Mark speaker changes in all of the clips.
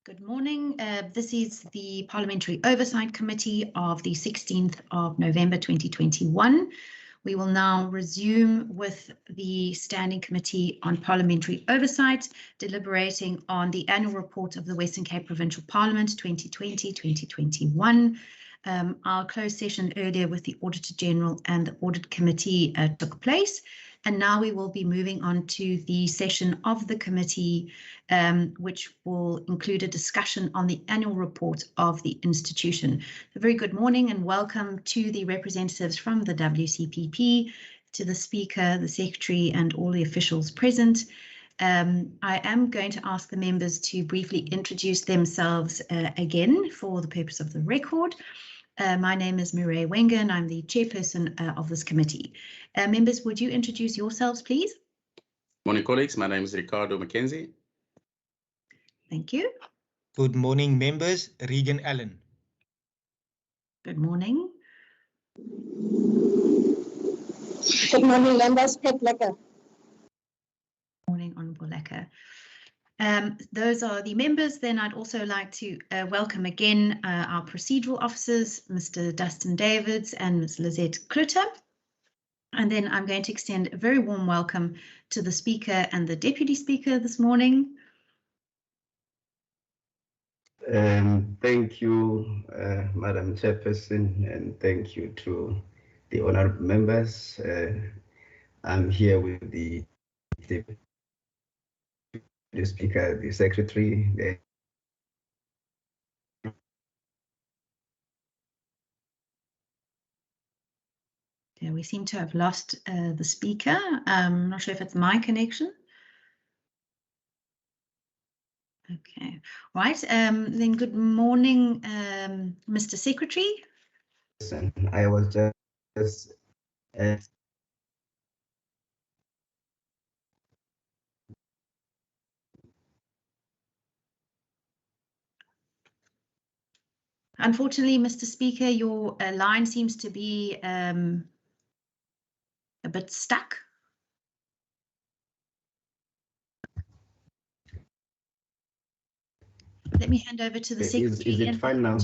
Speaker 1: Good morning. This is the Parliamentary Oversight Committee of the 16th of November 2021. We will now resume with the Standing Committee on Parliamentary Oversight, deliberating on the annual report of the Western Cape Provincial Parliament 2020-2021. Our closed session earlier with the Auditor General and the Audit Committee took place. And now we will be moving on to the session of the committee, which will include a discussion on the annual report of the institution. A very good morning and welcome to the representatives from the WCPP, to the Speaker, the Secretary and all the officials present. I am going to ask the members to briefly introduce themselves again for the purpose of the record. My name is Mireille Wenger and I'm the chairperson of this committee. Members, would you introduce yourselves, please?
Speaker 2: Morning, colleagues. My name is Ricardo Mackenzie.
Speaker 1: Thank you.
Speaker 3: Good morning, members. Regan Allen.
Speaker 1: Good morning.
Speaker 4: Good morning, members. Pet Lecker.
Speaker 1: Morning, Honourable Lecker. Those are the members. Then I'd also like to welcome again our procedural officers, Mr. Dustin Davids and Ms. Lizette Klutter. And then I'm going to extend a very warm welcome to the Speaker and the Deputy Speaker this morning.
Speaker 5: Thank you, Madam Chairperson, and thank you to the honourable members. I'm here with the Speaker, the Secretary.
Speaker 1: Yeah, we seem to have lost the speaker. I'm not sure if it's my connection. Okay, right. Then good morning, Mr. Secretary.
Speaker 5: I was just
Speaker 1: Unfortunately, Mr. Speaker, your line seems to be a bit stuck. Let me hand over to the secretary.
Speaker 5: Is it fine now,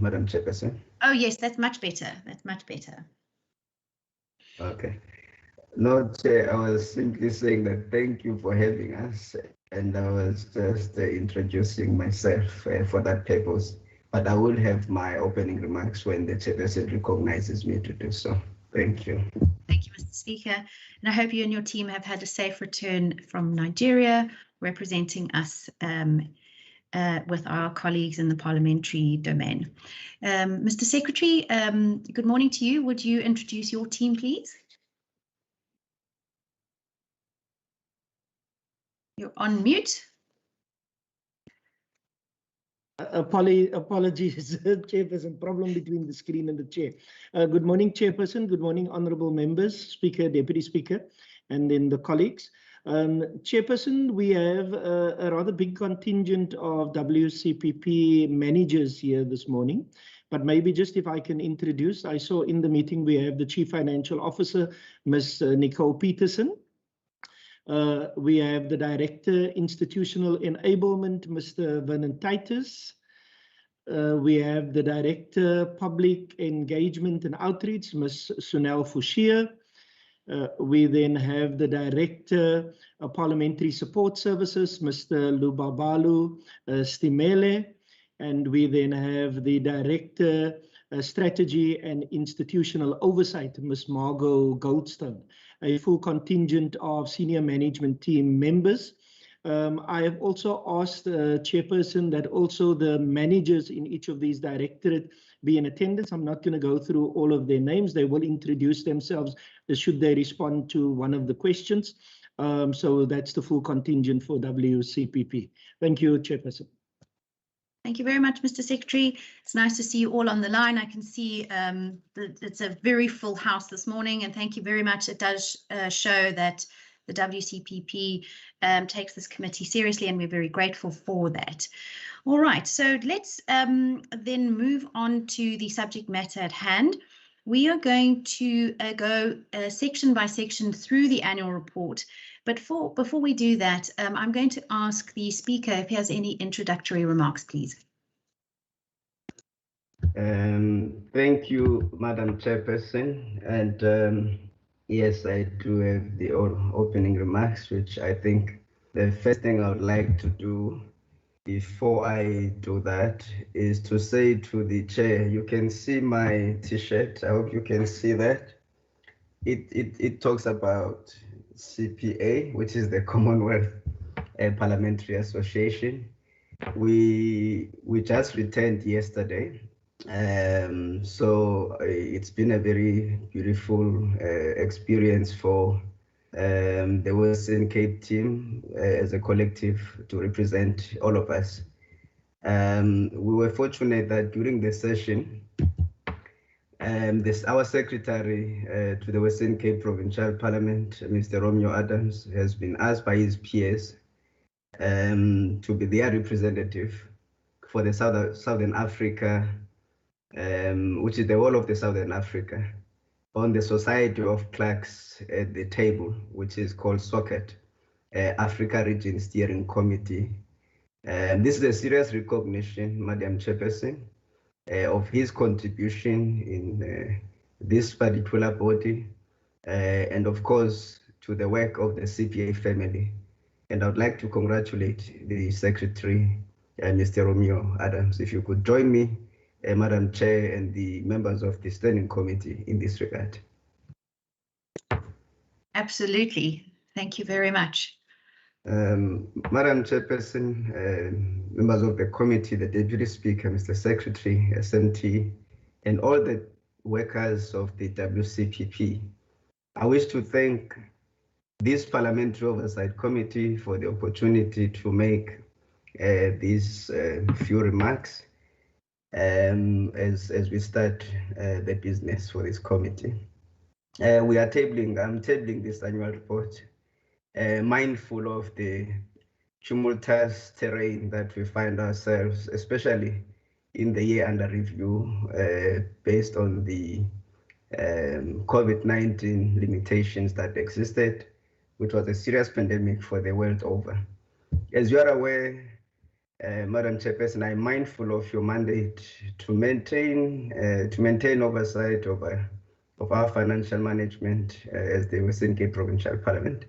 Speaker 5: Madam Chairperson?
Speaker 1: Oh, yes, that's much better. That's much better.
Speaker 5: Okay. No, Chair, I was simply saying that thank you for having us, and I was just introducing myself for that purpose. But I will have my opening remarks when the Chairperson recognizes me to do so. Thank you.
Speaker 1: Thank you, Mr. Speaker. And I hope you and your team have had a safe return from Nigeria, representing us with our colleagues in the parliamentary domain. Mr. Secretary, good morning to you. Would you introduce your team, please? You're on mute.
Speaker 6: Apologies, Chairperson, problem between the screen and the chair. Good morning, Chairperson. Good morning, honourable members, Speaker, Deputy Speaker, and then the colleagues. Chairperson, we have a rather big contingent of WCPP managers here this morning. But maybe just if I can introduce, I saw in the meeting we have the Chief Financial Officer, Ms. Nicole Peterson. We have the Director, Institutional Enablement, Mr. Vernon Titus. We have the Director, Public Engagement and Outreach, Ms. Sunel Fouchier. We then have the Director of Parliamentary Support Services, Mr. Lubabalu Stimele. And we then have the Director, Strategy and Institutional Oversight, Ms. Margot Goldstone. A full contingent of senior management team members. I have also asked Chairperson that also the managers in each of these directorates be in attendance. I'm not going to go through all of their names. They will introduce themselves should they respond to one of the questions. So that's the full contingent for WCPP. Thank you, Chairperson.
Speaker 1: Thank you very much, Mr. Secretary. It's nice to see you all on the line. I can see that it's a very full house this morning, and thank you very much. It does show that the WCPP takes this committee seriously, and we're very grateful for that. All right, so let's then move on to the subject matter at hand. We are going to go section by section through the annual report. But before we do that, I'm going to ask the speaker if he has any introductory remarks, please.
Speaker 5: Thank you, Madam Chairperson. And yes, I do have the opening remarks, which I think the first thing I would like to do before I do that is to say to the chair, you can see my T-shirt. I hope you can see that. It talks about CPA, which is the Commonwealth Parliamentary Association. We just returned yesterday, so it's been a very beautiful experience for the Western Cape team as a collective to represent all of us. We were fortunate that during the session, our secretary to the Western Cape Provincial Parliament, Mr. Romeo Adams, has been asked by his peers to be their representative for the Southern Africa, which is the whole of the Southern Africa, on the Society of Clerks at the table, which is called SOCAT, Africa Region Steering Committee. This is a serious recognition, Madam Chairperson, of his contribution in this particular body, and of course to the work of the CPA family. And I would like to congratulate the Secretary, Mr. Romeo Adams. If you could join me, Madam Chair, and the members of the Standing Committee in this regard.
Speaker 1: Absolutely. Thank you very much.
Speaker 5: Madam Chairperson, members of the committee, the Deputy Speaker, Mr. Secretary, SMT, and all the workers of the WCPP, I wish to thank this Parliamentary Oversight Committee for the opportunity to make these few remarks as we start the business for this committee. I'm tabling this annual report, mindful of the tumultuous terrain that we find ourselves, especially in the year under review, based on the COVID-19 limitations that existed, which was a serious pandemic for the world over. As you are aware, Madam Chairperson, I'm mindful of your mandate to maintain oversight of our financial management as the Western Cape Provincial Parliament,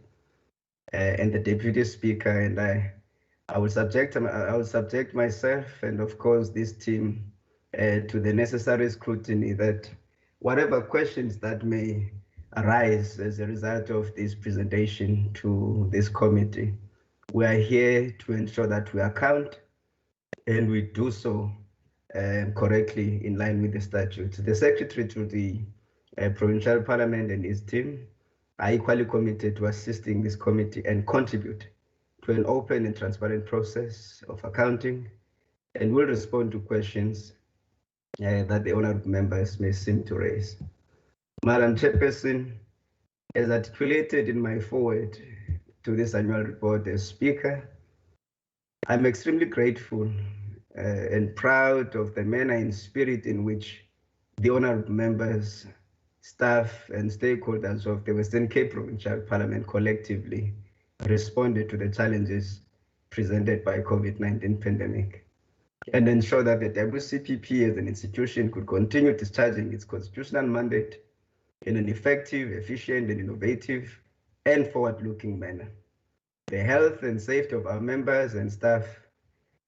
Speaker 5: and the Deputy Speaker and I will subject myself and of course this team to the necessary scrutiny that whatever questions that may arise as a result of this presentation to this committee, we are here to ensure that we account and we do so correctly in line with the statutes. The Secretary to the Provincial Parliament and his team are equally committed to assisting this committee and contribute to an open and transparent process of accounting, and will respond to questions that the honourable members may seem to raise. Madam Chairperson, as articulated in my foreword to this annual report as Speaker, I'm extremely grateful and proud of the manner and spirit in which the honourable members, staff and stakeholders of the Western Cape Provincial Parliament collectively responded to the challenges presented by COVID-19 pandemic and ensure that the WCPP as an institution could continue discharging its constitutional mandate in an effective, efficient and innovative and forward-looking manner. The health and safety of our members and staff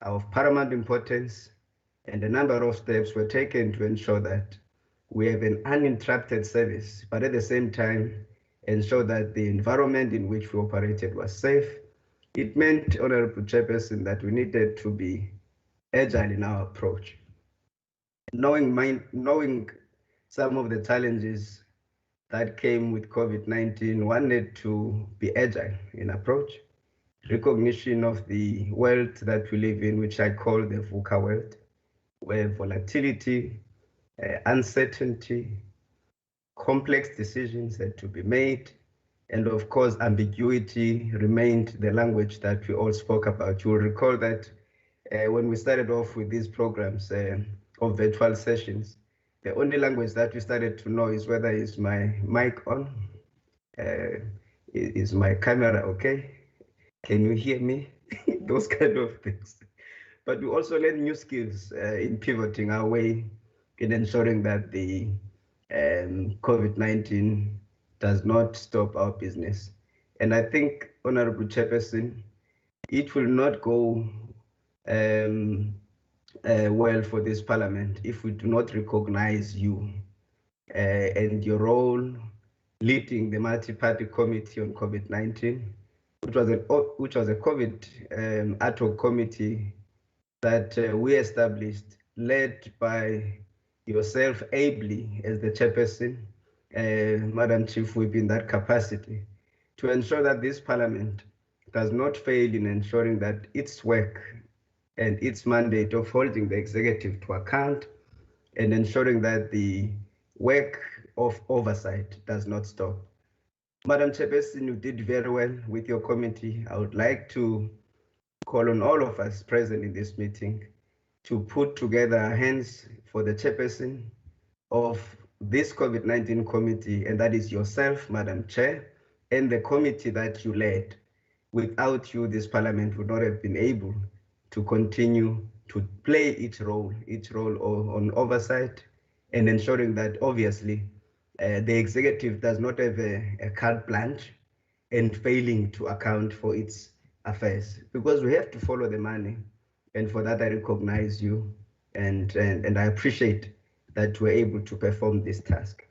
Speaker 5: are of paramount importance, and a number of steps were taken to ensure that we have an uninterrupted service, but at the same time, ensure that the environment in which we operated was safe. It meant, Honorable Chairperson, that we needed to be agile in our approach. Knowing some of the challenges that came with COVID-19, one needed to be agile in approach. Recognition of the world that we live in, which I call the VUCA world, where volatility, uncertainty, complex decisions had to be made, and of course, ambiguity remained the language that we all spoke about. You will recall that when we started off with these programs of virtual sessions, the only language that we started to know is whether is my mic on, is my camera okay? Can you hear me? Those kind of things. But we also learn new skills in pivoting our way in ensuring that the COVID-19 does not stop our business. And I think, Honorable Chairperson, it will not go well for this Parliament if we do not recognize you and your role leading the multi-party committee on COVID-19, which was a COVID ad hoc committee that we established, led by yourself ably as the chairperson, Madam Chief Whip, in that capacity, to ensure that this Parliament does not fail in ensuring that its work and its mandate of holding the executive to account and ensuring that the work of oversight does not stop. Madam Chairperson, you did very well with your committee. I would like to call on all of us present in this meeting to put together our hands for the chairperson of this COVID-19 committee, and that is yourself, Madam Chair, and the committee that you led. Without you, this Parliament would not have been able to continue to play its role on oversight and ensuring that obviously the executive does not have a carte blanche and failing to account for its affairs, because we have to follow the money. And for that, I recognize you and I appreciate that we're able to perform this task.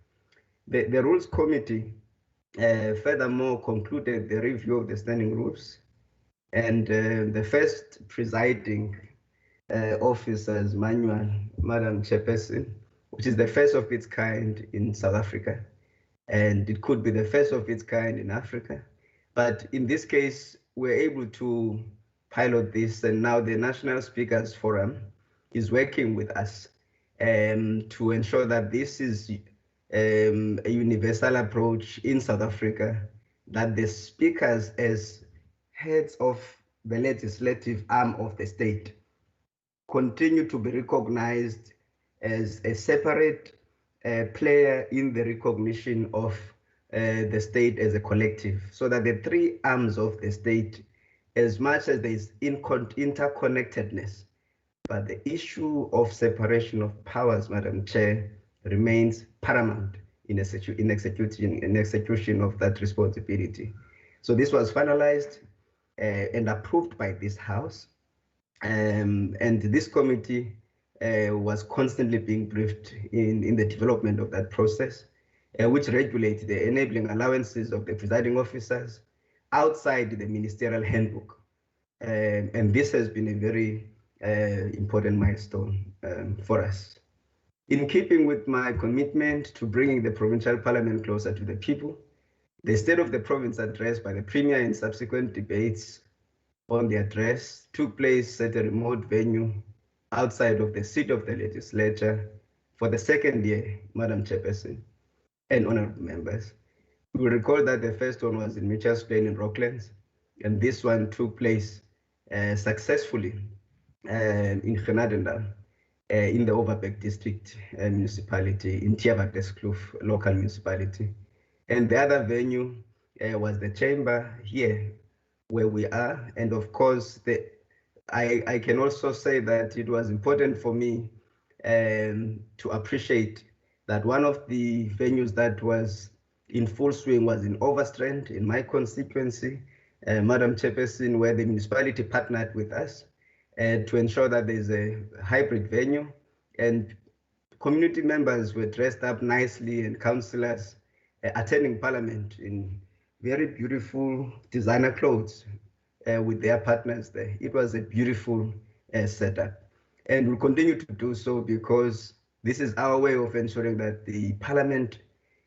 Speaker 5: The Rules Committee furthermore concluded the review of the standing rules, and the first presiding officer's manual, Madam Chairperson, which is the first of its kind in South Africa, and it could be the first of its kind in Africa. But in this case, we're able to pilot this, and now the National Speakers Forum is working with us to ensure that this is a universal approach in South Africa, that the speakers as heads of the legislative arm of the state continue to be recognized as a separate player in the recognition of the state as a collective, so that the three arms of the state as much as there is interconnectedness, but the issue of separation of powers, Madam Chair, remains paramount in execution of that responsibility. So this was finalized and approved by this House, and this committee was constantly being briefed in the development of that process, which regulates the enabling allowances of the presiding officers outside the ministerial handbook. And this has been a very important milestone for us. In keeping with my commitment to bringing the provincial parliament closer to the people, the State of the Province address by the Premier and subsequent debates on the address took place at a remote venue outside of the seat of the legislature for the second year, Madam Chairperson and honorable members. We will recall that the first one was in Mitchell's Plain in Rocklands, and this one took place successfully in Genadendal, in the Overberg District Municipality, in Tiabateskloof local municipality. And the other venue was the chamber here where we are. And of course, I can also say that it was important for me to appreciate that one of the venues that was in full swing was in Overstrand, in my constituency, Madam Chairperson, where the municipality partnered with us to ensure that there's a hybrid venue, and community members were dressed up nicely, and councillors attending Parliament in very beautiful designer clothes with their partners there. It was a beautiful setup, and we'll continue to do so because this is our way of ensuring that the Parliament,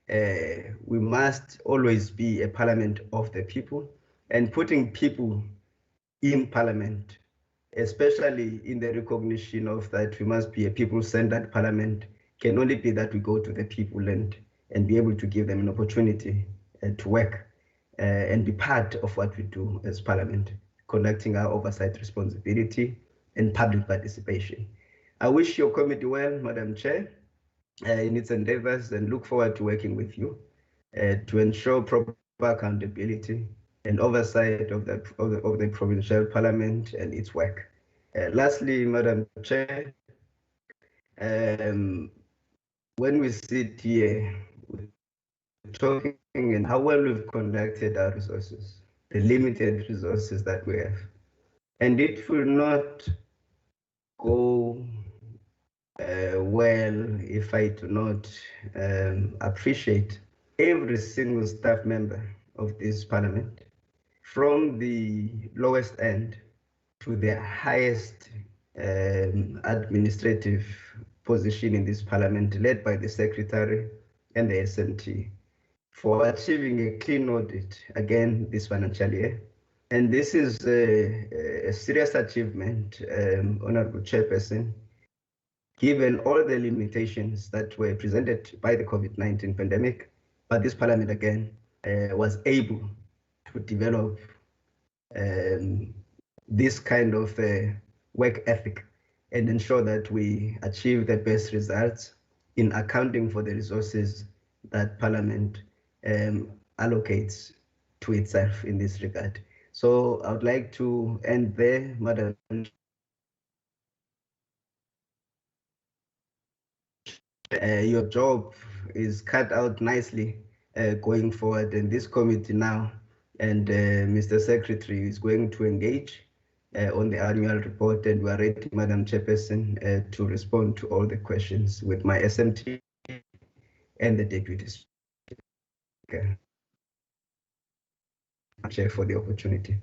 Speaker 5: we must always be a Parliament of the people, and putting people in Parliament, especially in the recognition of that we must be a people-centered Parliament, can only be that we go to the people and be able to give them an opportunity to work and be part of what we do as Parliament, conducting our oversight responsibility and public participation. I wish your committee well, Madam Chair, in its endeavors, and look forward to working with you to ensure proper accountability and oversight of the Provincial Parliament and its work. Lastly, Madam Chair, when we sit here, we're talking and how well we've conducted our resources, the limited resources that we have. And it will not go well if I do not appreciate every single staff member of this Parliament, from the lowest end to the highest administrative position in this Parliament, led by the Secretary and the SMT, for achieving a clean audit again this financial year. And this is a serious achievement, Honorable Chairperson, given all the limitations that were presented by the COVID-19 pandemic. But this Parliament again was able to develop this kind of work ethic and ensure that we achieve the best results in accounting for the resources that Parliament allocates to itself in this regard. So I would like to end there, Madam. Your job is cut out nicely going forward, and this committee now and Mr. Secretary is going to engage on the annual report, and we are ready, Madam Chairperson, to respond to all the questions with my SMT and the Deputy Speaker. Chair, for the opportunity.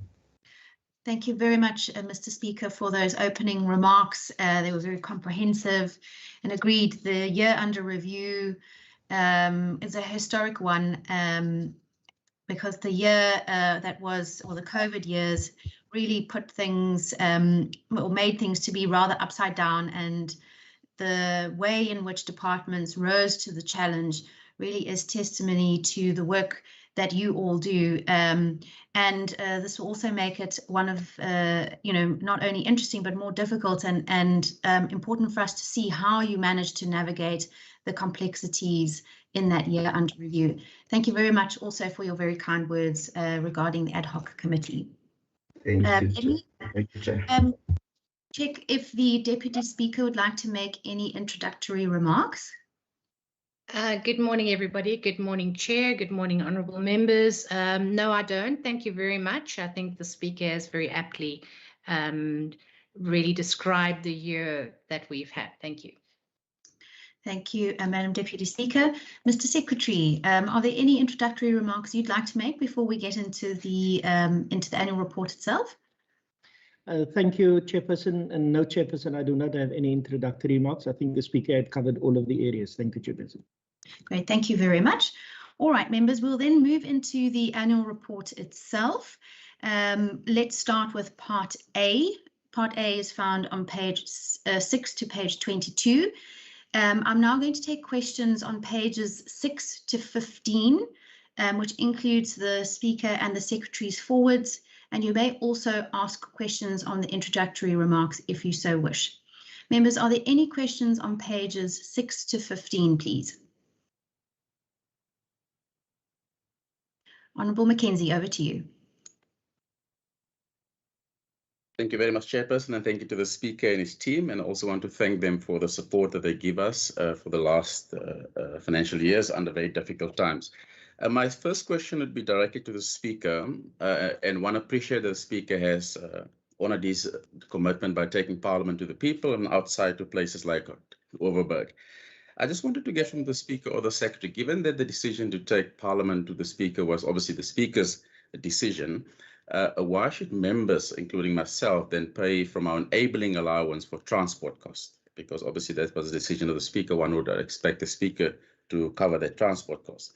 Speaker 1: Thank you very much, Mr. Speaker, for those opening remarks. They were very comprehensive, and agreed the year under review is a historic one because the year that was, or the COVID years, really put things or made things to be rather upside down, and the way in which departments rose to the challenge really is testimony to the work that you all do, and this will also make it one of not only interesting but more difficult and important for us to see how you managed to navigate the complexities in that year under review. Thank you very much also for your very kind words regarding the ad hoc committee.
Speaker 5: Thank you, Chair.
Speaker 1: Any,
Speaker 5: Thank you, Chair.
Speaker 1: check if the Deputy Speaker would like to make any introductory remarks.
Speaker 7: Good morning, everybody. Good morning, Chair. Good morning, honourable members. No, I don't. Thank you very much. I think the Speaker has very aptly really described the year that we've had. Thank you.
Speaker 1: Thank you, Madam Deputy Speaker. Mr. Secretary, are there any introductory remarks you'd like to make before we get into the annual report itself?
Speaker 6: Thank you, Chairperson. And no, Chairperson, I do not have any introductory remarks. I think the Speaker had covered all of the areas. Thank you, Chairperson.
Speaker 1: Great, thank you very much. All right, members, we'll then move into the annual report itself. Let's start with Part A. Part A is found on page 6 to page 22. I'm now going to take questions on pages 6 to 15, which includes the Speaker and the Secretary's forwards, and you may also ask questions on the introductory remarks if you so wish. Members, are there any questions on pages 6 to 15, please? Honourable Mackenzie, over to you.
Speaker 2: Thank you very much, Chairperson, and thank you to the Speaker and his team, and I also want to thank them for the support that they give us for the last financial years under very difficult times. My first question would be directed to the Speaker, and one appreciate that the Speaker has honoured his commitment by taking Parliament to the people and outside to places like Overberg. I just wanted to get from the Speaker or the Secretary, given that the decision to take Parliament to the Speaker was obviously the Speaker's decision, why should members, including myself, then pay from our enabling allowance for transport costs? Because obviously that was the decision of the Speaker. One would expect the Speaker to cover their transport costs.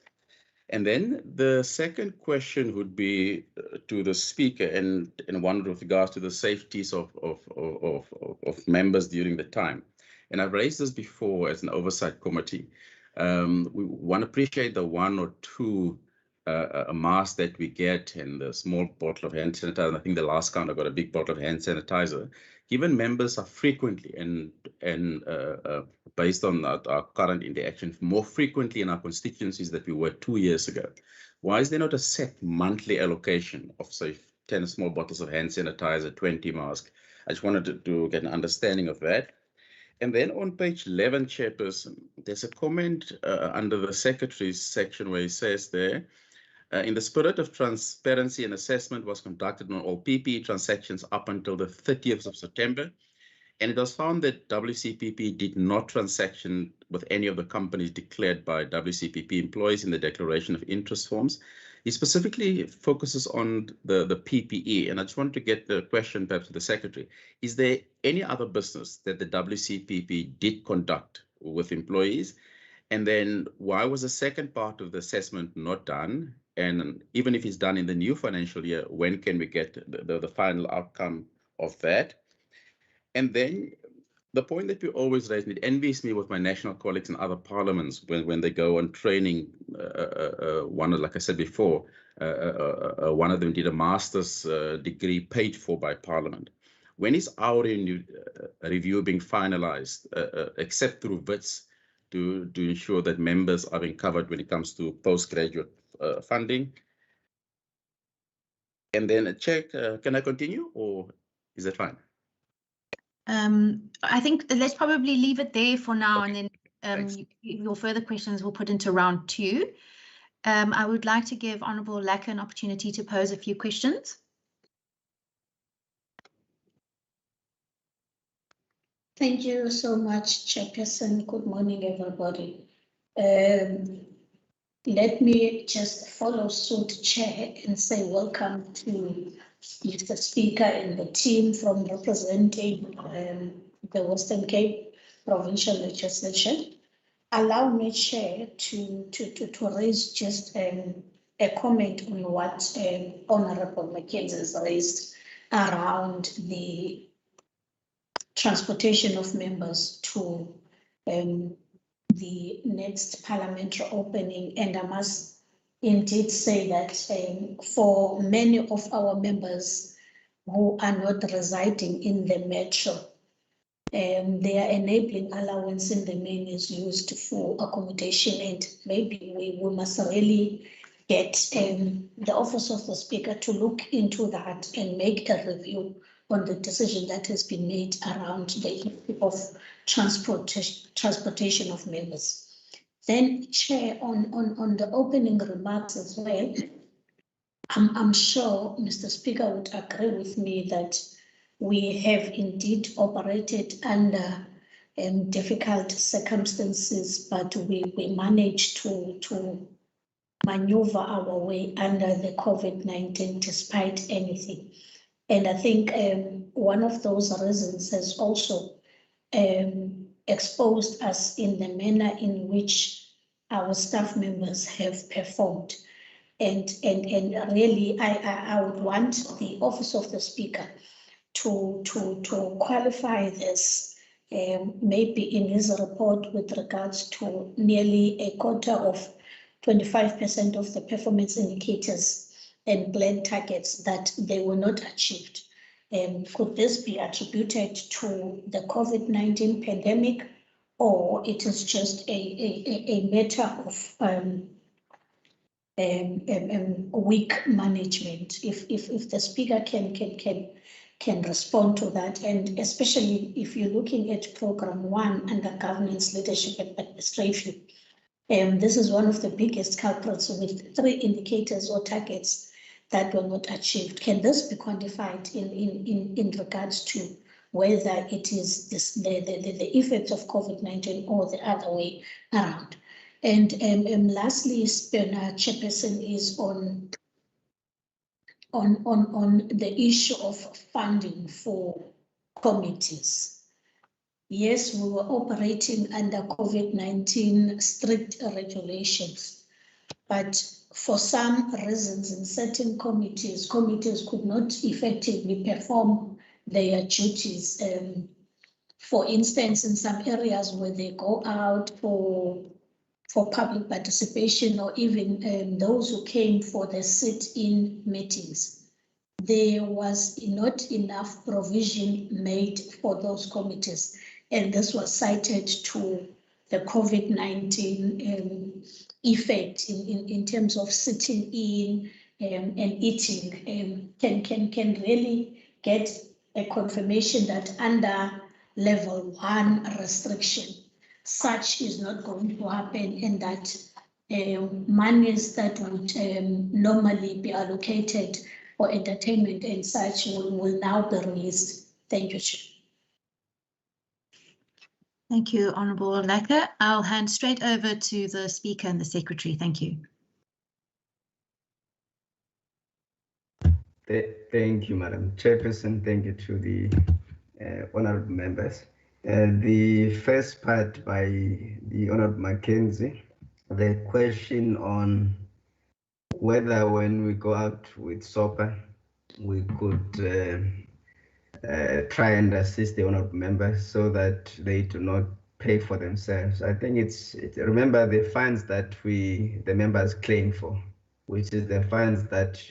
Speaker 2: And then the second question would be to the Speaker, and one with regards to the safeties of members during the time. And I've raised this before as an oversight committee. We want to appreciate the one or two a mask that we get and the small bottle of hand sanitizer. And I think the last count I got a big bottle of hand sanitizer. Given members are frequently and based on our current interaction, more frequently in our constituencies that we were 2 years ago, why is there not a set monthly allocation of, say, 10 small bottles of hand sanitizer, 20 masks? I just wanted to get an understanding of that. And then on page 11, Chairperson, there's a comment under the Secretary's section where he says there, in the spirit of transparency, an assessment was conducted on all PPE transactions up until the 30th of September, and it was found that WCPP did not transaction with any of the companies declared by WCPP employees in the declaration of interest forms. He specifically focuses on the PPE, and I just wanted to get the question perhaps to the Secretary. Is there any other business that the WCPP did conduct with employees? And then why was the second part of the assessment not done? And even if it's done in the new financial year, when can we get the final outcome of that? And then the point that we always raise, and it envies me with my national colleagues in other parliaments when they go on training. Like I said before, one of them did a master's degree paid for by Parliament. When is our review being finalized, except through WITS, to ensure that members are being covered when it comes to postgraduate funding? And then check, can I continue or is that fine?
Speaker 1: I think let's probably leave it there for now,
Speaker 2: Okay.
Speaker 1: And then your further questions we'll put into round 2. I would like to give Honourable Lacker an opportunity to pose a few questions.
Speaker 4: Thank you so much, Chairperson. Good morning, everybody. Let me just follow suit, Chair, and say welcome to Mr. Speaker and the team from representing the Western Cape Provincial Legislature. Allow me, Chair, to raise just a comment on what Honourable Mackenzie has raised around the transportation of members to the next parliamentary opening. And I must indeed say that for many of our members who are not residing in the metro, their enabling allowance in the main is used for accommodation, and maybe we must really get the Office of the Speaker to look into that and make a review on the decision that has been made around the issue of transportation of members. Then, Chair, on the opening remarks as well, I'm sure Mr. Speaker would agree with me that we have indeed operated under difficult circumstances, but we managed to maneuver our way under the COVID-19 despite anything. And I think one of those reasons has also exposed us in the manner in which our staff members have performed. And really, I would want the Office of the Speaker to qualify this, maybe in his report with regards to nearly a quarter of 25% of the performance indicators and blend targets that they were not achieved. Could this be attributed to the COVID-19 pandemic, or it is just a matter of weak management? If the Speaker can respond to that, and especially if you're looking at Program 1 under Governance, Leadership and Administration, this is one of the biggest culprits with 3 indicators or targets that were not achieved. Can this be quantified in regards to whether it is the effects of COVID-19 or the other way around? And lastly, Chairperson, is on the issue of funding for committees. Yes, we were operating under COVID-19 strict regulations, but for some reasons in certain committees could not effectively perform their duties. For instance, in some areas where they go out for public participation, or even those who came for the sit-in meetings, there was not enough provision made for those committees. And this was cited to the COVID-19 effect in terms of sitting in and eating. Can really get a confirmation that under level 1 restriction, such is not going to happen, and that monies that would normally be allocated for entertainment and such will now be released. Thank you, Chair.
Speaker 1: Thank you, Honourable Olaka. I'll hand straight over to the Speaker and the Secretary. Thank you.
Speaker 5: Thank you, Madam Chairperson. Thank you to the honourable members. The first part by the Honourable Mackenzie, the question on whether when we go out with SOPA, we could try and assist the honourable members so that they do not pay for themselves. I think it's remember the funds that the members claim for, which is the funds that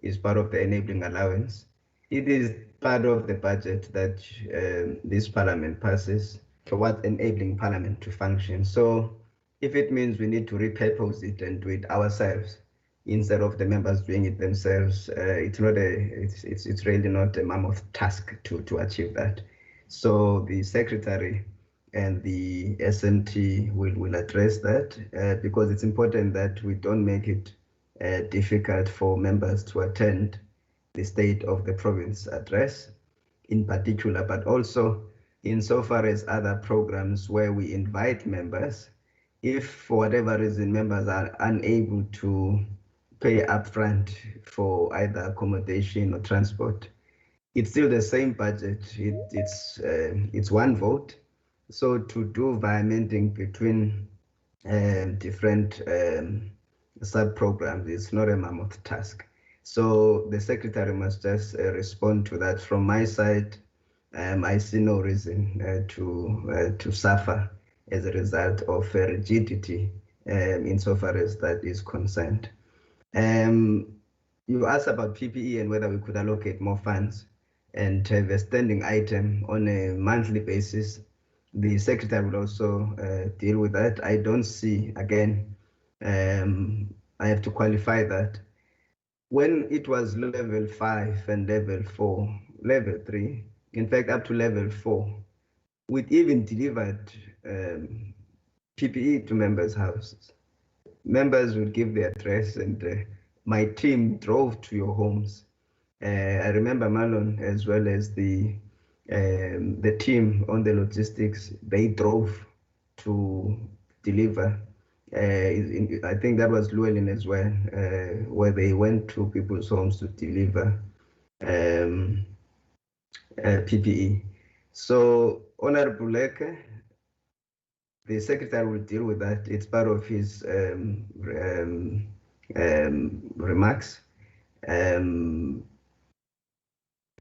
Speaker 5: is part of the enabling allowance. It is part of the budget that this Parliament passes towards enabling Parliament to function. So if it means we need to repurpose it and do it ourselves instead of the members doing it themselves, it's really not a mammoth task to achieve that. So the Secretary and the SMT will address that because it's important that we don't make it difficult for members to attend the State of the Province address in particular, but also insofar as other programs where we invite members, if for whatever reason members are unable to pay upfront for either accommodation or transport, it's still the same budget. It's one vote. So to do variamenting between different sub-programs is not a mammoth task. So the Secretary must just respond to that. From my side, I see no reason to suffer as a result of rigidity insofar as that is concerned. You asked about PPE and whether we could allocate more funds and have a standing item on a monthly basis. The Secretary will also deal with that. I don't see, again, I have to qualify that. When it was level 5 and level 4, level 3, in fact, up to level 4, we even delivered PPE to members' houses. Members would give their address, and my team drove to your homes. I remember Marlon, as well as the team on the logistics, they drove to deliver. I think that was Llewellyn as well, where they went to people's homes to deliver PPE. So, Honorable Leke, the Secretary will deal with that. It's part of his remarks.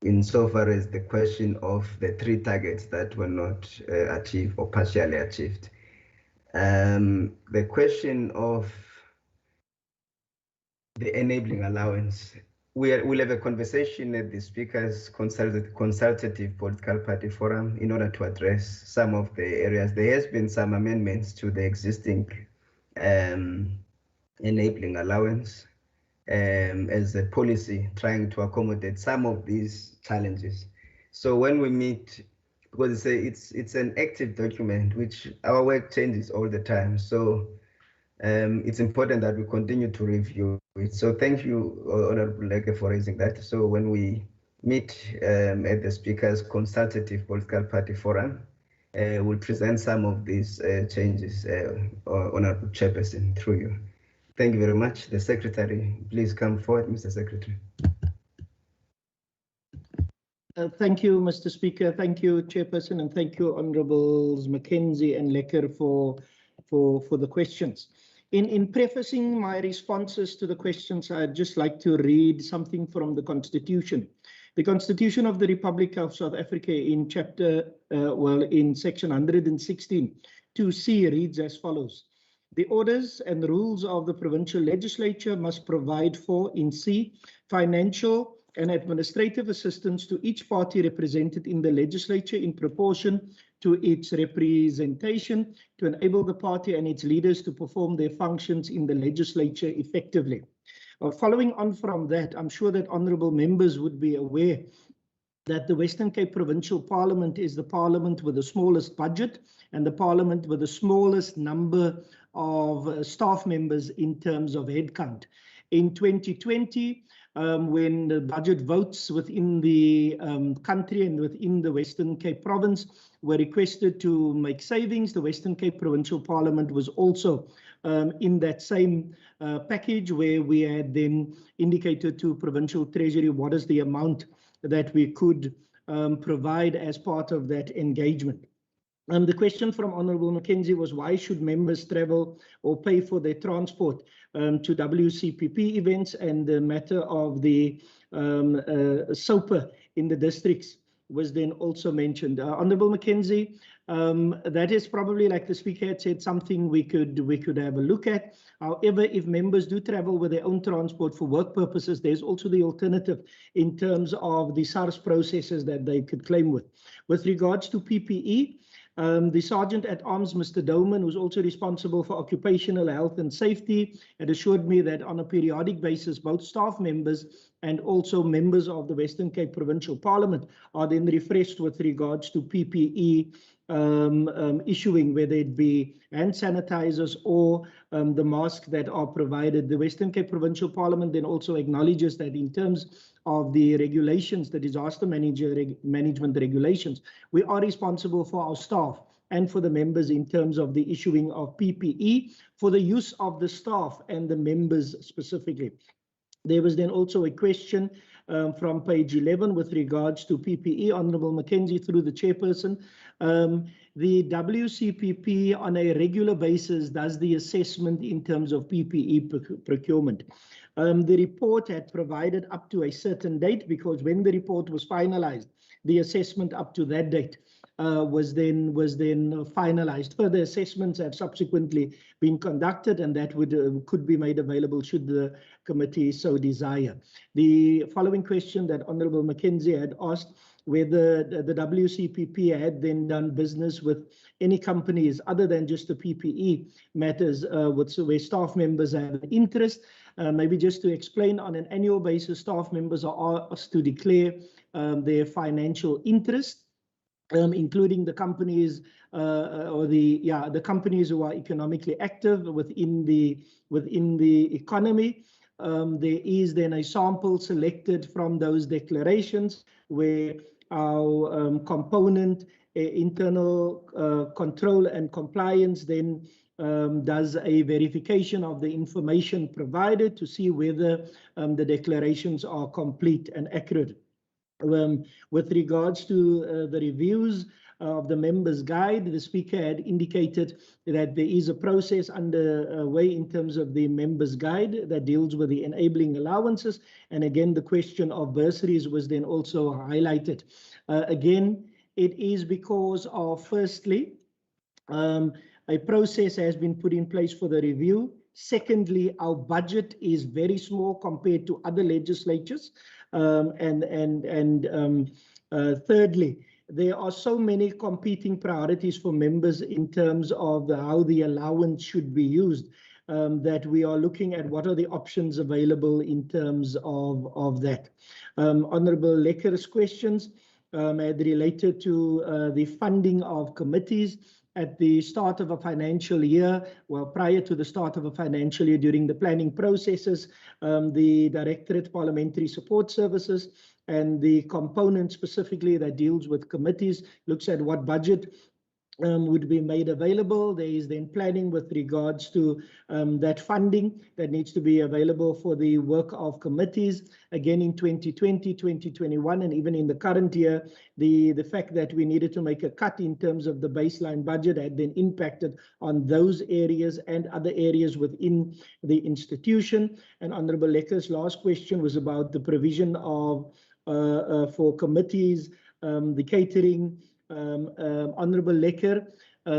Speaker 5: Insofar as the question of the 3 targets that were not achieved or partially achieved. The question of the enabling allowance, we'll have a conversation at the Speaker's Consultative Political Party Forum in order to address some of the areas. There has been some amendments to the existing enabling allowance as a policy, trying to accommodate some of these challenges. So when we meet, because it's an active document, which our work changes all the time. So it's important that we continue to review it. So thank you, Honorable Leke, for raising that. So when we meet at the Speaker's Consultative Political Party Forum, we'll present some of these changes, Honorable Chairperson, through you. Thank you very much. The Secretary, please come forward, Mr. Secretary.
Speaker 6: Thank you, Mr. Speaker. Thank you, Chairperson, and thank you, Honourables Mackenzie and Lekker for the questions. In prefacing my responses to the questions, I'd just like to read something from the Constitution. The Constitution of the Republic of South Africa in in section 116, 2C reads as follows. The orders and rules of the provincial legislature must provide for, in C, financial and administrative assistance to each party represented in the legislature in proportion to its representation to enable the party and its leaders to perform their functions in the legislature effectively. Following on from that, I'm sure that honourable members would be aware that the Western Cape Provincial Parliament is the parliament with the smallest budget and the parliament with the smallest number of staff members in terms of headcount. In 2020, when the budget votes within the country and within the Western Cape Province were requested to make savings, the Western Cape Provincial Parliament was also in that same package, where we had then indicated to Provincial Treasury what is the amount that we could provide as part of that engagement. The question from Honourable Mackenzie was, why should members travel or pay for their transport to WCPP events, and the matter of the SOPA in the districts was then also mentioned. Honourable Mackenzie, that is probably, like the Speaker had said, something we could have a look at. However, if members do travel with their own transport for work purposes, there's also the alternative in terms of the SARS processes that they could claim with. With regards to PPE, the Sergeant at Arms, Mr. Doman, who's also responsible for occupational health and safety, had assured me that on a periodic basis, both staff members and also members of the Western Cape Provincial Parliament are then refreshed with regards to PPE issuing, whether it be hand sanitizers or the masks that are provided. The Western Cape Provincial Parliament then also acknowledges that in terms of the regulations, the disaster management regulations, we are responsible for our staff and for the members in terms of the issuing of PPE for the use of the staff and the members specifically. There was then also a question from page 11 with regards to PPE. Honourable Mackenzie, through the chairperson, the WCPP on a regular basis does the assessment in terms of PPE procurement. The report had provided up to a certain date, because when the report was finalized, the assessment up to that date was then finalized. Further assessments have subsequently been conducted, and that could be made available should the committee so desire. The following question that Honourable Mackenzie had asked, whether the WCPP had then done business with any companies other than just the PPE matters where staff members have an interest. Maybe just to explain, on an annual basis, staff members are asked to declare their financial interest, including the companies or the companies who are economically active within the economy. There is then a sample selected from those declarations where our component internal control and compliance then does a verification of the information provided to see whether the declarations are complete and accurate. With regards to the reviews of the members' guide, the speaker had indicated that there is a process underway in terms of the members' guide that deals with the enabling allowances. And again, the question of bursaries was then also highlighted. Again, it is because of, firstly, a process has been put in place for the review. Secondly, our budget is very small compared to other legislatures. Thirdly, there are so many competing priorities for members in terms of how the allowance should be used, that we are looking at what are the options available in terms of that. Honourable Lekker's questions had related to the funding of committees. At the start of a financial year, well, prior to the start of a financial year, during the planning processes, the Directorate Parliamentary Support Services and the component specifically that deals with committees looks at what budget would be made available. There is then planning with regards to that funding that needs to be available for the work of committees. Again, in 2020, 2021, and even in the current year, the fact that we needed to make a cut in terms of the baseline budget had then impacted on those areas and other areas within the institution. And Honourable Lekker's last question was about the provision of for committees, the catering. Honourable Lekker,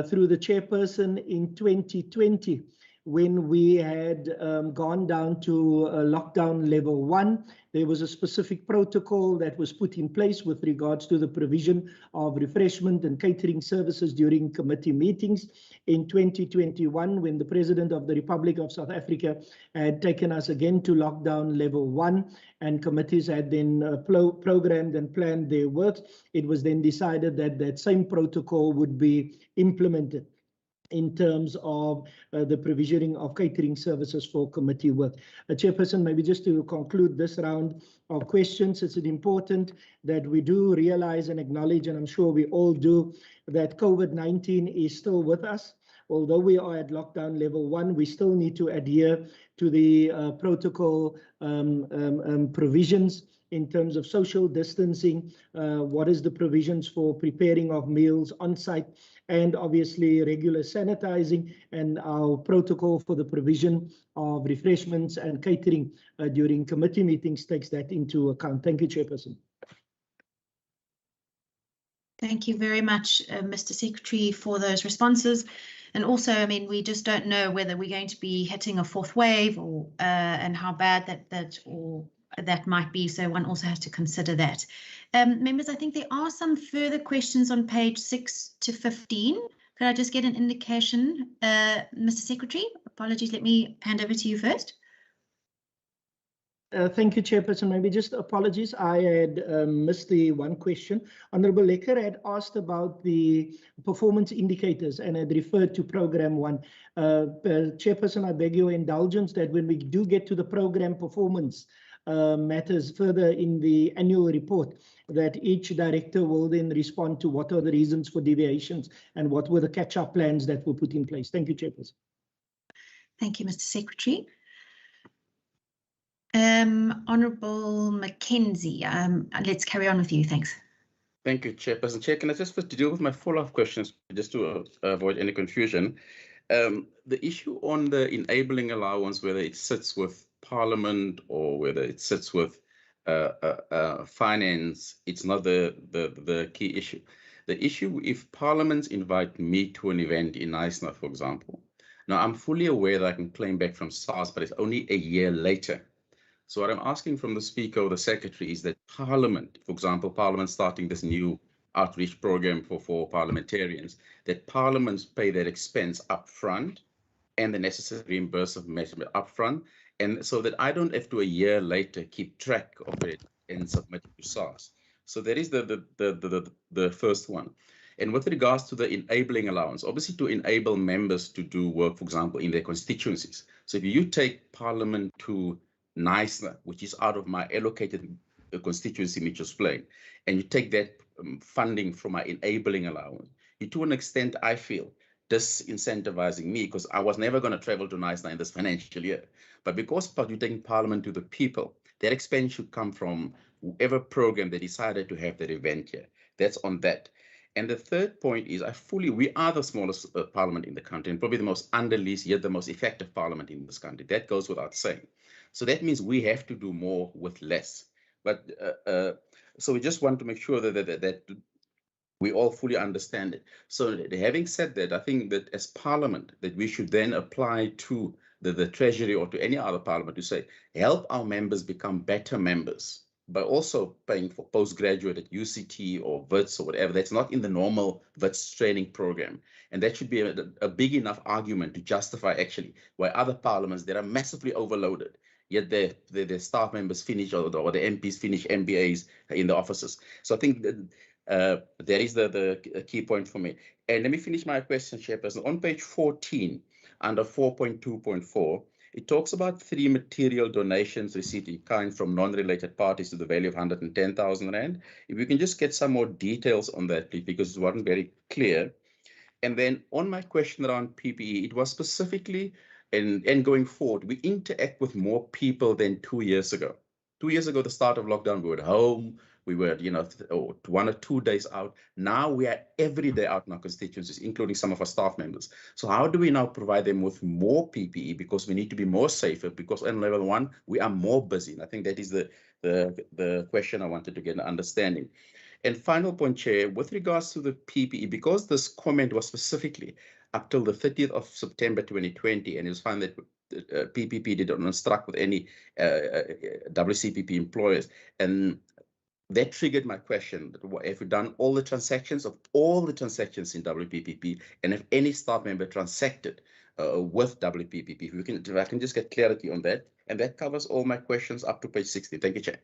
Speaker 6: through the chairperson, in 2020, when we had gone down to lockdown level 1, there was a specific protocol that was put in place with regards to the provision of refreshment and catering services during committee meetings. In 2021, when the President of the Republic of South Africa had taken us again to lockdown level 1 and committees had then programmed and planned their work, it was then decided that that same protocol would be implemented in terms of the provisioning of catering services for committee work. Chairperson, maybe just to conclude this round of questions, it's important that we do realize and acknowledge, and I'm sure we all do, that COVID-19 is still with us. Although we are at lockdown level 1, we still need to adhere to the protocol provisions in terms of social distancing, what is the provisions for preparing of meals on site, and obviously regular sanitizing, and our protocol for the provision of refreshments and catering during committee meetings takes that into account. Thank you, Chairperson.
Speaker 1: Thank you very much, Mr. Secretary, for those responses. And also, I mean, we just don't know whether we're going to be hitting a fourth wave or and how bad that might be. So one also has to consider that. Members, I think there are some further questions on page 6 to 15. Could I just get an indication? Mr. Secretary, apologies, let me hand over to you first.
Speaker 6: Thank you, Chairperson. Maybe just apologies, I had missed the one question. Honourable Lekker had asked about the performance indicators and had referred to Program 1. Chairperson, I beg your indulgence that when we do get to the program performance matters further in the annual report, that each director will then respond to what are the reasons for deviations and what were the catch-up plans that were put in place. Thank you, Chairperson.
Speaker 1: Thank you, Mr. Secretary. Honourable Mackenzie, let's carry on with you. Thanks.
Speaker 2: Thank you, Chairperson. Chair, can I just first deal with my follow-up questions just to avoid any confusion? The issue on the enabling allowance, whether it sits with Parliament or whether it sits with finance, it's not the key issue. The issue, if Parliament invite me to an event in Knysna, for example, now I'm fully aware that I can claim back from SARS, but it's only a year later. So what I'm asking from the Speaker or the Secretary is that Parliament, for example, Parliament starting this new outreach program for parliamentarians, that parliaments pay their expense up front and the necessary reimbursement measurement up front, and so that I don't have to a year later keep track of it and submit it to SARS. So that is the first one. And with regards to the enabling allowance, obviously to enable members to do work, for example, in their constituencies. So if you take Parliament to Knysna, which is out of my allocated constituency, Mitchells Plain, and you take that funding from my enabling allowance, you, to an extent, I feel, disincentivizing me, because I was never going to travel to Knysna in this financial year. But because you're taking Parliament to the people, that expense should come from whoever program they decided to have that event here. That's on that. And the third point is, we are the smallest parliament in the country, and probably the most under-leased, yet the most effective parliament in this country. That goes without saying. So that means we have to do more with less. But so we just want to make sure that we all fully understand it. So having said that, I think that as Parliament, that we should then apply to the Treasury or to any other Parliament to say, help our members become better members, by also paying for postgraduate at UCT or WITS or whatever. That's not in the normal WITS training program. And that should be a big enough argument to justify actually why other parliaments that are massively overloaded, yet their staff members finish or the MPs finish MBAs in the offices. So I think that is the key point for me. And let me finish my question, Chairperson. On page 14, under 4.2.4, it talks about 3 material donations received in kind from non-related parties to the value of 110,000 Rand. If we can just get some more details on that, please, because it wasn't very clear. And then on my question around PPE, it was specifically, and going forward, we interact with more people than 2 years ago. 2 years ago, the start of lockdown, we were at home, we were, 1 or 2 days out. Now we are every day out in our constituencies, including some of our staff members. So how do we now provide them with more PPE? Because we need to be more safer, because on level 1, we are more busy. And I think that is the question I wanted to get an understanding. And final point, Chair, with regards to the PPE, because this comment was specifically up till the 30th of September 2020, and it was found that PPP did not instruct with any WCPP employers, and that triggered my question: if we've done all the transactions in WPPP, and if any staff member transacted with WPPP, if I can just get clarity on that, and that covers all my questions up to page 60. Thank you, Chair.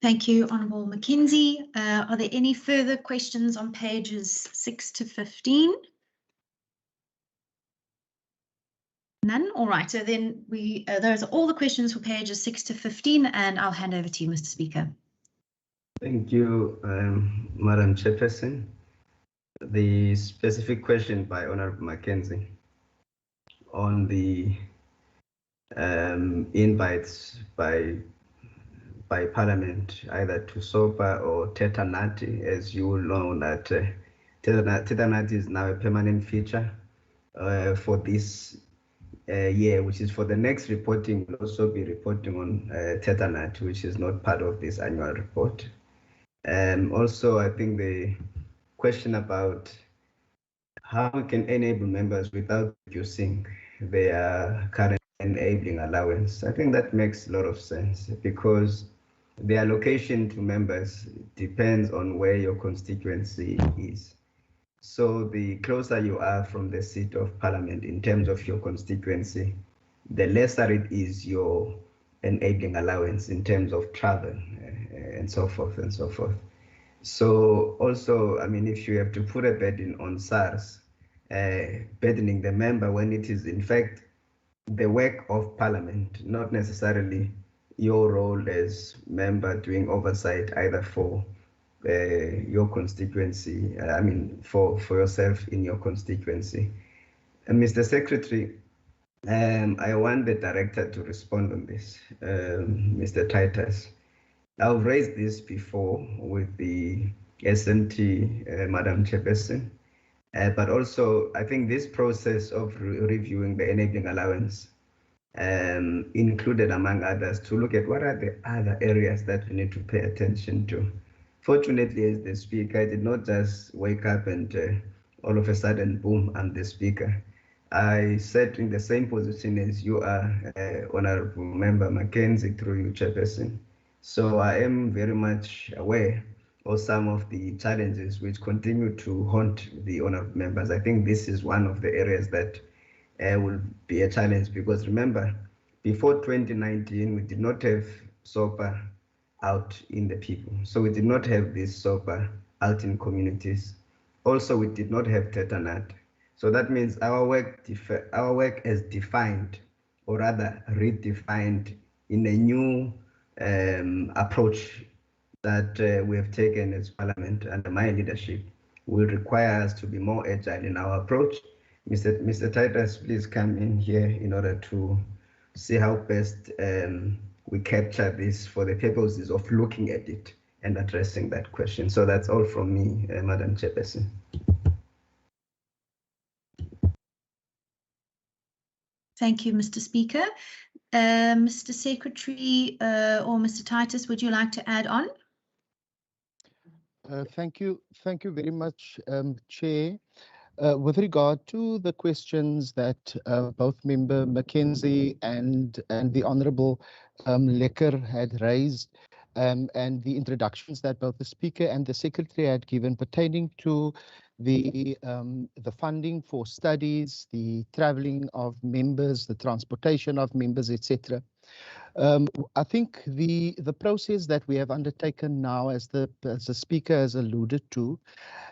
Speaker 1: Thank you, Honourable Mackenzie. Are there any further questions on pages 6 to 15? None? All right, so then those are all the questions for pages 6 to 15, and I'll hand over to you, Mr. Speaker.
Speaker 5: Thank you, Madam Chairperson. The specific question by Honourable Mackenzie on the invites by Parliament, either to SOPA or Teta Nati, as you will know that Teta Nati is now a permanent feature for this year, which is for the next reporting. We'll also be reporting on Teta Nati, which is not part of this annual report. And also, I think the question about how we can enable members without reducing their current enabling allowance, I think that makes a lot of sense, because the allocation to members depends on where your constituency is. So the closer you are from the seat of Parliament in terms of your constituency, the lesser it is your enabling allowance in terms of travel and so forth and so forth. So also, I mean, if you have to put a burden on SARS, burdening the member when it is in fact the work of Parliament, not necessarily your role as member doing oversight either for your constituency, for yourself in your constituency. And Mr. Secretary, I want the director to respond on this, Mr. Titus. I've raised this before with the SMT, Madam Chairperson, but also I think this process of reviewing the enabling allowance included, among others, to look at what are the other areas that we need to pay attention to. Fortunately, as the Speaker, I did not just wake up and all of a sudden, boom, I'm the Speaker. I sat in the same position as you are, Honourable Member Mackenzie, through you, Chairperson, So I am very much aware of some of the challenges which continue to haunt the honourable members. I think this is one of the areas that will be a challenge, because remember, before 2019, we did not have SOPA out in the people. So we did not have this SOPA out in communities. Also, we did not have Tetanat. So that means our work is defined, or rather redefined, in a new approach that we have taken as Parliament under my leadership will require us to be more agile in our approach. Mr. Titus, please come in here in order to see how best we capture this for the purposes of looking at it and addressing that question. So that's all from me, Madam Chairperson.
Speaker 1: Thank you, Mr. Speaker. Mr. Secretary or Mr. Titus, would you like to add on?
Speaker 8: Thank you very much, Chair. With regard to the questions that both Member Mackenzie and the Honourable Lecker had raised, and the introductions that both the Speaker and the Secretary had given pertaining to the funding for studies, the travelling of members, the transportation of members, etc. I think the process that we have undertaken now, as the Speaker has alluded to,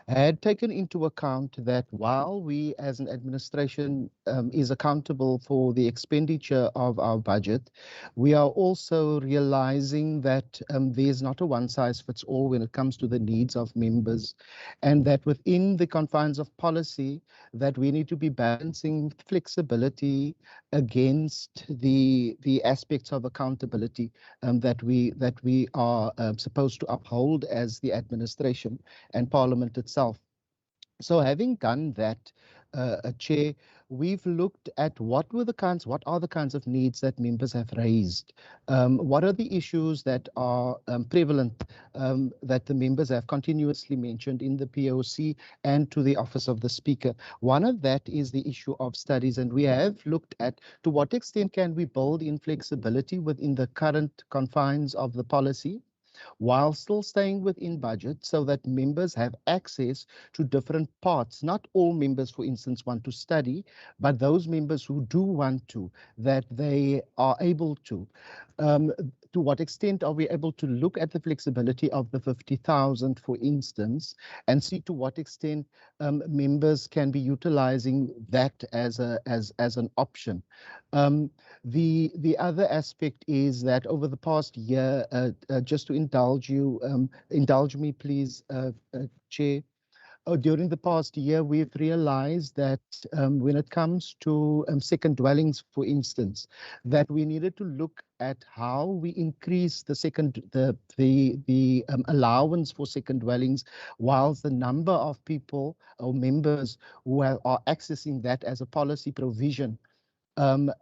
Speaker 8: had taken into account that while we as an administration is accountable for the expenditure of our budget, we are also realizing that there's not a one-size-fits-all when it comes to the needs of members, and that within the confines of policy that we need to be balancing flexibility against the aspects of accountability that we are supposed to uphold as the administration and Parliament itself. So having done that, Chair, we've looked at what are the kinds of needs that members have raised. What are the issues that are prevalent that the members have continuously mentioned in the POC and to the Office of the Speaker. One of that is the issue of studies, and we have looked at to what extent can we build in flexibility within the current confines of the policy, while still staying within budget, so that members have access to different parts. Not all members, for instance, want to study, but those members who do want to, that they are able to. To what extent are we able to look at the flexibility of the 50,000, for instance, and see to what extent members can be utilizing that as an option. The other aspect is that over the past year, just to indulge me, please, Chair. During the past year, we've realized that when it comes to second dwellings, for instance, that we needed to look at how we increase the allowance for second dwellings, whilst the number of people or members who are accessing that as a policy provision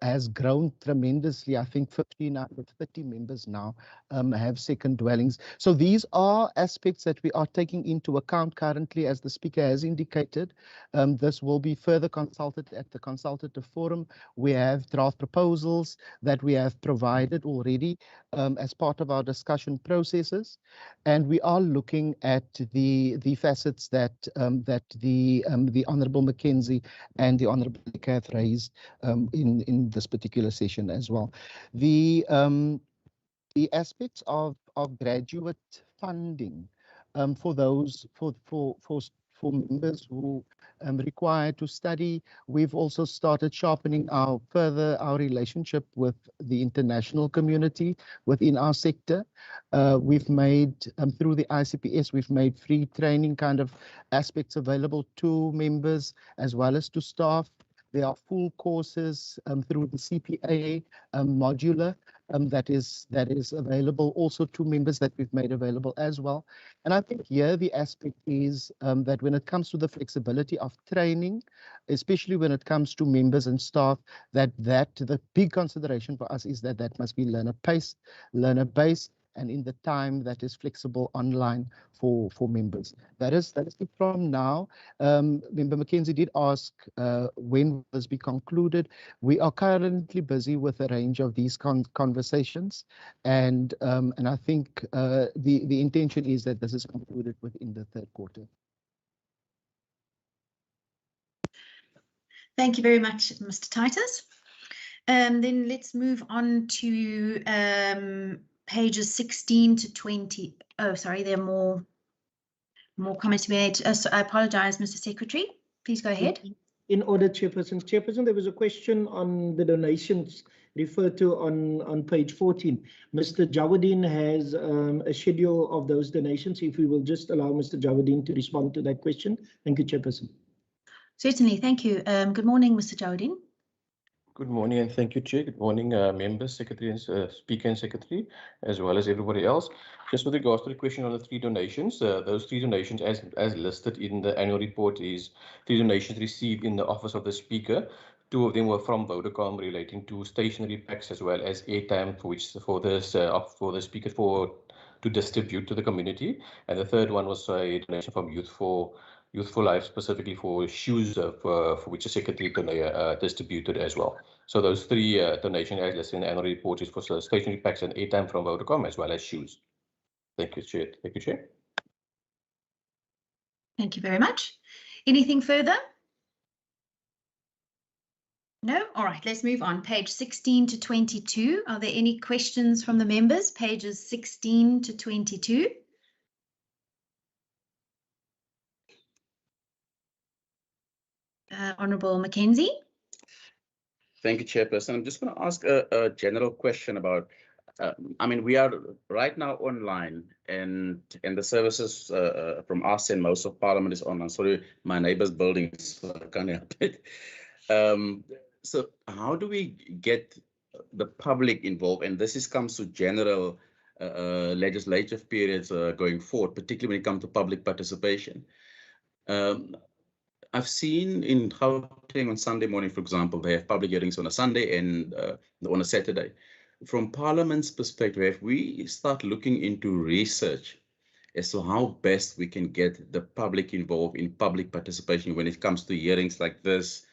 Speaker 8: has grown tremendously. I think 15 out of 30 members now have second dwellings. So these are aspects that we are taking into account currently, as the Speaker has indicated. This will be further consulted at the consultative forum. We have draft proposals that we have provided already as part of our discussion processes, and we are looking at the facets that the Honourable Mackenzie and the Honourable Lecker have raised in this particular session as well. The aspects of graduate funding for those for members who require to study. We've also started sharpening our relationship with the international community within our sector. We've made through the ICPS, we've made free training kind of aspects available to members as well as to staff. There are full courses through the CPA modular that is available also to members that we've made available as well. And I think here the aspect is that when it comes to the flexibility of training, especially when it comes to members and staff, that the big consideration for us is that must be learner-based, and in the time that is flexible online for members. That is it from now. Member Mackenzie did ask when will this be concluded. We are currently busy with a range of these conversations, and I think the intention is that this is concluded within the third quarter.
Speaker 1: Thank you very much, Mr. Titus. Then let's move on to pages 16 to 20. Oh, sorry, there are more comments to be made. So I apologize, Mr. Secretary. Please go ahead.
Speaker 6: In order, Chairperson. Chairperson, there was a question on the donations referred to on page 14. Mr. Jawadin has a schedule of those donations. If we will just allow Mr. Jawadin to respond to that question. Thank you, Chairperson.
Speaker 1: Certainly, thank you. Good morning, Mr. Jawadin.
Speaker 9: Good morning and thank you, Chair. Good morning, members, Secretary and Speaker and Secretary, as well as everybody else. Just with regards to the question on the 3 donations, those 3 donations as listed in the annual report is 3 donations received in the office of the Speaker. 2 of them were from Vodacom relating to stationery packs as well as airtime for the Speaker to distribute to the community. And the third one was a donation from Youthful Life, specifically for shoes for which the Secretary distributed as well. So those 3 donations as listed in the annual report is for stationery packs and airtime from Vodacom as well as shoes. Thank you, Chair. Thank you, Chair.
Speaker 1: Thank you very much. Anything further? No? All right, let's move on. Page 16 to 22. Are there any questions from the members? Pages 16 to 22. Honourable Mackenzie.
Speaker 2: Thank you, Chairperson. I'm just going to ask a general question about, I mean, we are right now online and the services from us and most of Parliament is online. Sorry, my neighbour's building, so I can't help it. So how do we get the public involved? And this comes to general legislative periods going forward, particularly when it comes to public participation. I've seen in Gauteng on Sunday morning, for example, they have public hearings on a Sunday and on a Saturday. From Parliament's perspective, if we start looking into research as to how best we can get the public involved in public participation when it comes to hearings like this,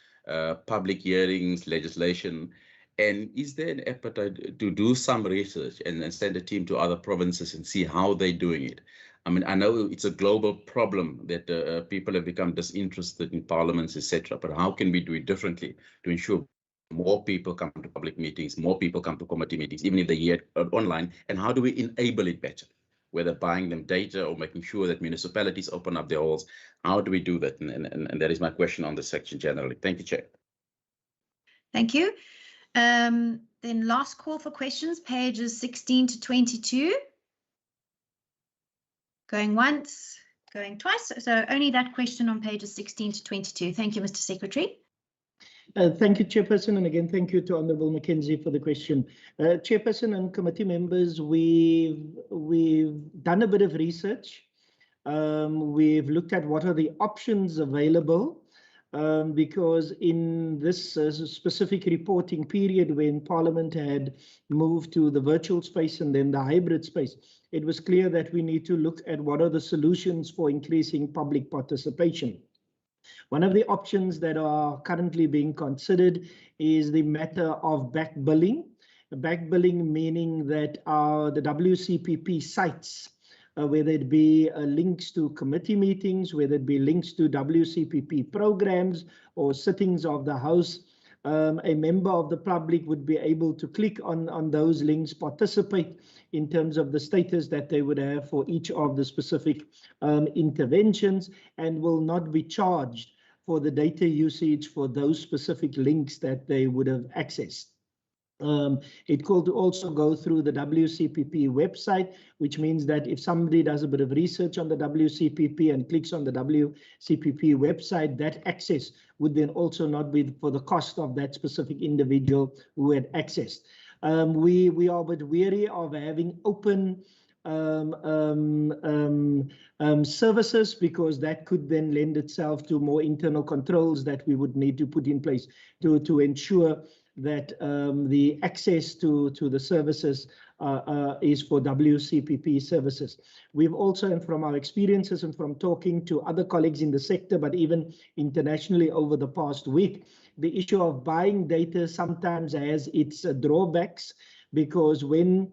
Speaker 2: public hearings, legislation, and is there an appetite to do some research and send a team to other provinces and see how they're doing it? I mean, I know it's a global problem that people have become disinterested in parliaments, etc. But how can we do it differently to ensure more people come to public meetings, more people come to committee meetings, even if they hear it online? And how do we enable it better? Whether buying them data or making sure that municipalities open up their halls. How do we do that? And that is my question on this section generally. Thank you, Chair.
Speaker 1: Thank you. Then last call for questions, pages 16 to 22. Going once, going twice. So only that question on pages 16 to 22. Thank you, Mr. Secretary.
Speaker 6: Thank you, Chairperson. And again, thank you to Honourable Mackenzie for the question. Chairperson and committee members, we've done a bit of research. We've looked at what are the options available. Because in this specific reporting period when Parliament had moved to the virtual space and then the hybrid space, it was clear that we need to look at what are the solutions for increasing public participation. One of the options that are currently being considered is the matter of back billing. Back billing meaning that the WCPP sites, whether it be links to committee meetings, whether it be links to WCPP programs or sittings of the House, a member of the public would be able to click on those links, participate in terms of the status that they would have for each of the specific interventions, and will not be charged for the data usage for those specific links that they would have accessed. It could also go through the WCPP website, which means that if somebody does a bit of research on the WCPP and clicks on the WCPP website, that access would then also not be for the cost of that specific individual who had accessed. We are a bit wary of having open services, because that could then lend itself to more internal controls that we would need to put in place to ensure that the access to the services is for WCPP services. We've also, and from our experiences and from talking to other colleagues in the sector, but even internationally over the past week, the issue of buying data sometimes has its drawbacks, because when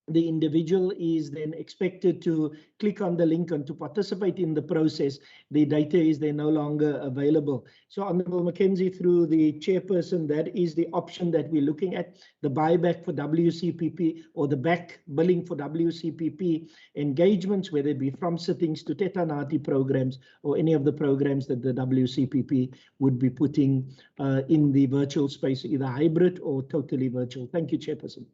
Speaker 6: the individual is then expected to click on the link and to participate in the process, the data is then no longer available. So Honourable Mackenzie, through the chairperson, that is the option that we're looking at, the buyback for WCPP or the back billing for WCPP engagements, whether it be from sittings to Tetanati programs or any of the programs that the WCPP would be putting in the virtual space, either hybrid or totally virtual. Thank you, Chairperson.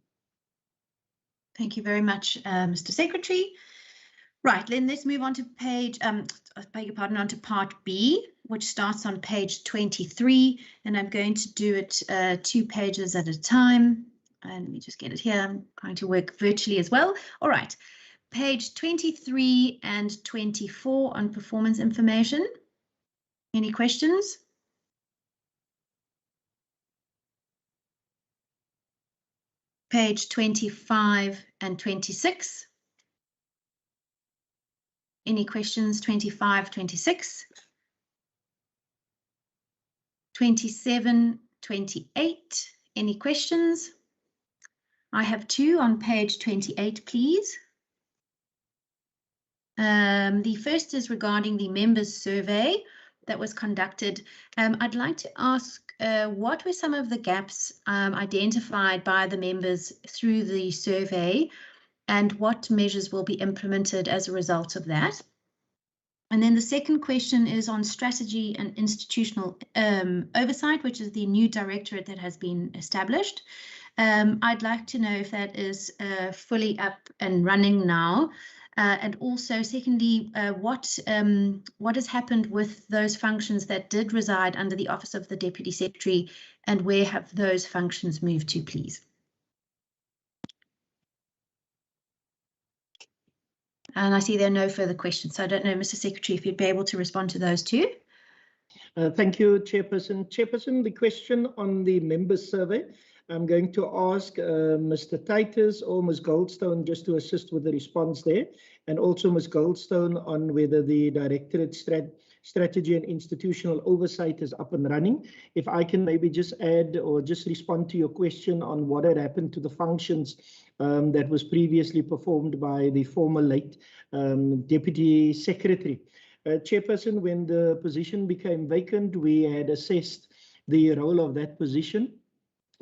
Speaker 1: Thank you very much, Mr. Secretary. Right, then let's move on to page, I beg your pardon, on to part B, which starts on page 23, and I'm going to do it 2 pages at a time. And let me just get it here. I'm going to work virtually as well. All right, page 23 and 24 on performance information. Any questions? Page 25 and 26. Any questions? 25, 26. 27, 28. Any questions? I have 2 on page 28, please. The first is regarding the members survey that was conducted. I'd like to ask what were some of the gaps identified by the members through the survey, and what measures will be implemented as a result of that? And then the second question is on strategy and institutional oversight, which is the new directorate that has been established. I'd like to know if that is fully up and running now. And also, secondly, what has happened with those functions that did reside under the Office of the Deputy Secretary, and where have those functions moved to, please? And I see there are no further questions, so I don't know, Mr. Secretary, if you'd be able to respond to those 2.
Speaker 6: Thank you, Chairperson. Chairperson, the question on the members survey, I'm going to ask Mr. Titus or Ms. Goldstone just to assist with the response there, and also Ms. Goldstone on whether the Directorate Strategy and Institutional Oversight is up and running. If I can maybe just add or just respond to your question on what had happened to the functions that was previously performed by the former late Deputy Secretary. Chairperson, when the position became vacant, we had assessed the role of that position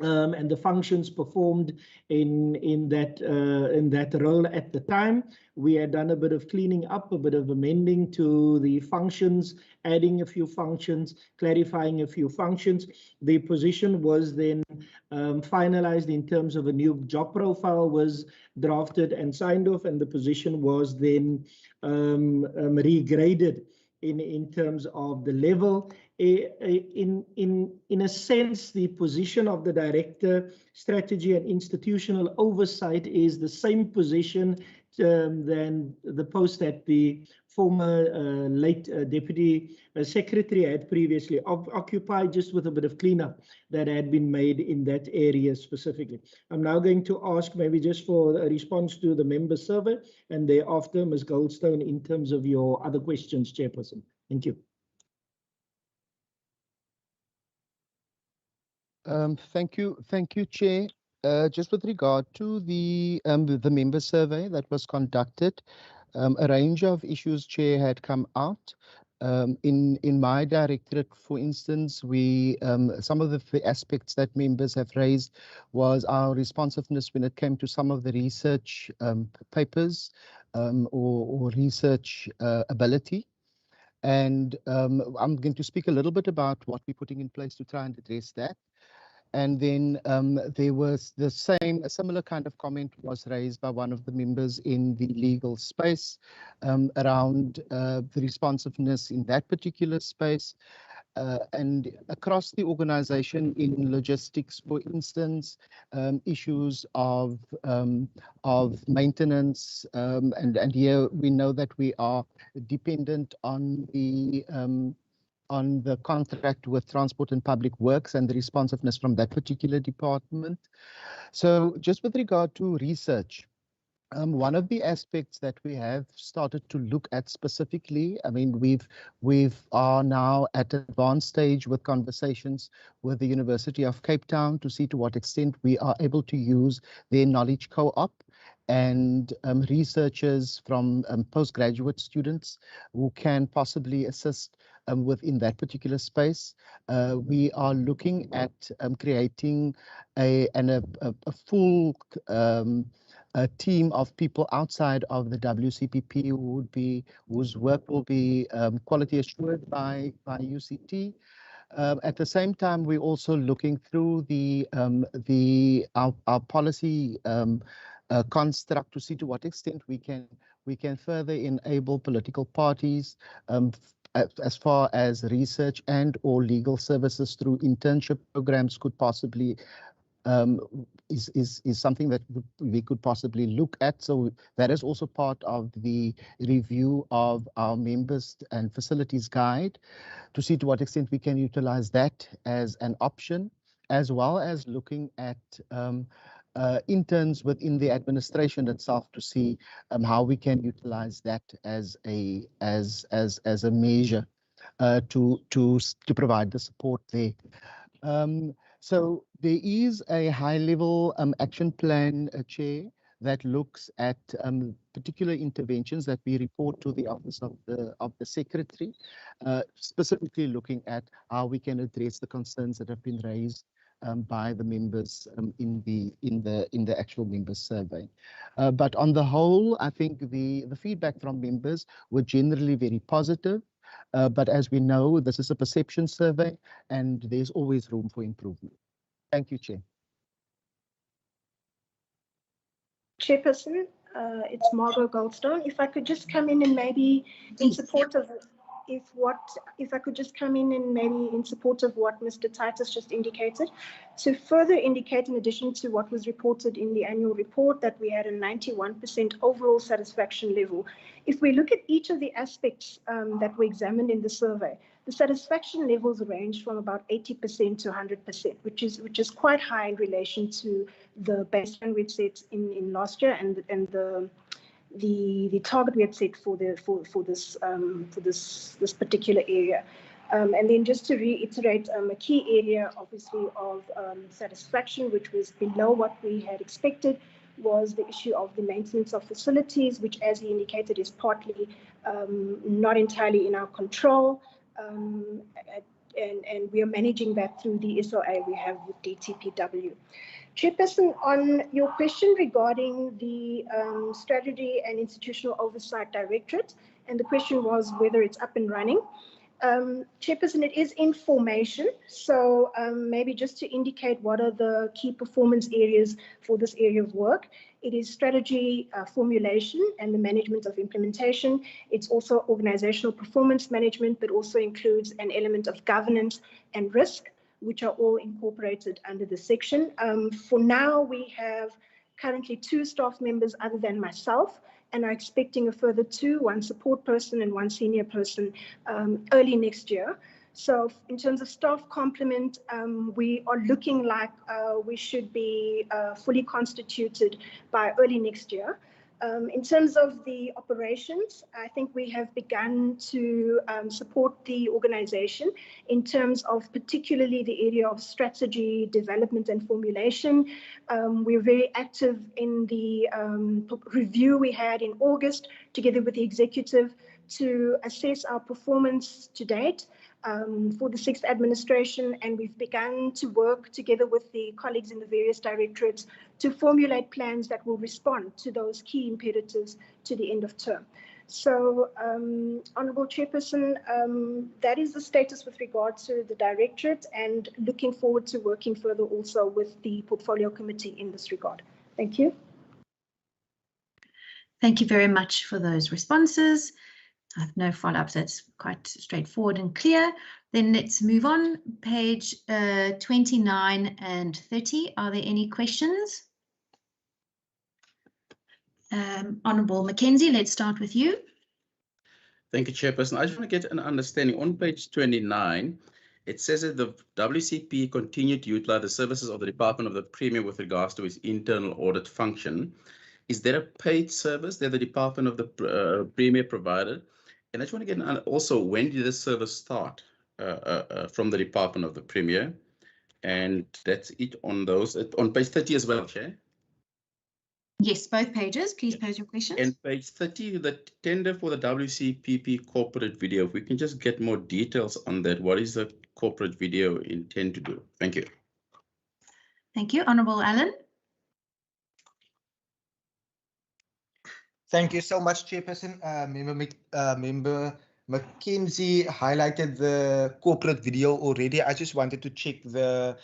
Speaker 6: and the functions performed in that role at the time. We had done a bit of cleaning up, a bit of amending to the functions, adding a few functions, clarifying a few functions. The position was then finalized in terms of a new job profile was drafted and signed off, and the position was then regraded in terms of the level. In a sense, the position of the Director, Strategy and Institutional Oversight is the same position than the post that the former late Deputy Secretary had previously occupied, just with a bit of cleanup that had been made in that area specifically. I'm now going to ask maybe just for a response to the member survey, and thereafter Ms. Goldstone in terms of your other questions, Chairperson. Thank you.
Speaker 8: Thank you, Chair. Just with regard to the member survey that was conducted, a range of issues, Chair, had come out. In my directorate, for instance, we some of the aspects that members have raised was our responsiveness when it came to some of the research papers or research ability. And I'm going to speak a little bit about what we're putting in place to try and address that. And then there was a similar kind of comment was raised by one of the members in the legal space around the responsiveness in that particular space. And across the organization in logistics, for instance, issues of maintenance, and here we know that we are dependent on the on the contract with Transport and Public Works and the responsiveness from that particular department. So just with regard to research, one of the aspects that we have started to look at specifically, I mean, we are now at an advanced stage with conversations with the University of Cape Town to see to what extent we are able to use their knowledge co-op and researchers from postgraduate students who can possibly assist within that particular space. We are looking at creating a full a team of people outside of the WCPP whose work will be quality assured by UCT. At the same time, we're also looking through our policy construct to see to what extent we can further enable political parties as far as research and or legal services through internship programs could possibly is something that we could possibly look at. So that is also part of the review of our members and facilities guide to see to what extent we can utilize that as an option, as well as looking at interns within the administration itself to see how we can utilize that as a measure to provide the support there. So there is a high-level action plan, Chair, that looks at particular interventions that we report to the Office of the Secretary, specifically looking at how we can address the concerns that have been raised by the members in the actual members survey. But on the whole, I think the feedback from members were generally very positive. But as we know, this is a perception survey and there's always room for improvement. Thank you, Chair.
Speaker 10: Chairperson, it's Margot Goldstone. If I could just come in and maybe in support of if I could just come in and maybe in support of what Mr. Titus just indicated, to further indicate in addition to what was reported in the annual report that we had a 91% overall satisfaction level. If we look at each of the aspects that were examined in the survey, the satisfaction levels range from about 80% to 100%, which is quite high in relation to the baseline we'd set in last year and the target we had set for this particular area. And then just to reiterate, a key area obviously of satisfaction, which was below what we had expected, was the issue of the maintenance of facilities, which, as he indicated, is partly not entirely in our control. And we are managing that through the SOA we have with DTPW. Chairperson, on your question regarding the Strategy and Institutional Oversight Directorate, and the question was whether it's up and running. Chairperson, it is in formation, so maybe just to indicate what are the key performance areas for this area of work. It is strategy formulation and the management of implementation. It's also organizational performance management, but also includes an element of governance and risk, which are all incorporated under the section. For now, we have currently 2 staff members other than myself, and are expecting a further 2, 1 support person and 1 senior person early next year. So in terms of staff complement, we are looking like we should be fully constituted by early next year. In terms of the operations, I think we have begun to support the organization in terms of particularly the area of strategy, development and formulation. We're very active in the review we had in August together with the executive to assess our performance to date for the 6th administration, and we've begun to work together with the colleagues in the various directorates to formulate plans that will respond to those key imperatives to the end of term. So, Honourable Chairperson, that is the status with regard to the directorate, and looking forward to working further also with the Portfolio Committee in this regard. Thank you.
Speaker 1: Thank you very much for those responses. I have no follow-ups. That's quite straightforward and clear. Then let's move on. Page 29 and 30. Are there any questions? Honourable Mackenzie, let's start with you.
Speaker 2: Thank you, Chairperson. I just want to get an understanding. On page 29, it says that the WCP continued to utilize the services of the Department of the Premier with regards to its internal audit function. Is there a paid service that the Department of the Premier provided? And I just want to get also, when did this service start from the Department of the Premier? And that's it on those, on page 30 as well, Chair.
Speaker 1: Yes, both pages. Please pose your questions.
Speaker 2: And page 30, the tender for the WCPP corporate video. If we can just get more details on that. What is the corporate video intend to do? Thank you.
Speaker 1: Thank you. Honourable Allen.
Speaker 3: Thank you so much, Chairperson. Member McKenzie highlighted the corporate video already. I just wanted to check the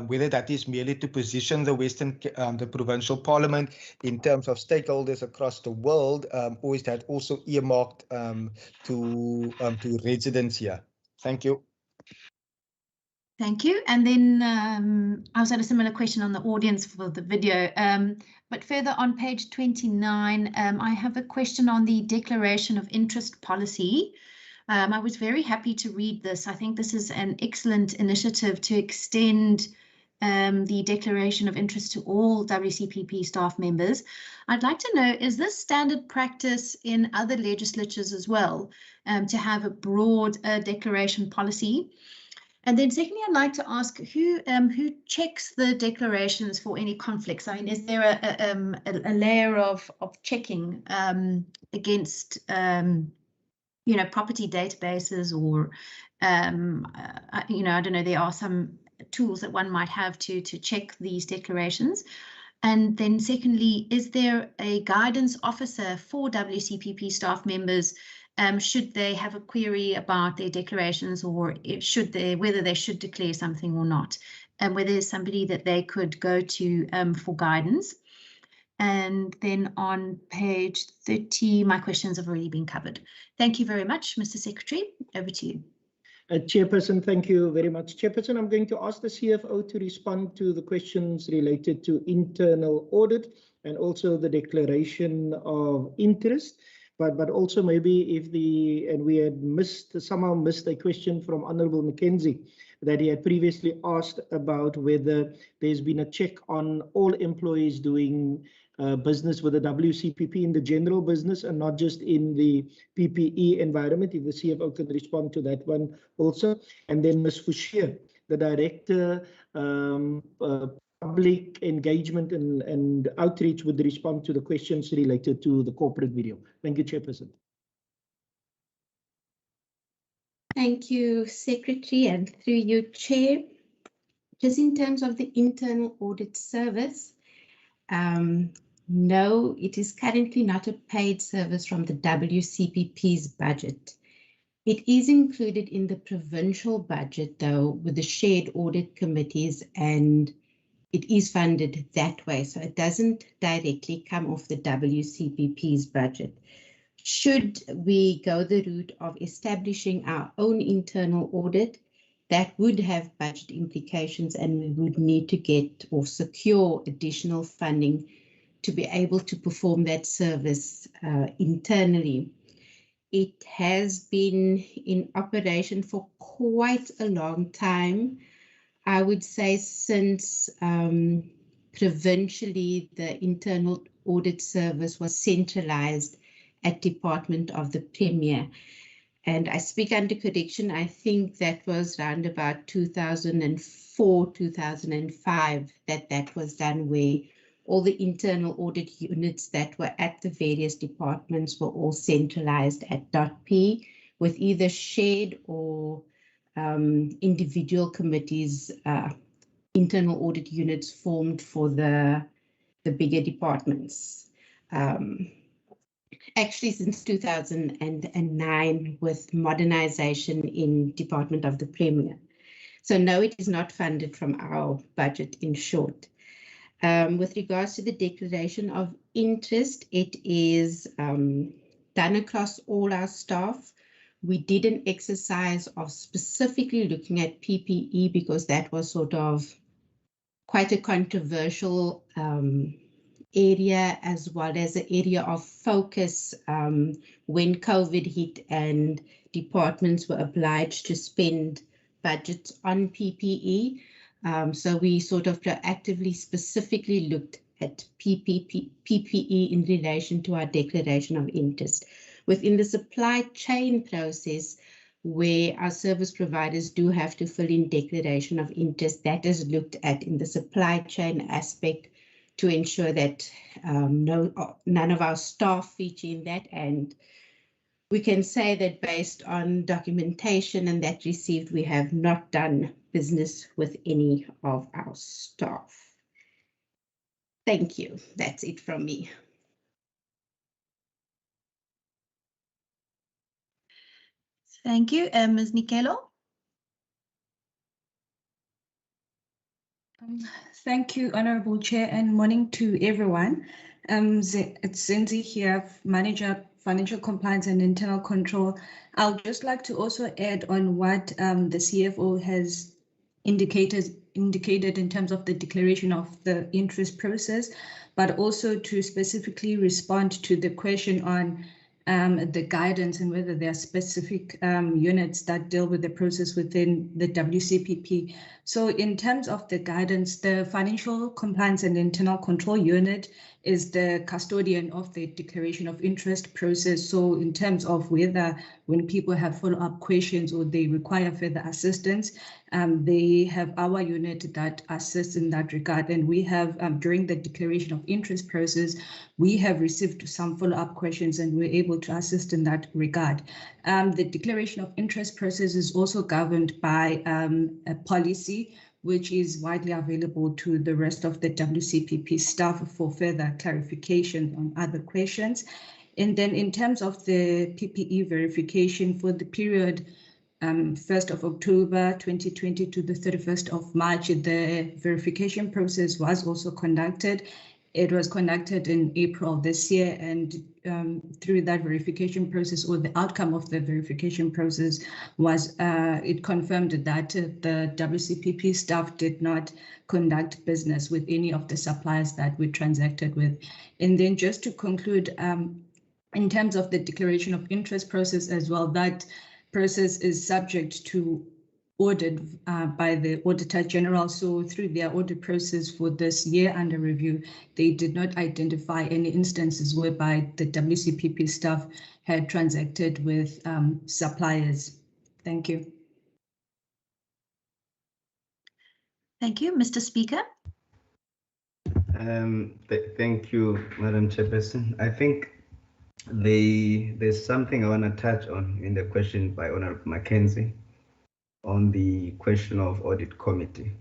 Speaker 3: whether that is merely to position the Provincial Parliament in terms of stakeholders across the world, or is that also earmarked to residents here? Thank you.
Speaker 1: Thank you. And then I also had a similar question on the audience for the video. But further on page 29, I have a question on the Declaration of Interest policy. I was very happy to read this. I think this is an excellent initiative to extend the Declaration of Interest to all WCPP staff members. I'd like to know, is this standard practice in other legislatures as well, to have a broad declaration policy? And then secondly, I'd like to ask who checks the declarations for any conflicts? I mean, is there a layer of checking against property databases, or I don't know, there are some tools that one might have to check these declarations. And then secondly, is there a guidance officer for WCPP staff members should they have a query about their declarations, or whether they should declare something or not, and whether there's somebody that they could go to for guidance? And then on page 30, my questions have already been covered. Thank you very much, Mr. Secretary. Over to you.
Speaker 6: Chairperson, thank you very much. Chairperson, I'm going to ask the CFO to respond to the questions related to internal audit and also the declaration of interest. But also maybe if we had somehow missed a question from Honourable Mackenzie that he had previously asked about whether there's been a check on all employees doing business with the WCPP in the general business and not just in the PPE environment. If the CFO can respond to that one also. And then Ms. Fouchier, the Director Public Engagement and Outreach, would respond to the questions related to the corporate video. Thank you, Chairperson.
Speaker 7: Thank you, Secretary, and through you, Chair. Just in terms of the internal audit service, no, it is currently not a paid service from the WCPP's budget. It is included in the provincial budget, though, with the shared audit committees, and it is funded that way. So it doesn't directly come off the WCPP's budget. Should we go the route of establishing our own internal audit, that would have budget implications, and we would need to get or secure additional funding to be able to perform that service internally. It has been in operation for quite a long time. I would say since provincially the internal audit service was centralized at Department of the Premier. And I speak under correction, I think that was around about 2004, 2005 that was done, where all the internal audit units that were at the various departments were all centralized at .P, with either shared or individual committees, internal audit units formed for the bigger departments. Actually, since 2009, with modernization in Department of the Premier. So no, it is not funded from our budget, in short. With regards to the declaration of interest, it is done across all our staff. We did an exercise of specifically looking at PPE because that was sort of quite a controversial area as well as an area of focus when COVID hit and departments were obliged to spend budgets on PPE. So we sort of proactively, specifically looked at PPE in relation to our declaration of interest. Within the supply chain process, where our service providers do have to fill in declaration of interest, that is looked at in the supply chain aspect to ensure that none of our staff feature in that. And we can say that based on documentation and that received, we have not done business with any of our staff. Thank you. That's it from me.
Speaker 1: Thank you. Ms. Nikelo?
Speaker 11: Thank you, Honorable Chair, and morning to everyone. It's Zinzi here, Manager, Financial Compliance and Internal Control. I'll just like to also add on what the CFO has indicated in terms of the declaration of the interest process, but also to specifically respond to the question on the guidance and whether there are specific units that deal with the process within the WCPP. So in terms of the guidance, the Financial Compliance and Internal Control Unit is the custodian of the declaration of interest process. So in terms of whether when people have follow-up questions or they require further assistance, they have our unit that assists in that regard. And we have, during the declaration of interest process, we have received some follow-up questions and we're able to assist in that regard. The declaration of interest process is also governed by a policy which is widely available to the rest of the WCPP staff for further clarification on other questions. And then in terms of the PPE verification for the period 1st of October 2020 to the 31st of March, the verification process was also conducted. It was conducted in April this year, and through that verification process, or the outcome of the verification process was it confirmed that the WCPP staff did not conduct business with any of the suppliers that we transacted with. And then just to conclude, in terms of the declaration of interest process as well, that process is subject to audit by the Auditor General. So through their audit process for this year under review, they did not identify any instances whereby the WCPP staff had transacted with suppliers. Thank you.
Speaker 1: Thank you. Mr. Speaker?
Speaker 5: Thank you, Madam Chairperson. I think there's something I want to touch on in the question by Honorable Mackenzie on the question of audit committee.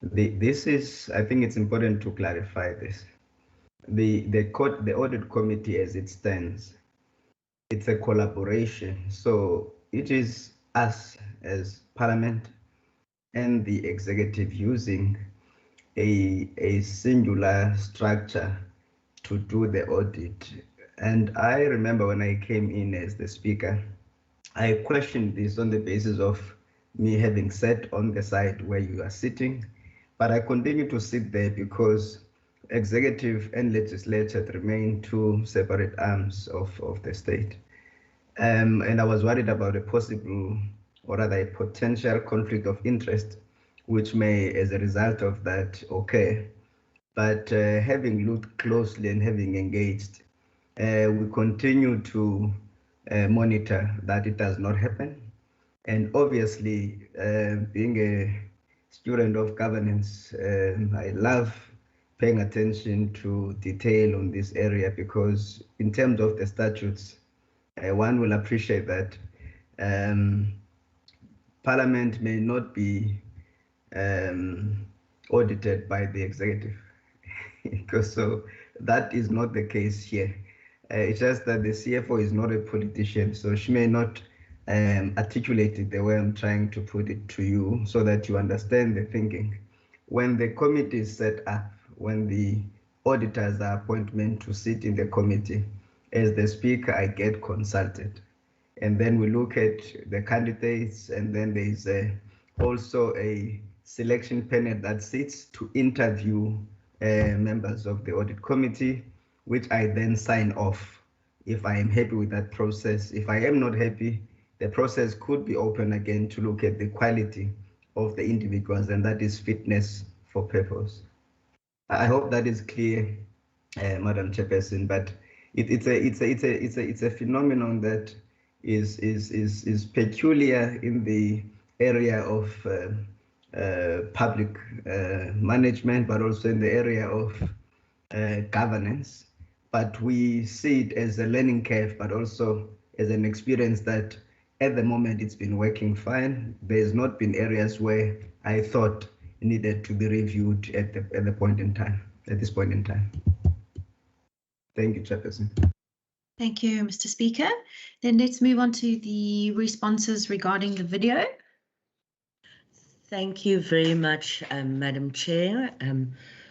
Speaker 5: This is, I think it's important to clarify this. The audit committee as it stands, it's a collaboration. So it is us as Parliament and the executive using a singular structure to do the audit. And I remember when I came in as the speaker, I questioned this on the basis of me having sat on the side where you are sitting, but I continue to sit there because executive and legislature remain two separate arms of the state. And I was worried about a possible, or rather a potential conflict of interest, which may, as a result of that, occur. But having looked closely and having engaged, we continue to monitor that it does not happen. And obviously, being a student of governance, I love paying attention to detail on this area because in terms of the statutes, one will appreciate that Parliament may not be audited by the executive. So that is not the case here. It's just that the CFO is not a politician, so she may not articulate it the way I'm trying to put it to you so that you understand the thinking. When the committee is set up, when the auditors are appointed to sit in the committee, as the speaker, I get consulted. And then we look at the candidates, and then there's also a selection panel that sits to interview members of the audit committee, which I then sign off if I am happy with that process. If I am not happy, the process could be open again to look at the quality of the individuals, and that is fitness for purpose. I hope that is clear, Madam Chairperson. But it's a phenomenon that is peculiar in the area of public management, but also in the area of governance. But we see it as a learning curve, but also as an experience that at the moment it's been working fine. There's not been areas where I thought needed to be reviewed at this point in time. Thank you, Chairperson.
Speaker 1: Thank you, Mr. Speaker. Then let's move on to the responses regarding the video.
Speaker 12: Thank you very much, Madam Chair.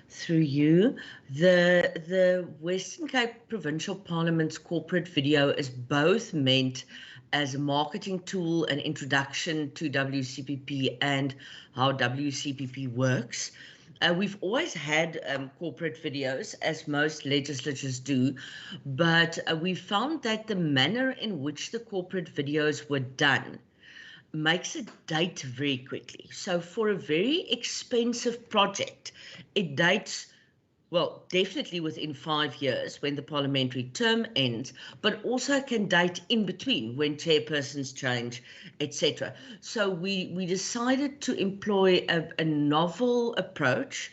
Speaker 12: Through you, the Western Cape Provincial Parliament's corporate video is both meant as a marketing tool and introduction to WCPP and how WCPP works. We've always had corporate videos, as most legislatures do, but we found that the manner in which the corporate videos were done makes it date very quickly. So for a very expensive project, it dates, well, definitely within 5 years when the parliamentary term ends, but also can date in between when chairpersons change, etc. So we decided to employ a novel approach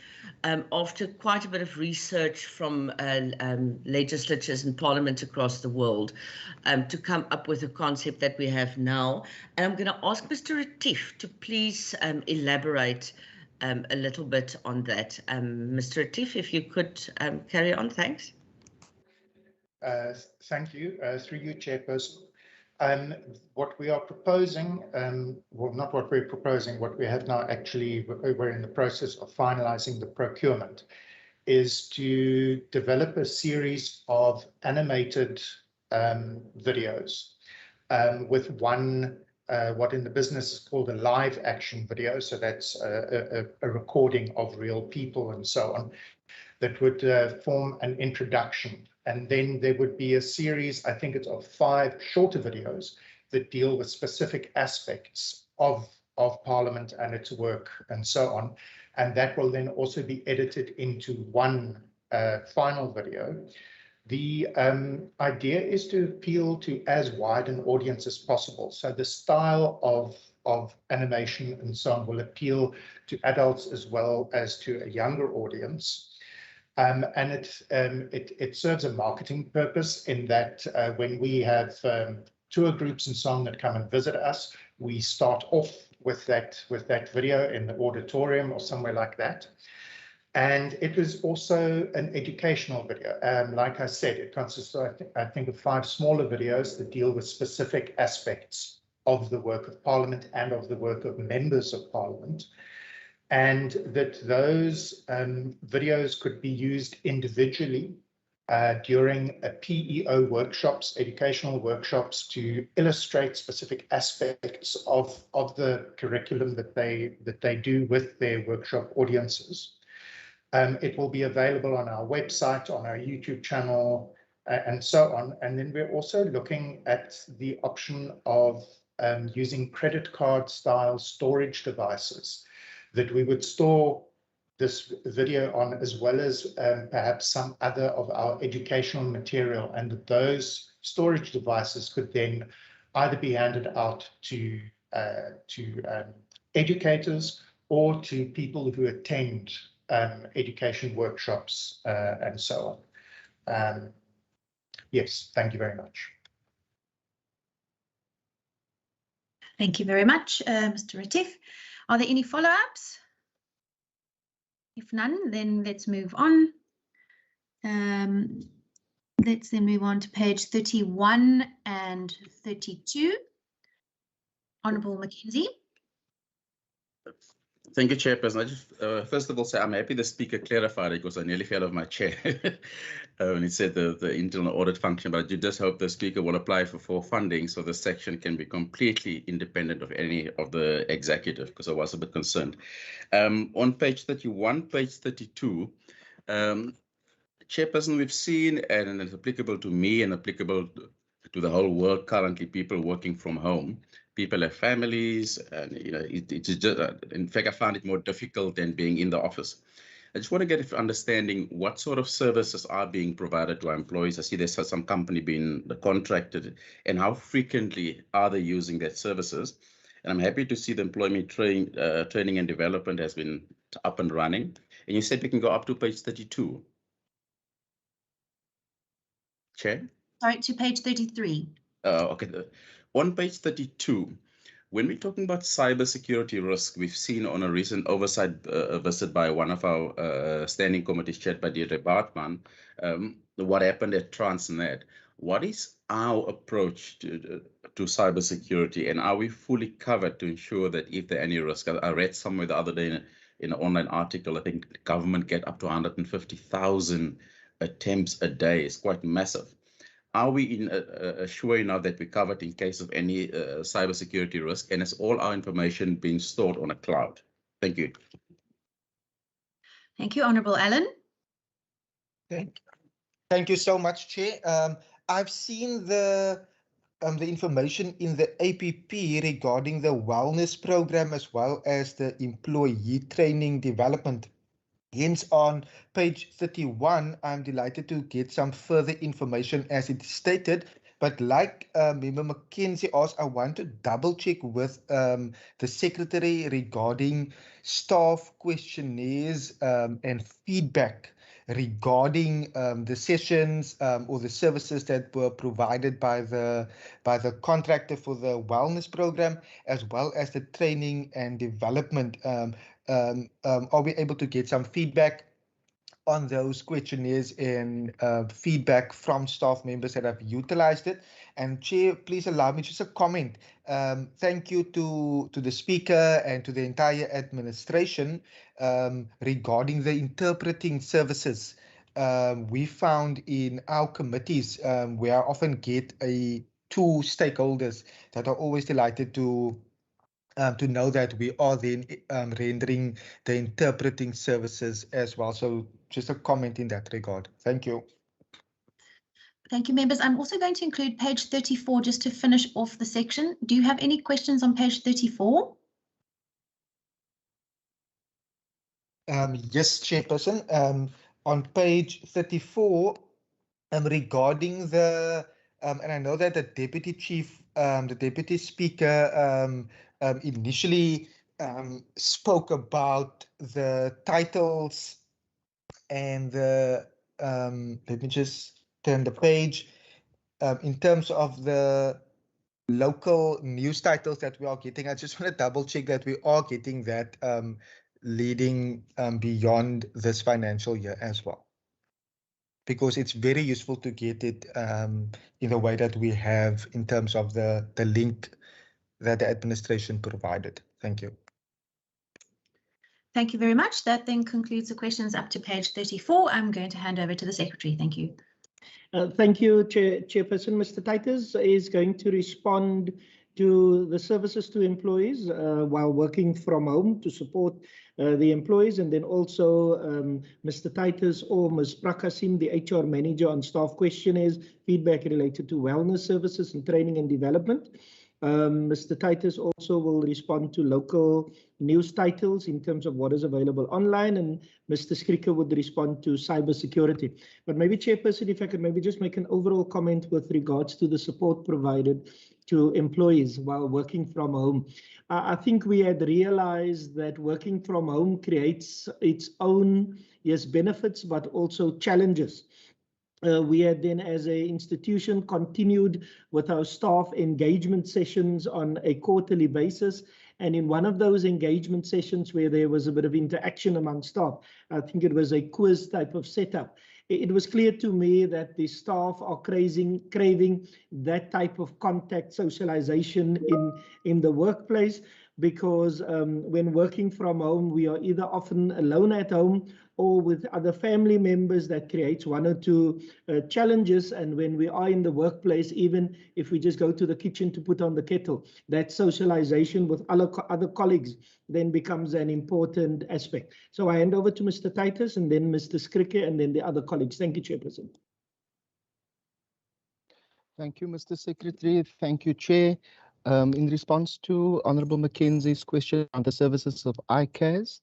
Speaker 12: after quite a bit of research from legislatures and parliaments across the world to come up with a concept that we have now. And I'm going to ask Mr. Retief to please elaborate a little bit on that. Mr. Retief, if you could carry on, thanks.
Speaker 13: Thank you. Through you, Chairperson. What we are proposing, well, not what we're proposing, what we have now actually, we're in the process of finalizing the procurement, is to develop a series of animated videos with one, what in the business is called a live action video. So that's a recording of real people and so on, that would form an introduction. And then there would be a series, I think it's of 5 shorter videos that deal with specific aspects of Parliament and its work and so on. And that will then also be edited into one final video. The idea is to appeal to as wide an audience as possible. So the style of animation and so on will appeal to adults as well as to a younger audience. And it serves a marketing purpose in that when we have tour groups and so on that come and visit us, we start off with that video in the auditorium or somewhere like that. And it was also an educational video. Like I said, it consists of, I think, of 5 smaller videos that deal with specific aspects of the work of Parliament and of the work of members of Parliament. And that those videos could be used individually during PEO workshops, educational workshops, to illustrate specific aspects of the curriculum that they do with their workshop audiences. It will be available on our website, on our YouTube channel, and so on. And then we're also looking at the option of using credit card style storage devices that we would store this video on, as well as perhaps some other of our educational material, and that those storage devices could then either be handed out to educators or to people who attend education workshops and so on. Yes, thank you very much.
Speaker 1: Thank you very much, Mr. Retief. Are there any follow-ups? If none, then let's move on. Let's then move on to page 31 and 32. Honourable Mackenzie.
Speaker 2: Thank you, Chairperson. I just first of all say I'm happy the Speaker clarified it, because I nearly fell off my chair when he said the internal audit function. But I do just hope the Speaker will apply for funding so the section can be completely independent of any of the executive, because I was a bit concerned. On page 31, page 32, Chairperson, we've seen, and it's applicable to me and applicable to the whole world currently, people working from home. People have families, and it's just, in fact, I find it more difficult than being in the office. I just want to get an understanding what sort of services are being provided to our employees. I see there's some company being contracted, and how frequently are they using their services? And I'm happy to see the employment training and development has been up and running. And you said we can go up to page 32. Chair?
Speaker 1: Sorry, to page 33.
Speaker 2: Okay. On page 32, when we're talking about cybersecurity risk, we've seen on a recent oversight visit by one of our standing committees chaired by Deirdre Bartman, what happened at Transnet. What is our approach to cybersecurity, and are we fully covered to ensure that if there are any risks? I read somewhere the other day in an online article, I think the government get up to 150,000 attempts a day. It's quite massive. Are we sure enough that we're covered in case of any cybersecurity risk, and is all our information being stored on a cloud? Thank you.
Speaker 1: Thank you, Honourable Allen.
Speaker 3: Thank you so much, Chair. I've seen the information in the APP regarding the wellness program as well as the employee training development. Hence, on page 31, I'm delighted to get some further information as it is stated. But like Member Mackenzie asked, I want to double check with the Secretary regarding staff questionnaires and feedback regarding the sessions or the services that were provided by the contractor for the wellness program, as well as the training and development. Are we able to get some feedback on those questionnaires and feedback from staff members that have utilized it? And Chair, please allow me just a comment. Thank you to the Speaker and to the entire administration regarding the interpreting services. We found in our committees, we often get two stakeholders that are always delighted to know that we are then rendering the interpreting services as well. So just a comment in that regard. Thank you.
Speaker 1: Thank you, members. I'm also going to include page 34 just to finish off the section. Do you have any questions on page 34?
Speaker 3: Yes, Chairperson. On page 34, regarding the, and I know that the Deputy Chief, the Deputy Speaker initially spoke about the titles and the, let me just turn the page, in terms of the local news titles that we are getting. I just want to double check that we are getting that leading beyond this financial year as well, because it's very useful to get it in the way that we have in terms of the link that the administration provided. Thank you.
Speaker 1: Thank you very much. That then concludes the questions up to page 34. I'm going to hand over to the Secretary. Thank you.
Speaker 6: Thank you, Chairperson. Mr. Titus is going to respond to the services to employees while working from home to support the employees, and then also Mr. Titus or Ms. Prakasim, the HR manager on staff questionnaires, feedback related to wellness services and training and development. Mr. Titus also will respond to local news titles in terms of what is available online, and Mr. Skriker would respond to cybersecurity. But maybe, Chairperson, if I could maybe just make an overall comment with regards to the support provided to employees while working from home. I think we had realized that working from home creates its own, yes, benefits, but also challenges. We had then, as an institution, continued with our staff engagement sessions on a quarterly basis. And in one of those engagement sessions where there was a bit of interaction among staff, I think it was a quiz type of setup, it was clear to me that the staff are craving that type of contact socialization in the workplace, because when working from home, we are either often alone at home, or with other family members, that creates one or two challenges. And when we are in the workplace, even if we just go to the kitchen to put on the kettle, that socialization with other colleagues then becomes an important aspect. So I hand over to Mr. Titus and then Mr. Skrikke and then the other colleagues. Thank you, Chairperson.
Speaker 8: Thank you, Mr. Secretary. Thank you, Chair. In response to Honourable Mackenzie's question on the services of ICAS,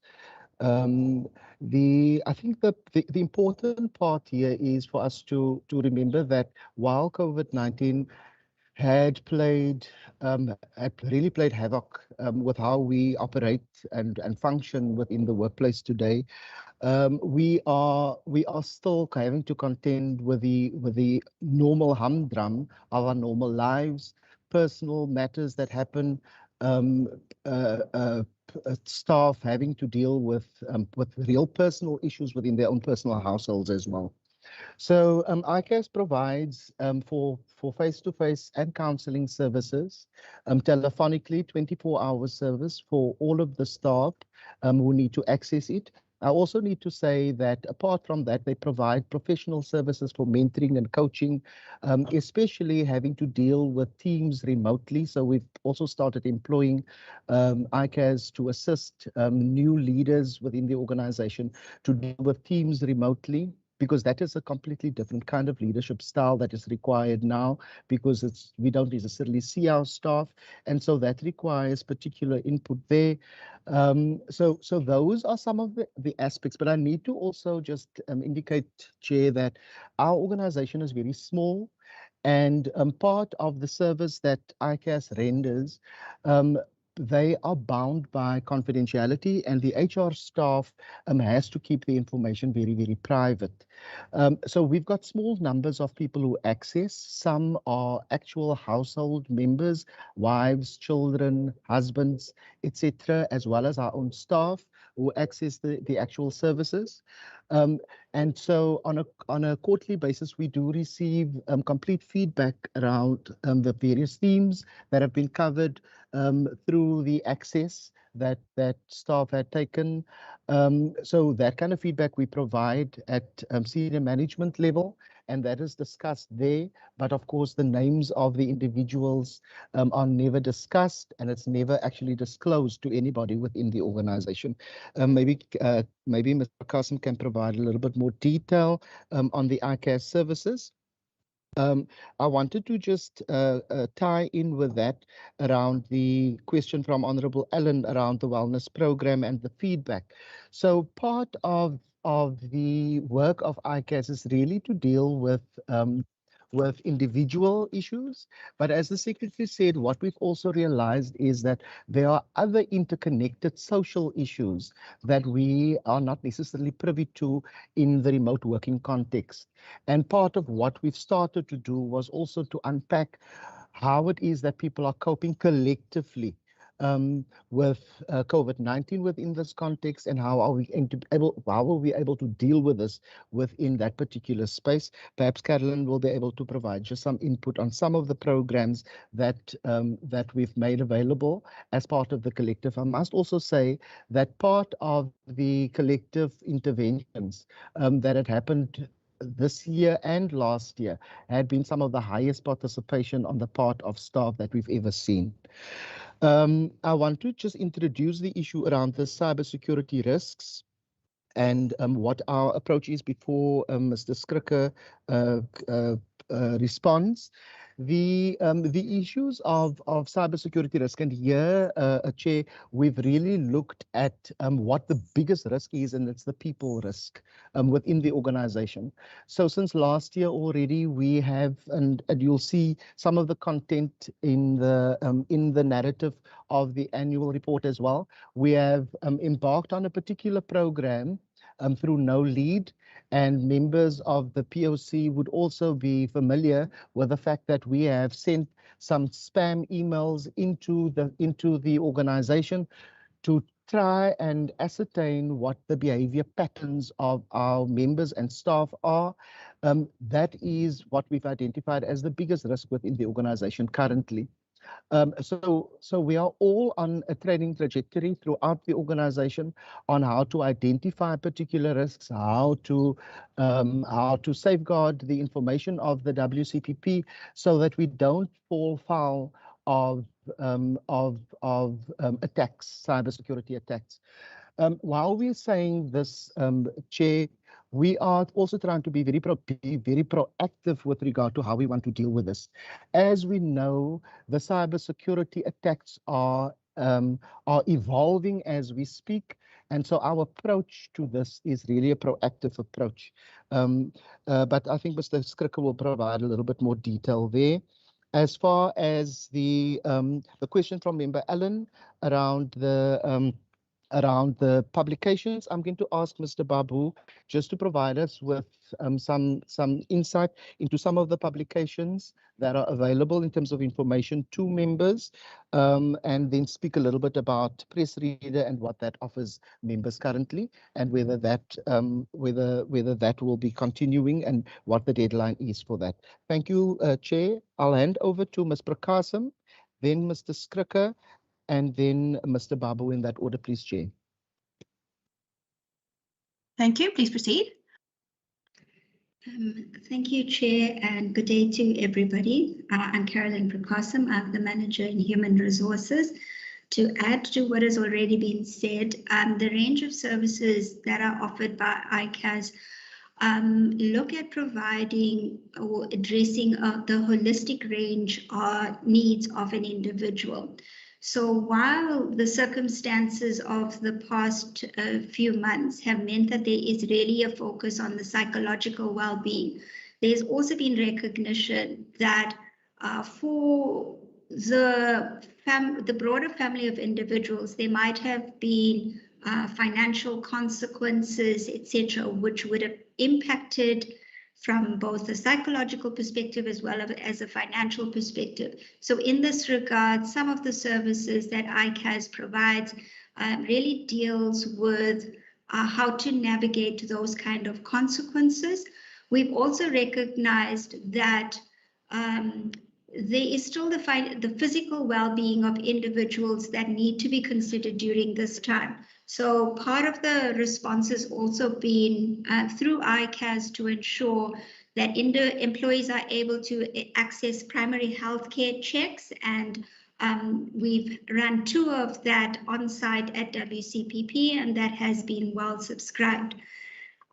Speaker 8: I think the important part here is for us to remember that while COVID-19 had really played havoc with how we operate and function within the workplace today, we are still having to contend with the normal humdrum of our normal lives, personal matters that happen, staff having to deal with real personal issues within their own personal households as well. So ICAS provides for face-to-face and counselling services, telephonically 24-hour service for all of the staff who need to access it. I also need to say that apart from that, they provide professional services for mentoring and coaching, especially having to deal with teams remotely. So we've also started employing ICAS to assist new leaders within the organization to deal with teams remotely, because that is a completely different kind of leadership style that is required now, because we don't necessarily see our staff, and so that requires particular input there. So those are some of the aspects, but I need to also just indicate, Chair, that our organization is very small, and part of the service that ICAS renders, they are bound by confidentiality, and the HR staff has to keep the information very, very private. So we've got small numbers of people who access. Some are actual household members, wives, children, husbands, etc., as well as our own staff who access the actual services. And so on a quarterly basis, we do receive complete feedback around the various themes that have been covered through the access that staff had taken. So that kind of feedback we provide at senior management level, and that is discussed there. But of course, the names of the individuals are never discussed, and it's never actually disclosed to anybody within the organization. Maybe Mr. Carson can provide a little bit more detail on the ICAS services. I wanted to just tie in with that around the question from Honourable Allen around the wellness program and the feedback. So part of the work of ICAS is really to deal with individual issues. But as the Secretary said, what we've also realized is that there are other interconnected social issues that we are not necessarily privy to in the remote working context. And part of what we've started to do was also to unpack how it is that people are coping collectively with COVID-19 within this context, and how are we able to deal with this within that particular space. Perhaps Carolyn will be able to provide just some input on some of the programs that we've made available as part of the collective. I must also say that part of the collective interventions that had happened this year and last year had been some of the highest participation on the part of staff that we've ever seen. I want to just introduce the issue around the cybersecurity risks and what our approach is before Mr. Skrikke responds. The issues of cybersecurity risk, and here, Chair, we've really looked at what the biggest risk is, and it's the people risk within the organization. So since last year already, we have, and you'll see some of the content in the narrative of the annual report as well. We have embarked on a particular program through No Lead, and members of the POC would also be familiar with the fact that we have sent some spam emails into the organization to try and ascertain what the behavior patterns of our members and staff are. That is what we've identified as the biggest risk within the organization currently. So we are all on a training trajectory throughout the organization on how to identify particular risks, how to safeguard the information of the WCPP so that we don't fall foul of attacks, cybersecurity attacks. While we're saying this, Chair, we are also trying to be very proactive with regard to how we want to deal with this. As we know, the cybersecurity attacks are evolving as we speak, and so our approach to this is really a proactive approach. But I think Mr. Skricker will provide a little bit more detail there. As far as the question from Member Allen around the publications, I'm going to ask Mr. Babu just to provide us with some insight into some of the publications that are available in terms of information to members, and then speak a little bit about Press Reader and what that offers members currently, and whether that will be continuing and what the deadline is for that. Thank you, Chair. I'll hand over to Ms. Prakasam, then Mr. Skricker, and then Mr. Babu in that order, please, Chair.
Speaker 1: Thank you. Please proceed.
Speaker 14: Thank you, Chair, and good day to everybody. I'm Carolyn Prakasam. I'm the Manager in Human Resources. To add to what has already been said, the range of services that are offered by ICAS look at providing or addressing the holistic range of needs of an individual. So while the circumstances of the past few months have meant that there is really a focus on the psychological well-being, there's also been recognition that for the broader family of individuals, there might have been financial consequences, etc., which would have impacted from both a psychological perspective as well as a financial perspective. So in this regard, some of the services that ICAS provides really deals with how to navigate those kind of consequences. We've also recognized that there is still the physical well-being of individuals that need to be considered during this time. So part of the response has also been through ICAS to ensure that employees are able to access primary healthcare checks, and we've run 2 of that on site at WCPP, and that has been well subscribed.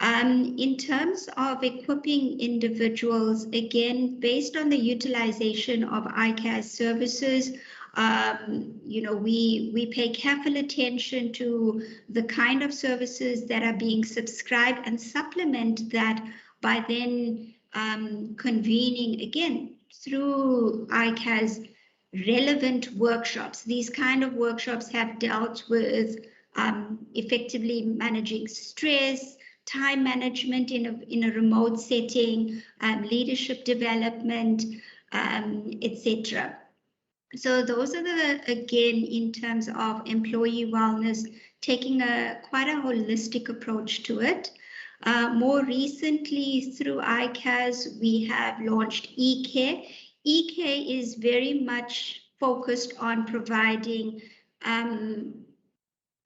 Speaker 14: In terms of equipping individuals, again, based on the utilization of ICAS services, we pay careful attention to the kind of services that are being subscribed and supplement that by then convening, again, through ICAS relevant workshops. These kind of workshops have dealt with effectively managing stress, time management in a remote setting, leadership development, etc. So those are again, in terms of employee wellness, taking quite a holistic approach to it. More recently, through ICAS, we have launched eCare. eCare is very much focused on providing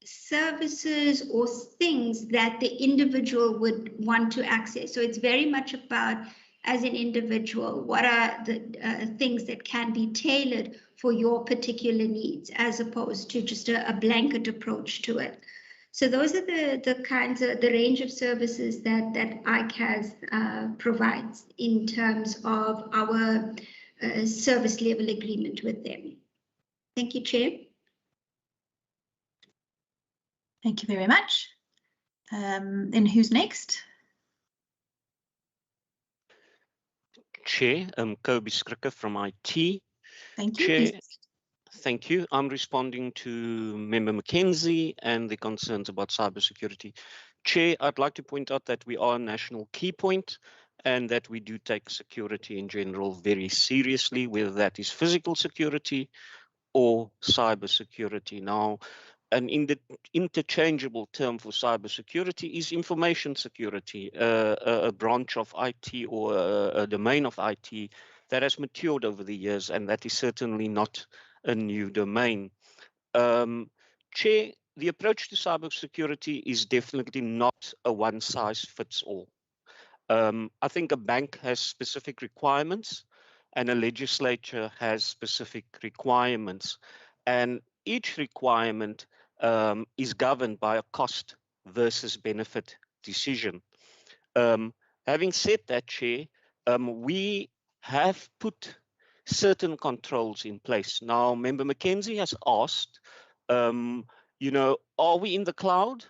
Speaker 14: services or things that the individual would want to access. So it's very much about, as an individual, what are the things that can be tailored for your particular needs, as opposed to just a blanket approach to it. So those are the range of services that ICAS provides in terms of our service level agreement with them. Thank you, Chair.
Speaker 1: Thank you very much. Then who's next?
Speaker 15: Chair, Kobe Skricker from IT.
Speaker 1: Thank you.
Speaker 15: Chair,
Speaker 1: Please.
Speaker 15: thank you. I'm responding to Member Mackenzie and the concerns about cybersecurity. Chair, I'd like to point out that we are a national key point and that we do take security in general very seriously, whether that is physical security or cybersecurity. Now, an interchangeable term for cybersecurity is information security. A branch of IT or a domain of IT that has matured over the years, and that is certainly not a new domain. Chair, the approach to cybersecurity is definitely not a one-size-fits-all. I think a bank has specific requirements and a legislature has specific requirements. And each requirement is governed by a cost versus benefit decision. Having said that, Chair, we have put certain controls in place. Now, Member Mackenzie has asked, are we in the cloud?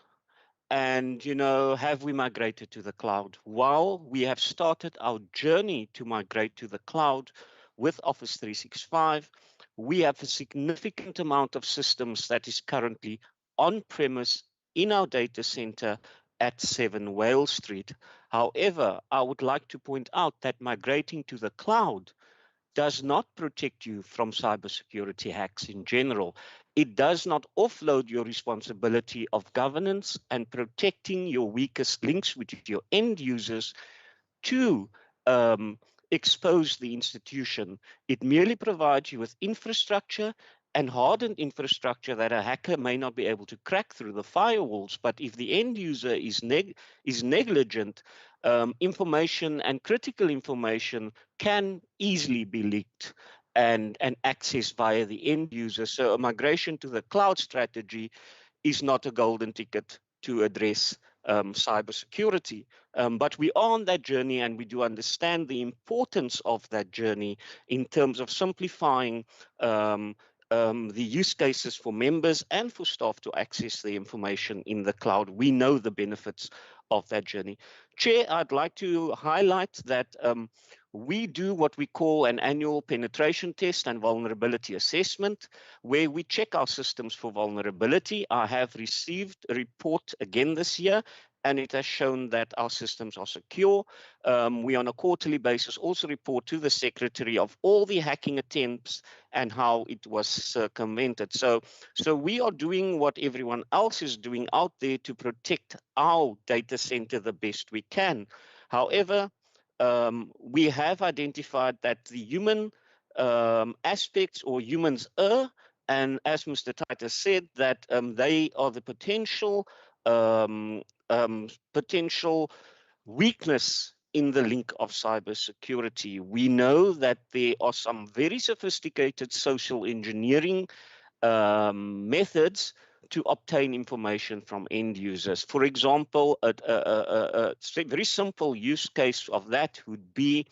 Speaker 15: And, have we migrated to the cloud? While we have started our journey to migrate to the cloud with Office 365, we have a significant amount of systems that is currently on premise in our data center at 7 Whale Street. However, I would like to point out that migrating to the cloud does not protect you from cybersecurity hacks in general. It does not offload your responsibility of governance and protecting your weakest links, which is your end users, to expose the institution. It merely provides you with infrastructure and hardened infrastructure that a hacker may not be able to crack through the firewalls. But if the end user is negligent, information and critical information can easily be leaked and accessed via the end user. So a migration to the cloud strategy is not a golden ticket to address cybersecurity. But we are on that journey, and we do understand the importance of that journey in terms of simplifying the use cases for members and for staff to access the information in the cloud. We know the benefits of that journey. Chair, I'd like to highlight that we do what we call an annual penetration test and vulnerability assessment, where we check our systems for vulnerability. I have received a report again this year, and it has shown that our systems are secure. We on a quarterly basis also report to the Secretary of all the hacking attempts and how it was circumvented. So we are doing what everyone else is doing out there to protect our data center the best we can. However, we have identified that the human aspects or humans err, and as Mr. Titus said, that they are the potential weakness in the link of cybersecurity. We know that there are some very sophisticated social engineering methods to obtain information from end users. For example, a very simple use case of that would be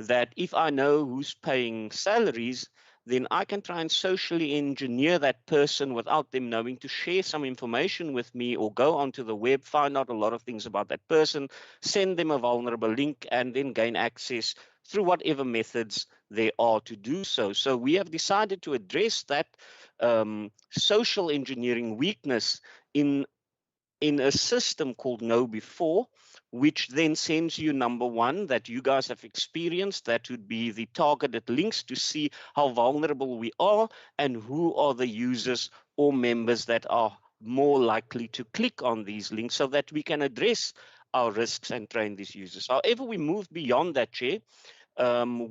Speaker 15: that if I know who's paying salaries, then I can try and socially engineer that person without them knowing to share some information with me, or go onto the web, find out a lot of things about that person, send them a vulnerable link, and then gain access through whatever methods there are to do so. So we have decided to address that social engineering weakness in a system called Know Before, which then sends you, number one, that you guys have experienced, that would be the targeted links to see how vulnerable we are and who are the users or members that are more likely to click on these links, so that we can address our risks and train these users. However, we move beyond that, Chair.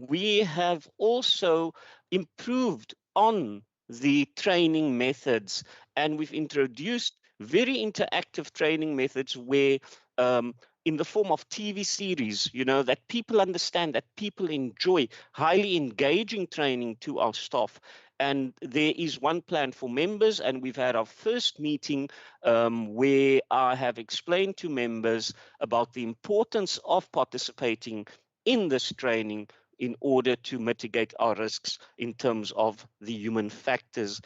Speaker 15: We have also improved on the training methods, and we've introduced very interactive training methods where in the form of TV series, that people understand, that people enjoy, highly engaging training to our staff. And there is one plan for members, and we've had our first meeting where I have explained to members about the importance of participating in this training in order to mitigate our risks in terms of the human factors.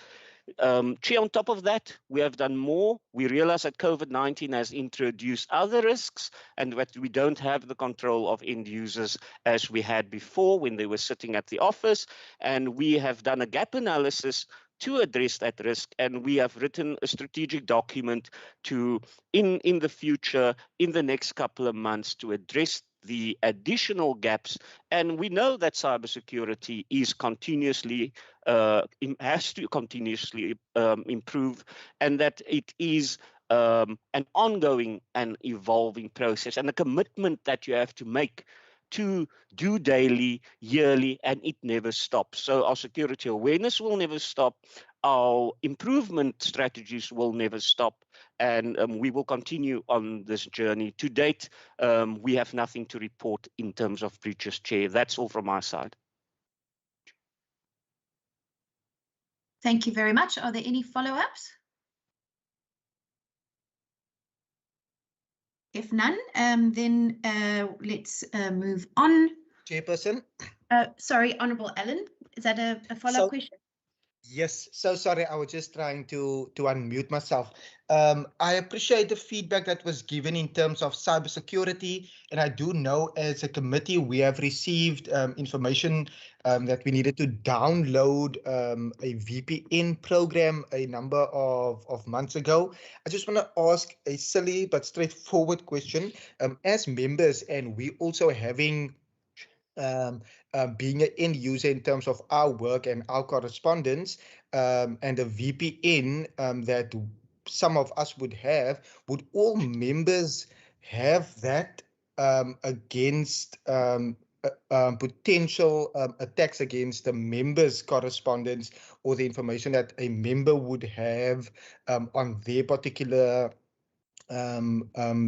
Speaker 15: Chair, on top of that, we have done more. We realize that COVID-19 has introduced other risks, and that we don't have the control of end users as we had before when they were sitting at the office. And we have done a gap analysis to address that risk, and we have written a strategic document to, in the future, in the next couple of months, to address the additional gaps. And we know that cybersecurity is continuously has to continuously improve, and that it is an ongoing and evolving process, and a commitment that you have to make to do daily, yearly, and it never stops. So our security awareness will never stop. Our improvement strategies will never stop, and we will continue on this journey. To date, we have nothing to report in terms of breaches, Chair. That's all from my side.
Speaker 1: Thank you very much. Are there any follow-ups? If none, then let's move on.
Speaker 3: Chairperson.
Speaker 1: Sorry, Honourable Allen, is that a follow-up question?
Speaker 3: Yes, so sorry, I was just trying to unmute myself. I appreciate the feedback that was given in terms of cybersecurity, and I do know as a committee we have received information that we needed to download a VPN program a number of months ago. I just want to ask a silly but straightforward question. As members, and we also having being an end user in terms of our work and our correspondence, and the VPN that some of us would have, would all members have that against potential attacks against the members' correspondence or the information that a member would have on their particular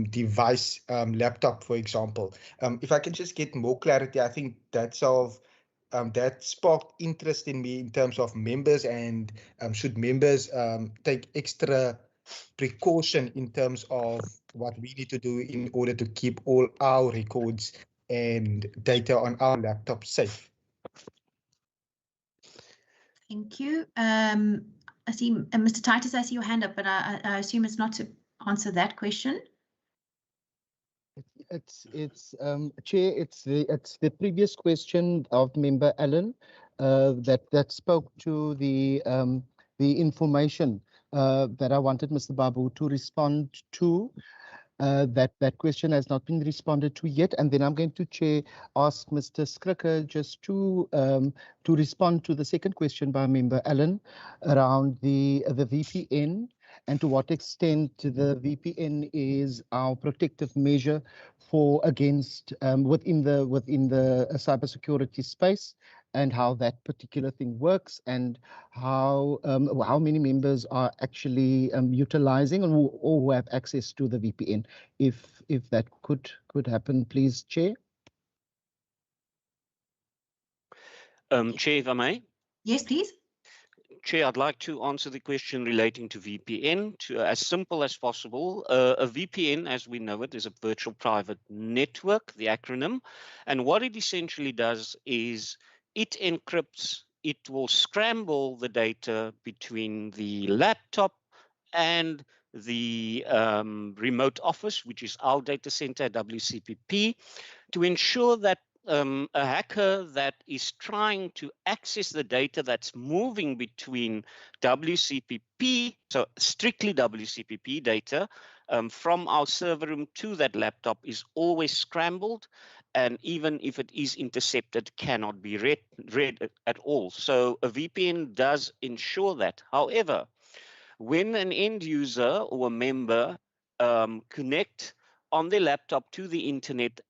Speaker 3: device, laptop, for example. If I can just get more clarity, I think that's of that sparked interest in me in terms of members, and should members take extra precaution in terms of what we need to do in order to keep all our records and data on our laptop safe.
Speaker 1: Thank you. I see, Mr. Titus, I see your hand up, but I assume it's not to answer that question.
Speaker 8: It's Chair, it's the previous question of Member Allen that spoke to the information that I wanted Mr. Babu to respond to. That question has not been responded to yet, and then I'm going to, Chair, ask Mr. Skriker just to respond to the second question by Member Allen around the VPN, and to what extent the VPN is our protective measure for against within the cybersecurity space, and how that particular thing works, and how many members are actually utilizing or who have access to the VPN. If that could happen, please, Chair.
Speaker 15: Chair, if I may.
Speaker 1: Yes, please.
Speaker 15: Chair, I'd like to answer the question relating to VPN to as simple as possible. A VPN, as we know it, is a virtual private network, the acronym. And what it essentially does is it encrypts, it will scramble the data between the laptop and the remote office, which is our data center, WCPP, to ensure that a hacker that is trying to access the data that's moving between WCPP, so strictly WCPP data, from our server room to that laptop is always scrambled, and even if it is intercepted, cannot be read at all. So a VPN does ensure that. However, when an end user or a member connect on their laptop to the internet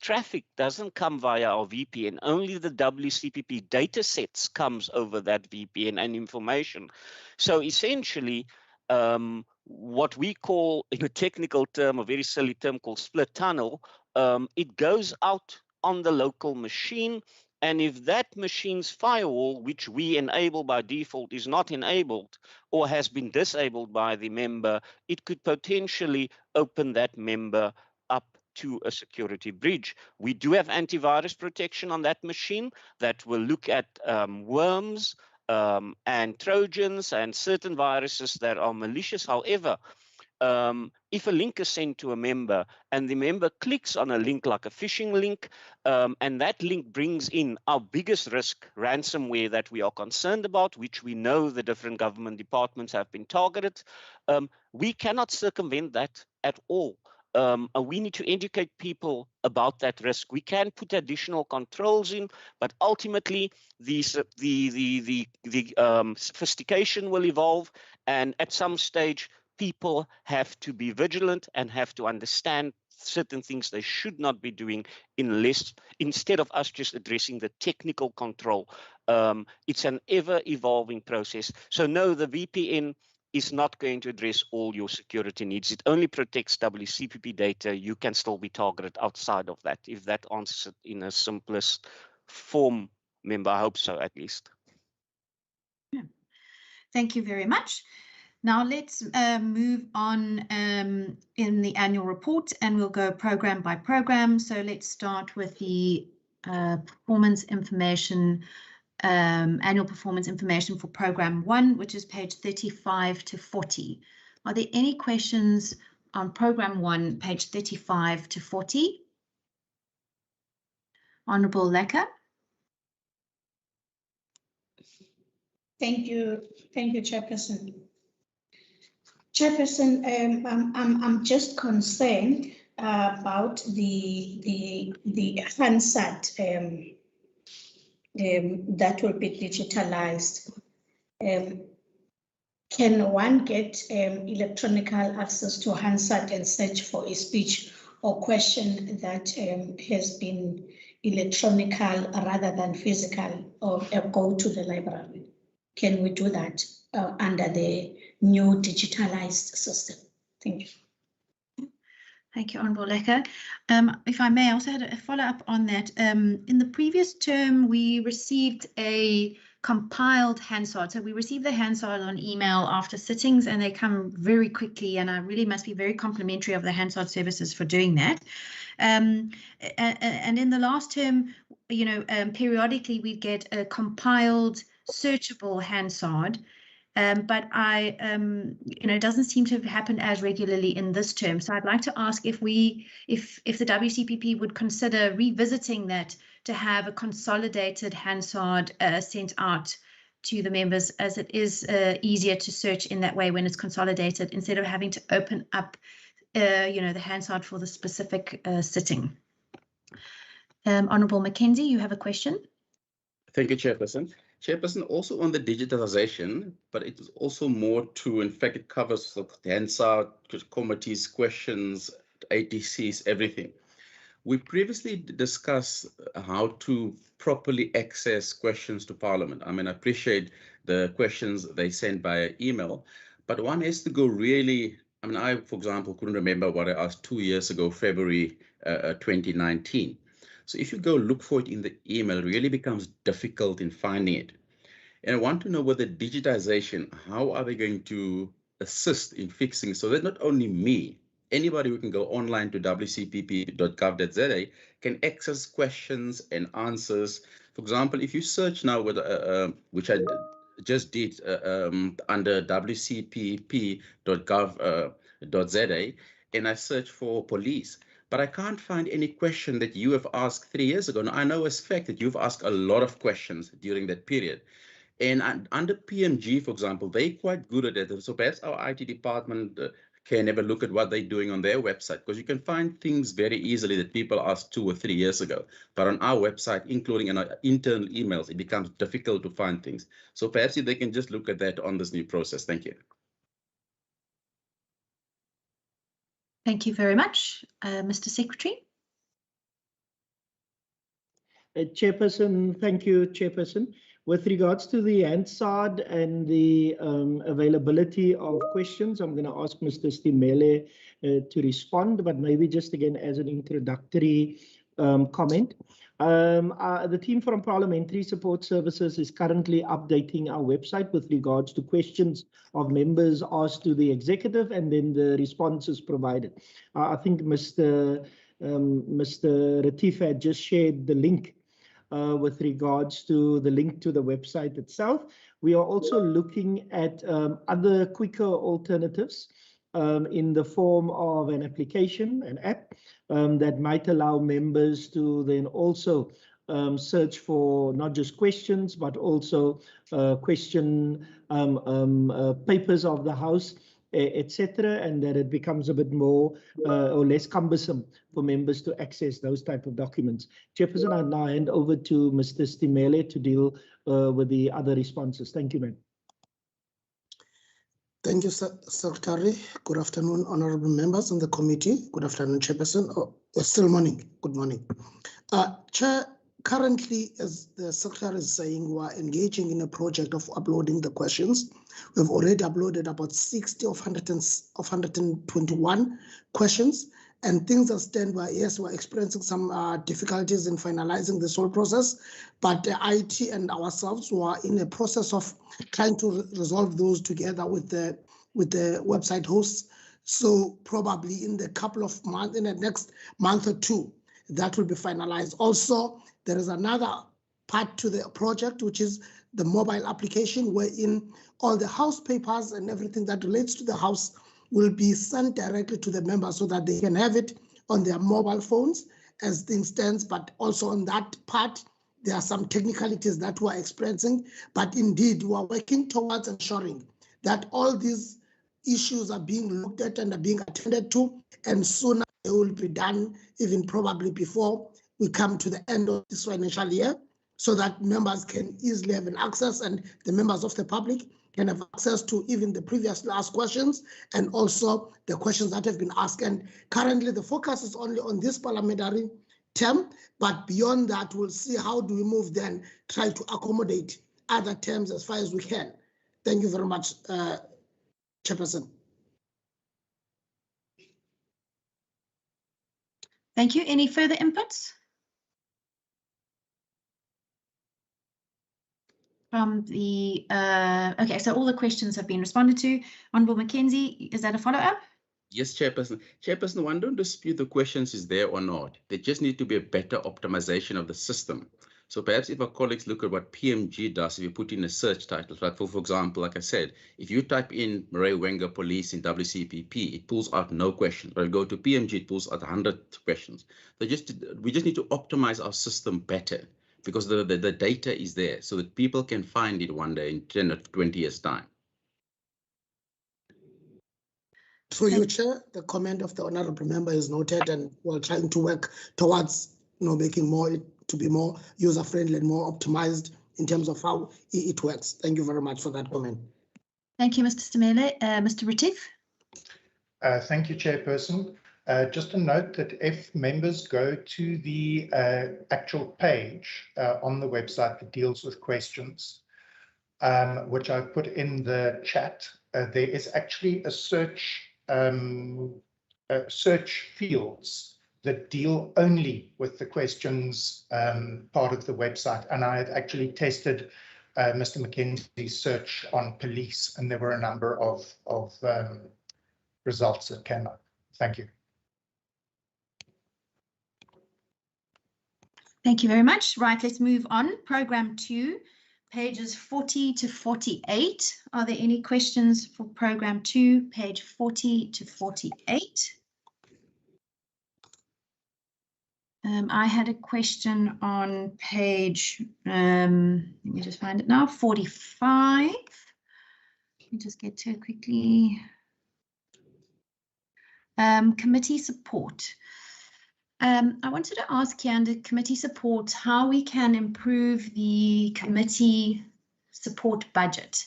Speaker 15: traffic doesn't come via our VPN. Only the WCPP data sets comes over that VPN and information. So essentially, what we call in a technical term, a very silly term called split tunnel, it goes out on the local machine. And if that machine's firewall, which we enable by default, is not enabled or has been disabled by the member, it could potentially open that member up to a security breach. We do have antivirus protection on that machine that will look at worms and Trojans and certain viruses that are malicious. However, if a link is sent to a member and the member clicks on a link like a phishing link, and that link brings in our biggest risk, ransomware, that we are concerned about, which we know the different government departments have been targeted, we cannot circumvent that at all. We need to educate people about that risk. We can put additional controls in, but ultimately the sophistication will evolve, and at some stage people have to be vigilant and have to understand certain things they should not be doing instead of us just addressing the technical control. It's an ever-evolving process. So no, the VPN is not going to address all your security needs. It only protects WCPP data. You can still be targeted outside of that, if that answers it in a simplest form, member. I hope so, at least.
Speaker 1: Yeah. Thank you very much. Now let's move on in the annual report, and we'll go program by program. So let's start with the performance information, annual performance information for program 1, which is page 35 to 40. Are there any questions on program 1, page 35 to 40? Honourable Lecker.
Speaker 4: Thank you, Chairperson. Chairperson, I'm just concerned about the Hansard that will be digitalized. Can one get electronic access to Hansard and search for a speech or question that has been electronic rather than physical, or go to the library? Can we do that under the new digitalized system? Thank you.
Speaker 1: Thank you, Honourable Lecker. If I may, I also had a follow-up on that. In the previous term, we received a compiled Hansard. So we received the Hansard on email after sittings, and they come very quickly, and I really must be very complimentary of the Hansard services for doing that. And in the last term, you know, periodically we get a compiled searchable Hansard. But you know, it doesn't seem to have happened as regularly in this term. So I'd like to ask if the WCPP would consider revisiting that to have a consolidated Hansard sent out to the members, as it is easier to search in that way when it's consolidated, instead of having to open up, you know, the Hansard for the specific sitting. Honourable Mackenzie, you have a question?
Speaker 2: Thank you, Chairperson. Chairperson, also on the digitalization, but it is also more to, in fact, it covers the Hansard, committees, questions, ATCs, everything. We previously discussed how to properly access questions to Parliament. I mean, I appreciate the questions they send by email, but one has to go really, I mean, I, for example, couldn't remember what I asked 2 years ago, February 2019. So if you go look for it in the email, it really becomes difficult in finding it. And I want to know whether digitization, how are they going to assist in fixing so that not only me, anybody who can go online to wcpp.gov.za can access questions and answers. For example, if you search now, with, which I just did under wcpp.gov.za, and I search for police, but I can't find any question that you have asked 3 years ago. Now, I know as fact that you've asked a lot of questions during that period. And under PMG, for example, they're quite good at it. So perhaps our IT department can have a look at what they're doing on their website, because you can find things very easily that people asked 2 or 3 years ago. But on our website, including in our internal emails, it becomes difficult to find things. So perhaps if they can just look at that on this new process. Thank you.
Speaker 1: Thank you very much. Mr. Secretary.
Speaker 6: Chairperson, thank you, Chairperson. With regards to the Hansard and the availability of questions, I'm going to ask Mr. Stimele to respond, but maybe just again as an introductory comment. The team from Parliamentary Support Services is currently updating our website with regards to questions of members asked to the executive and then the responses provided. I think Mr. Retief had just shared the link with regards to the link to the website itself. We are also looking at other quicker alternatives in the form of an application, an app, that might allow members to then also search for not just questions, but also question papers of the House, etc., and that it becomes a bit more or less cumbersome for members to access those type of documents. Chairperson, I now hand over to Mr. Stimele to deal with the other responses. Thank you, ma'am.
Speaker 16: Thank you, Secretary. Good afternoon, honorable members on the committee. Good afternoon, Chairperson. Oh, it's still morning. Good morning. Chair, currently, as the Secretary is saying, we are engaging in a project of uploading the questions. We've already uploaded about 60 of 121 questions, and things are stand by. Yes, we're experiencing some difficulties in finalizing this whole process, but the IT and ourselves were in a process of trying to resolve those together with the website hosts. So probably in the couple of months, in the next month or two, that will be finalized. Also, there is another part to the project, which is the mobile application, wherein all the house papers and everything that relates to the house will be sent directly to the members so that they can have it on their mobile phones as things stand. But also on that part, there are some technicalities that we're experiencing, but indeed we are working towards ensuring that all these issues are being looked at and are being attended to, and sooner they will be done, even probably before we come to the end of this financial year, so that members can easily have an access, and the members of the public can have access to even the previously asked questions and also the questions that have been asked. And currently the focus is only on this parliamentary term, but beyond that, we'll see how do we move then, try to accommodate other terms as far as we can. Thank you very much, Chairperson.
Speaker 1: Thank you. Any further inputs from the, okay, so all the questions have been responded to. Honourable Mackenzie, is that a follow-up?
Speaker 2: Yes, Chairperson. Chairperson, one don't dispute the questions is there or not. There just need to be a better optimization of the system. So perhaps if our colleagues look at what PMG does, if you put in a search title, like for example, like I said, if you type in Murray Wenger Police in WCPP, it pulls out no questions. But go to PMG, it pulls out 100 questions. So we just need to optimize our system better, because the data is there so that people can find it one day in 10 or 20 years' time.
Speaker 16: Through you, Chair, the comment of the honourable member is noted, and we're trying to work towards making to be more user-friendly and more optimized in terms of how it works. Thank you very much for that comment.
Speaker 1: Thank you, Mr. Stamele. Mr. Retief.
Speaker 13: Thank you, Chairperson. Just a note that if members go to the actual page on the website that deals with questions, which I put in the chat, there is actually a search fields that deal only with the questions part of the website. And I have actually tested Mr. Mackenzie's search on police, and there were a number of results that came up. Thank you.
Speaker 1: Thank you very much. Right, let's move on. Program 2, pages 40 to 48. Are there any questions for Program 2, page 40 to 48? I had a question on page, let me just find it now, 45. Let me just get to it quickly. Committee support. I wanted to ask here under committee support how we can improve the committee support budget.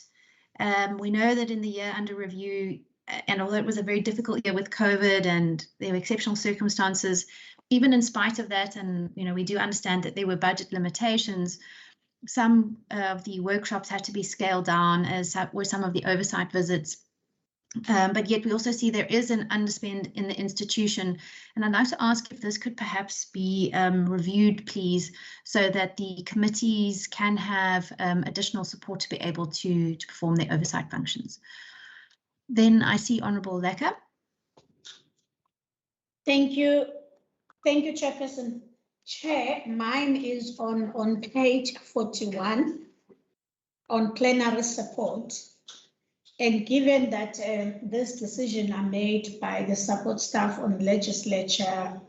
Speaker 1: We know that in the year under review, and although it was a very difficult year with COVID and there were exceptional circumstances, even in spite of that, and we do understand that there were budget limitations, some of the workshops had to be scaled down, as were some of the oversight visits. But yet we also see there is an underspend in the institution. And I'd like to ask if this could perhaps be reviewed, please, so that the committees can have additional support to be able to perform their oversight functions. Then I see Honourable Lecker.
Speaker 4: Thank you. Thank you, Chairperson. Chair, mine is on page 41 on plenary support. And given that this decision are made by the support staff on legislature,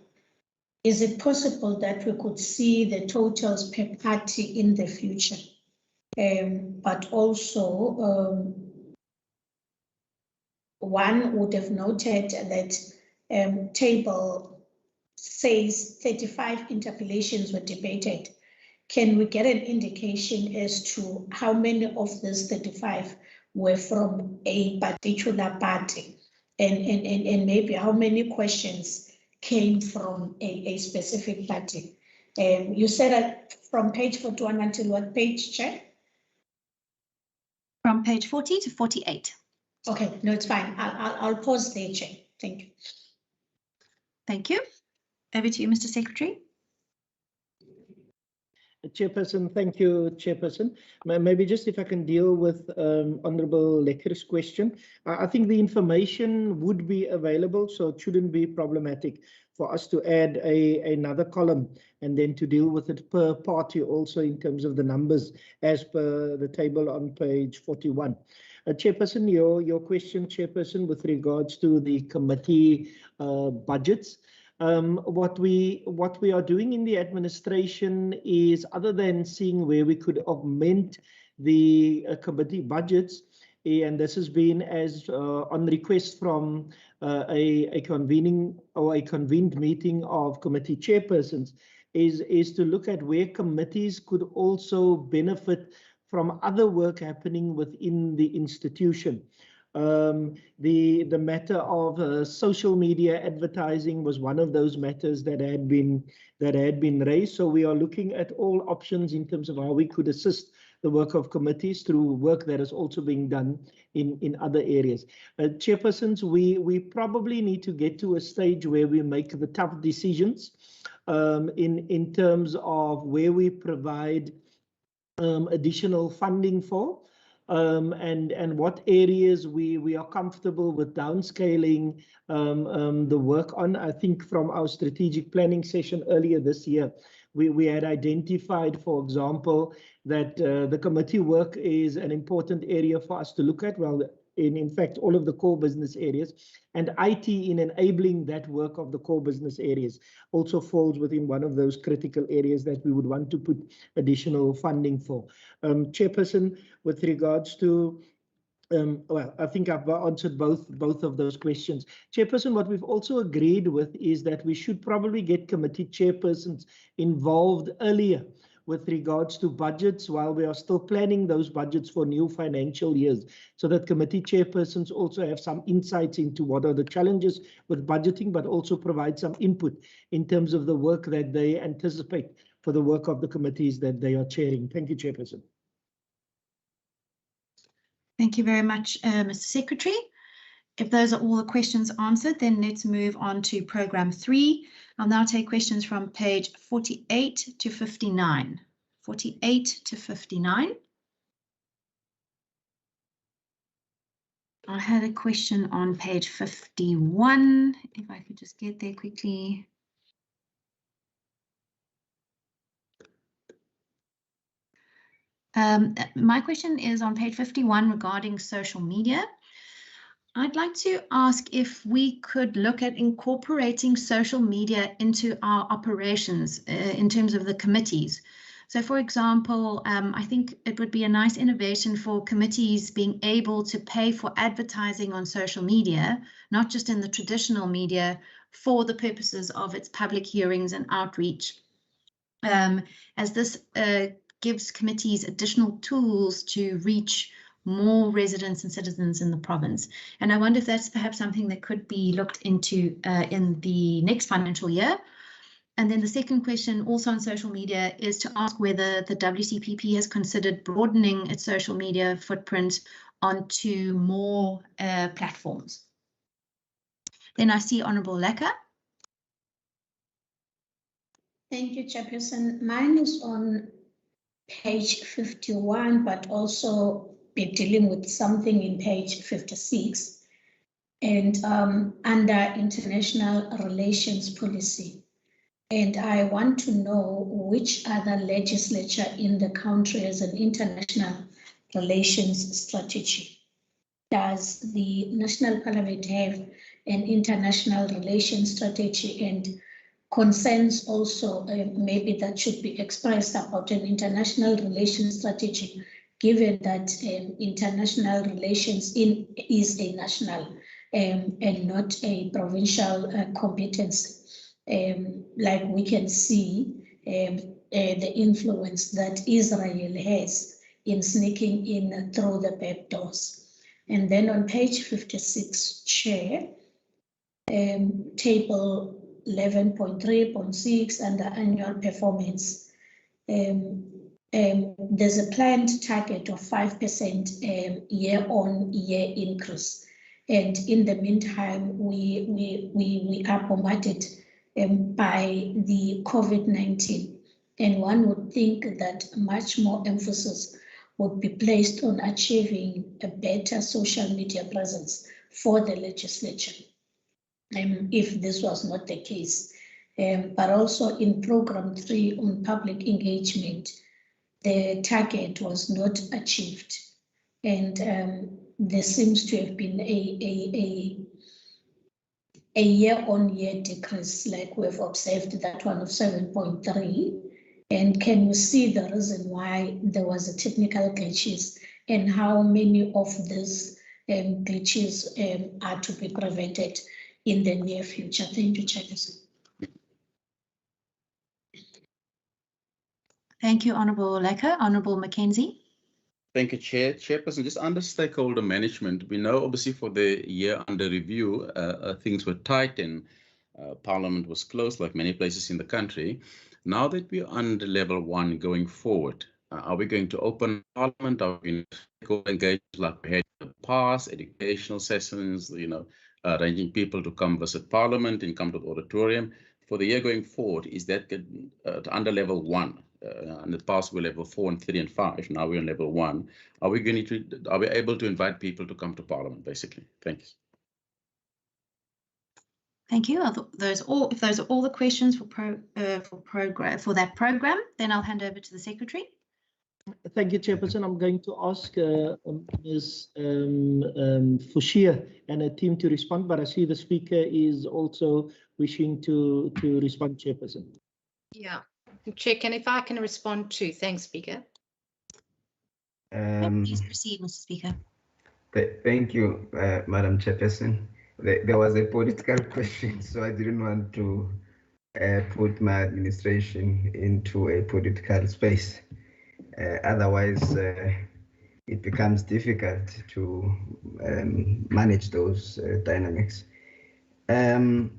Speaker 4: is it possible that we could see the totals per party in the future? But also, one would have noted that table says 35 interpellations were debated. Can we get an indication as to how many of these 35 were from a particular party, and maybe how many questions came from a specific party. You said that from page 41 until what page, Chair?
Speaker 1: From page 40 to 48.
Speaker 4: Okay, no, it's fine. I'll pause there, Chair. Thank you.
Speaker 1: Thank you. Over to you, Mr. Secretary.
Speaker 6: Chairperson, thank you, Chairperson. Maybe just if I can deal with Honourable Lekker's question. I think the information would be available, so it shouldn't be problematic for us to add another column and then to deal with it per party also in terms of the numbers as per the table on page 41. Chairperson, your question, Chairperson, with regards to the committee budgets. What we are doing in the administration is, other than seeing where we could augment the committee budgets, and this has been as on request from a convened meeting of committee chairpersons, is to look at where committees could also benefit from other work happening within the institution. The matter of social media advertising was one of those matters that had been raised. So we are looking at all options in terms of how we could assist the work of committees through work that is also being done in other areas. Chairpersons, we probably need to get to a stage where we make the tough decisions in terms of where we provide additional funding for. And what areas we are comfortable with downscaling the work on. I think from our strategic planning session earlier this year, we had identified, for example, that the committee work is an important area for us to look at. Well, in fact, all of the core business areas, and IT in enabling that work of the core business areas also falls within one of those critical areas that we would want to put additional funding for. Chairperson, with regards to well, I think I've answered both of those questions. Chairperson, what we've also agreed with is that we should probably get committee chairpersons involved earlier with regards to budgets while we are still planning those budgets for new financial years, so that committee chairpersons also have some insights into what are the challenges with budgeting, but also provide some input in terms of the work that they anticipate for the work of the committees that they are chairing. Thank you, Chairperson.
Speaker 1: Thank you very much, Mr. Secretary. If those are all the questions answered, then let's move on to Programme 3. I'll now take questions from page 48 to 59. 48 to 59. I had a question on page 51, if I could just get there quickly. My question is on page 51 regarding social media. I'd like to ask if we could look at incorporating social media into our operations in terms of the committees. So, for example, I think it would be a nice innovation for committees being able to pay for advertising on social media, not just in the traditional media, for the purposes of its public hearings and outreach, as this gives committees additional tools to reach more residents and citizens in the province. And I wonder if that's perhaps something that could be looked into in the next financial year. And then the second question, also on social media, is to ask whether the WCPP has considered broadening its social media footprint onto more platforms. Then I see Honourable Lekker.
Speaker 4: Thank you, Chairperson. Mine is on page 51, but also be dealing with something in page 56 and under international relations policy. And I want to know which other legislature in the country has an international relations strategy. Does the National Parliament have an international relations strategy, and concerns also maybe that should be expressed about an international relations strategy, given that international relations is a national and not a provincial competence, like we can see the influence that Israel has in sneaking in through the back doors. And then on page 56, Chair, table 11.3.6 under annual performance, there's a planned target of 5% year-on-year increase. And in the meantime, we are bombarded by the COVID-19. And one would think that much more emphasis would be placed on achieving a better social media presence for the legislature, if this was not the case. But also in program 3 on public engagement, the target was not achieved. And there seems to have been a year-on-year decrease, like we've observed that one of 7.3. And can you see the reason why there was a technical glitches and how many of these glitches are to be prevented in the near future? Thank you, Chairperson.
Speaker 1: Thank you, Honourable Lecker. Honourable Mackenzie.
Speaker 2: Thank you, Chair. Chairperson, just under stakeholder management, we know obviously for the year under review, things were tight and Parliament was closed like many places in the country. Now that we're under level 1 going forward, are we going to open Parliament? Are we going to engage like we had in the past, educational sessions, arranging people to come visit Parliament and come to the auditorium? For the year going forward, is that under level 1? In the past, we're level 4 and 3 and 5. Now we're on level 1. Are we able to invite people to come to Parliament, basically? Thanks.
Speaker 1: Thank you. If those are all the questions for that program, then I'll hand over to the Secretary.
Speaker 6: Thank you, Chairperson. I'm going to ask Ms. Fushia and her team to respond, but I see the Speaker is also wishing to respond, Chairperson.
Speaker 7: Yeah. Chair, if I can respond to, thanks, Speaker.
Speaker 1: Please proceed, Mr. Speaker.
Speaker 5: Thank you, Madam Chairperson. There was a political question, so I didn't want to put my administration into a political space. Otherwise, it becomes difficult to manage those dynamics. The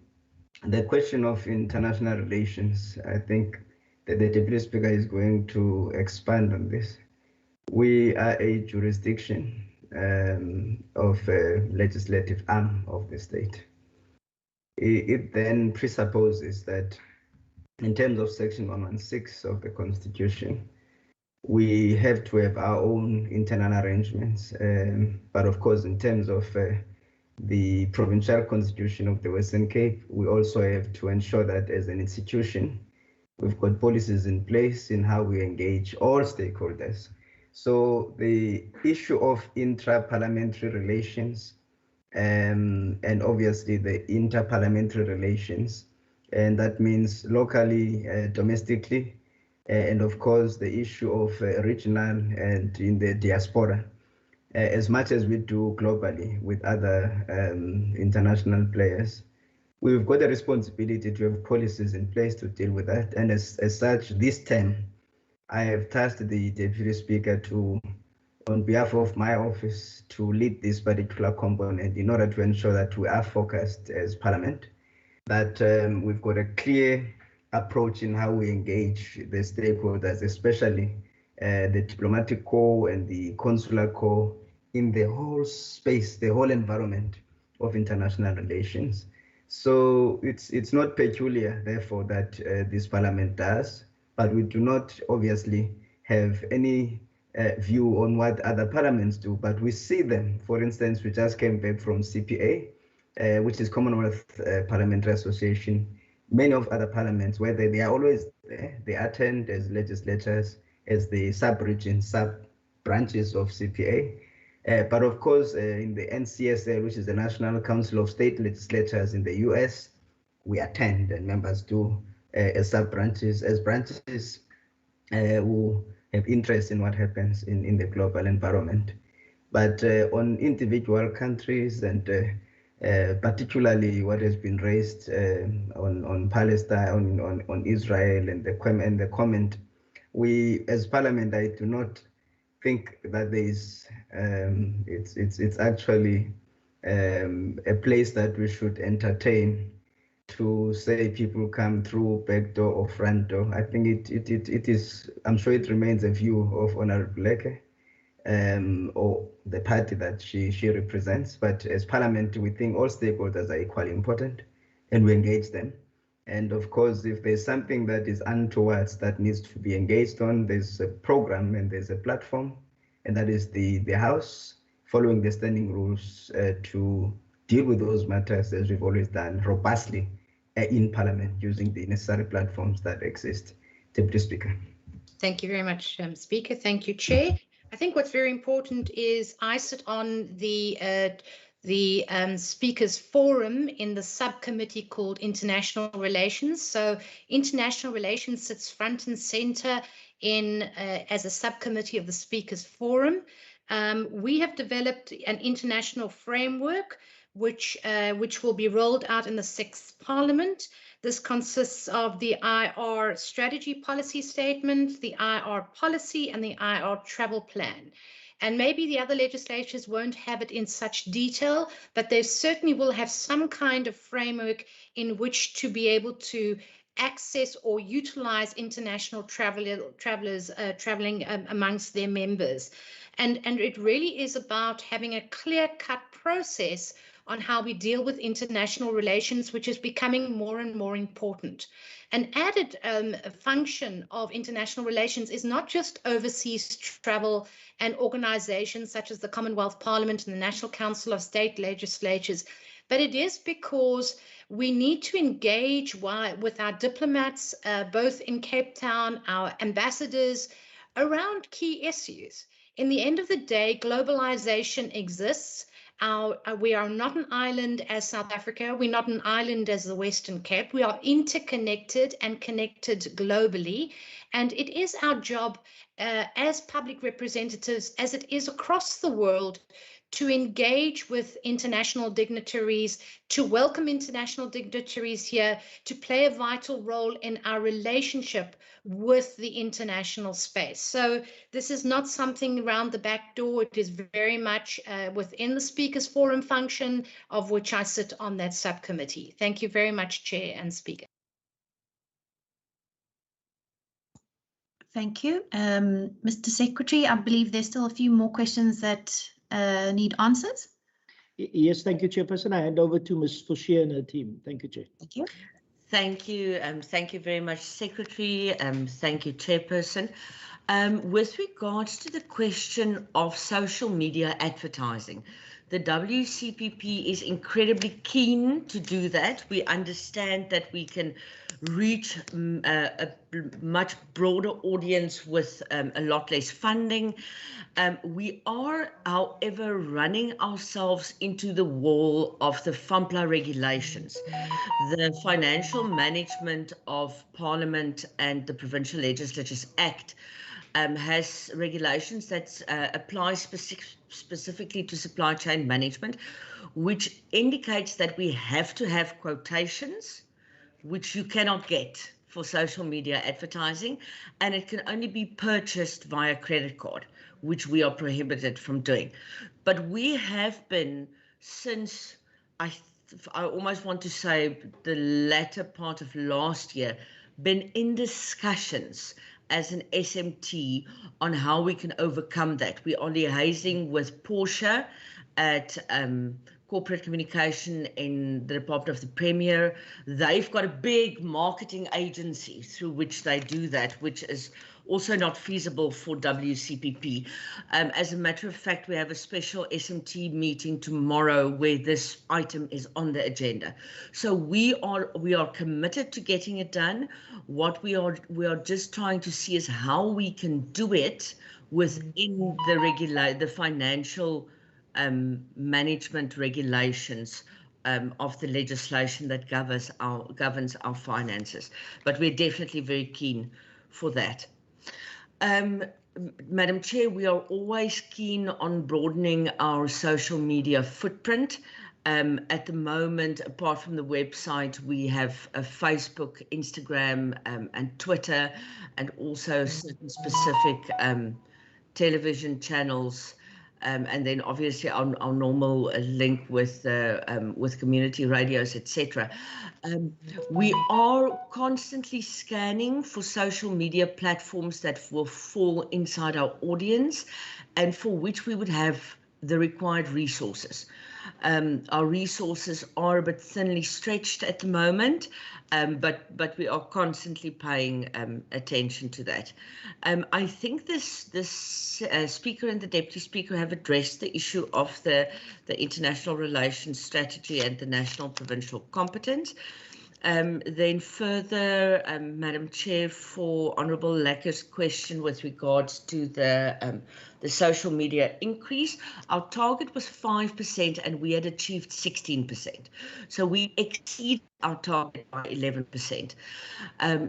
Speaker 5: question of international relations, I think that the Deputy Speaker is going to expand on this. We are a jurisdiction of a legislative arm of the state. It then presupposes that in terms of Section 116 of the Constitution, we have to have our own internal arrangements. But of course, in terms of the Provincial Constitution of the Western Cape, we also have to ensure that as an institution, we've got policies in place in how we engage all stakeholders. So the issue of intra-parliamentary relations and obviously the inter-parliamentary relations, and that means locally, domestically, and of course the issue of regional and in the diaspora, as much as we do globally with other international players. We've got a responsibility to have policies in place to deal with that. And as such, this term, I have tasked the Deputy Speaker to, on behalf of my office, to lead this particular component in order to ensure that we are focused as Parliament, that we've got a clear approach in how we engage the stakeholders, especially the diplomatic corps and the consular corps in the whole space, the whole environment of international relations. So it's not peculiar, therefore, that this Parliament does, but we do not obviously have any view on what other parliaments do, but we see them. For instance, we just came back from CPA, which is Commonwealth Parliamentary Association. Many of other parliaments, where they are always there, they attend as legislators, as the sub-region, sub-branches of CPA. But of course, in the NCSL, which is the National Council of State Legislatures in the US, we attend and members do as sub-branches, as branches who have interest in what happens in the global environment. But on individual countries and particularly what has been raised on Palestine, on Israel and the comment, we as Parliament, I do not think that there is It's actually a place that we should entertain, to say people come through back door or front door. I think it is, I'm sure it remains a view of Honorable Leke, or the party that she represents. But as Parliament, we think all stakeholders are equally important, and we engage them. And of course, if there's something that is untoward that needs to be engaged on, there's a program and there's a platform, and that is the House, following the standing rules to deal with those matters, as we've always done, robustly in Parliament, using the necessary platforms that exist. Deputy Speaker.
Speaker 7: Thank you very much, Speaker. Thank you, Chair. I think what's very important is I sit on the Speakers Forum in the subcommittee called International Relations. So International Relations sits front and center in as a subcommittee of the Speakers Forum. We have developed an international framework which will be rolled out in the 6th Parliament. This consists of the IR strategy policy statement, the IR policy, and the IR travel plan. And maybe the other legislatures won't have it in such detail, but they certainly will have some kind of framework in which to be able to access or utilize international travelers traveling amongst their members. And it really is about having a clear-cut process on how we deal with international relations, which is becoming more and more important. An added function of international relations is not just overseas travel and organizations such as the Commonwealth Parliament and the National Council of State Legislatures, but it is because we need to engage with our diplomats, both in Cape Town, our ambassadors, around key issues. In the end of the day, globalization exists. We are not an island as South Africa. We're not an island as the Western Cape. We are interconnected and connected globally. And it is our job as public representatives, as it is across the world, to engage with international dignitaries, to welcome international dignitaries here, to play a vital role in our relationship with the international space. So this is not something around the back door. It is very much within the Speakers Forum function, of which I sit on that subcommittee. Thank you very much, Chair and Speaker.
Speaker 1: Thank you. Mr. Secretary, I believe there's still a few more questions that need answers.
Speaker 6: Yes, thank you, Chairperson. I hand over to Ms. Forshia and her team. Thank you, Chair.
Speaker 1: Thank you.
Speaker 12: Thank you. Thank you very much, Secretary. Thank you, Chairperson. With regards to the question of social media advertising, the WCPP is incredibly keen to do that. We understand that we can reach a much broader audience with a lot less funding. We are, however, running ourselves into the wall of the FAMPLA regulations. The Financial Management of Parliament and the Provincial Legislatures Act has regulations that apply specifically to supply chain management, which indicates that we have to have quotations, which you cannot get for social media advertising, and it can only be purchased via credit card, which we are prohibited from doing. But we have been, since I almost want to say the latter part of last year, been in discussions as an SMT on how we can overcome that. We are liaising with Porsche at corporate communication in the Department of the Premier. They've got a big marketing agency through which they do that, which is also not feasible for WCPP. As a matter of fact, we have a special SMT meeting tomorrow where this item is on the agenda. So we are committed to getting it done. What we are just trying to see is how we can do it within the financial management regulations of the legislation that governs our finances. But we're definitely very keen for that. Madam Chair, we are always keen on broadening our social media footprint. At the moment, apart from the website, we have a Facebook, Instagram, and Twitter, and also certain specific television channels and then obviously our normal link with community radios, etc. We are constantly scanning for social media platforms that will fall inside our audience and for which we would have the required resources. Our resources are a bit thinly stretched at the moment, but we are constantly paying attention to that. I think this speaker and the deputy speaker have addressed the issue of the international relations strategy and the national provincial competence. Then further, Madam Chair, for Honourable Lekker's question with regards to the social media increase, our target was 5% and we had achieved 16%. So we exceeded our target by 11%.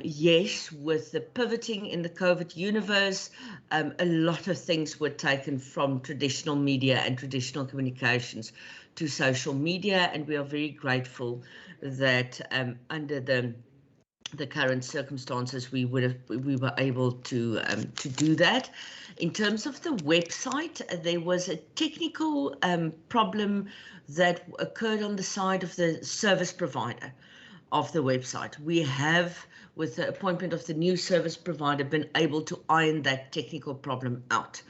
Speaker 12: Yes, with the pivoting in the COVID universe, a lot of things were taken from traditional media and traditional communications to social media, and we are very grateful that under the current circumstances we were able to do that. In terms of the website, there was a technical problem that occurred on the side of the service provider of the website. We have, with the appointment of the new service provider, been able to iron that technical problem out.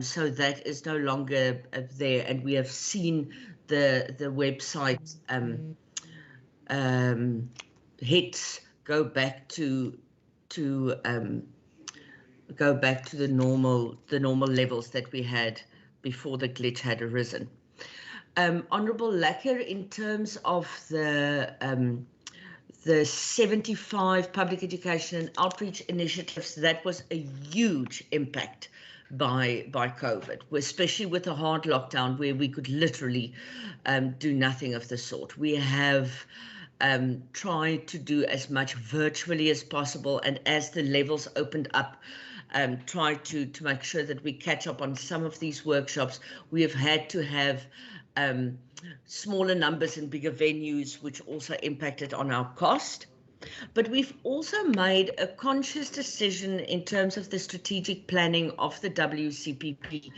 Speaker 12: So that is no longer there, and we have seen the website hits go back to the normal levels that we had before the glitch had arisen. Honourable Lekker, in terms of the 75 public education and outreach initiatives, that was a huge impact by COVID, especially with the hard lockdown where we could literally do nothing of the sort. We have tried to do as much virtually as possible, and as the levels opened up, try to make sure that we catch up on some of these workshops. We have had to have smaller numbers and bigger venues, which also impacted on our cost. But we've also made a conscious decision in terms of the strategic planning of the WCPP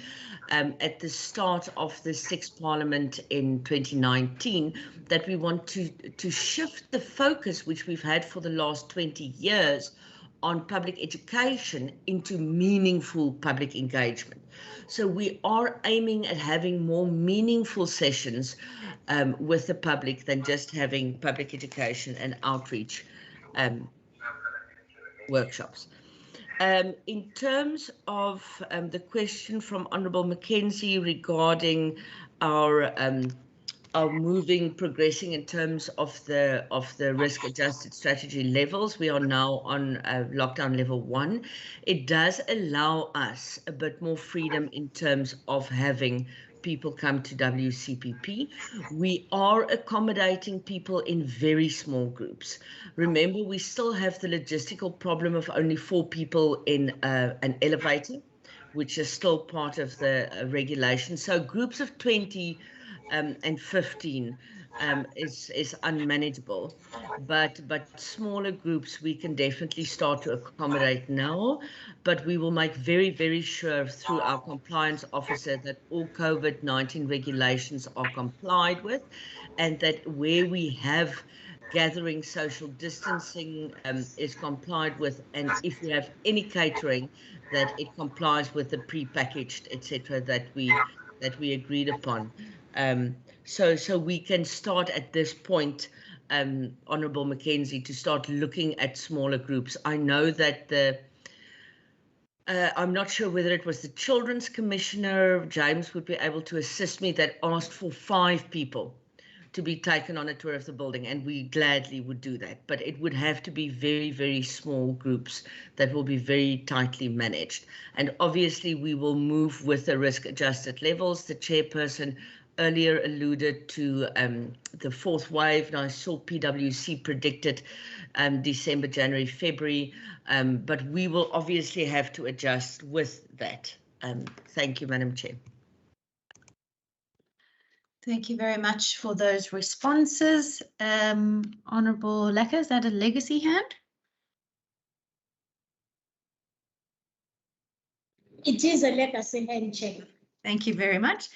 Speaker 12: at the start of the 6th Parliament in 2019, that we want to shift the focus, which we've had for the last 20 years, on public education into meaningful public engagement. So we are aiming at having more meaningful sessions with the public than just having public education and outreach workshops. In terms of the question from Honourable Mackenzie regarding our progressing in terms of the risk-adjusted strategy levels, we are now on lockdown level 1. It does allow us a bit more freedom in terms of having people come to WCPP. We are accommodating people in very small groups. Remember, we still have the logistical problem of only 4 people in an elevator, which is still part of the regulation. So groups of 20 and 15 is unmanageable, but smaller groups we can definitely start to accommodate now. But we will make very, very sure through our compliance officer that all COVID-19 regulations are complied with, and that where we have gathering social distancing is complied with, and if we have any catering, that it complies with the pre-packaged, etc., that we agreed upon. So we can start at this point, Honourable Mackenzie, to start looking at smaller groups. I know that I'm not sure whether it was the Children's Commissioner, James would be able to assist me, that asked for 5 people to be taken on a tour of the building, and we gladly would do that. But it would have to be very, very small groups that will be very tightly managed. And obviously we will move with the risk-adjusted levels. The chairperson earlier alluded to the 4th wave, and I saw PwC predicted December, January, February, but we will obviously have to adjust with that. Thank you, Madam Chair.
Speaker 1: Thank you very much for those responses. Honourable Lekker, is that a legacy hand?
Speaker 4: It is a legacy hand, Chair.
Speaker 1: Thank you very much.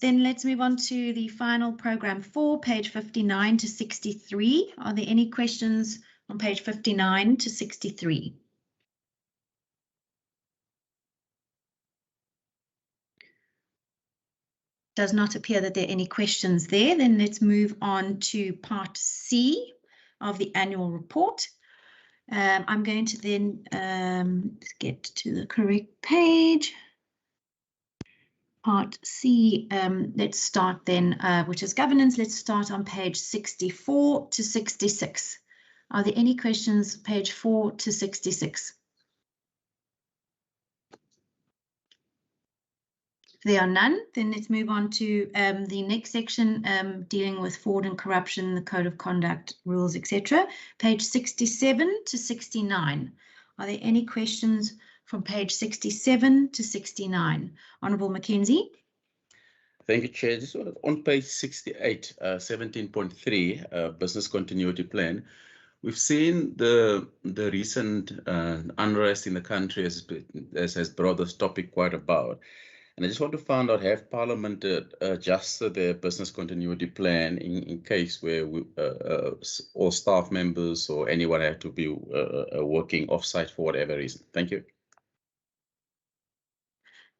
Speaker 1: Then let's move on to the final program 4, page 59 to 63. Are there any questions on page 59 to 63? Does not appear that there are any questions there. Then let's move on to part C of the annual report. I'm going to then get to the correct page. Part C, let's start then, which is governance. Let's start on page 64 to 66. Are there any questions, page 4 to 66? If there are none, then let's move on to the next section dealing with fraud and corruption, the code of conduct, rules, etc. Page 67 to 69. Are there any questions from page 67 to 69? Honourable Mackenzie.
Speaker 2: Thank you, Chair. This was on page 68, 17.3, business continuity plan. We've seen the recent unrest in the country as has brought this topic quite about. And I just want to find out, have Parliament adjusted their business continuity plan in case where all staff members or anyone had to be working off-site for whatever reason? Thank you.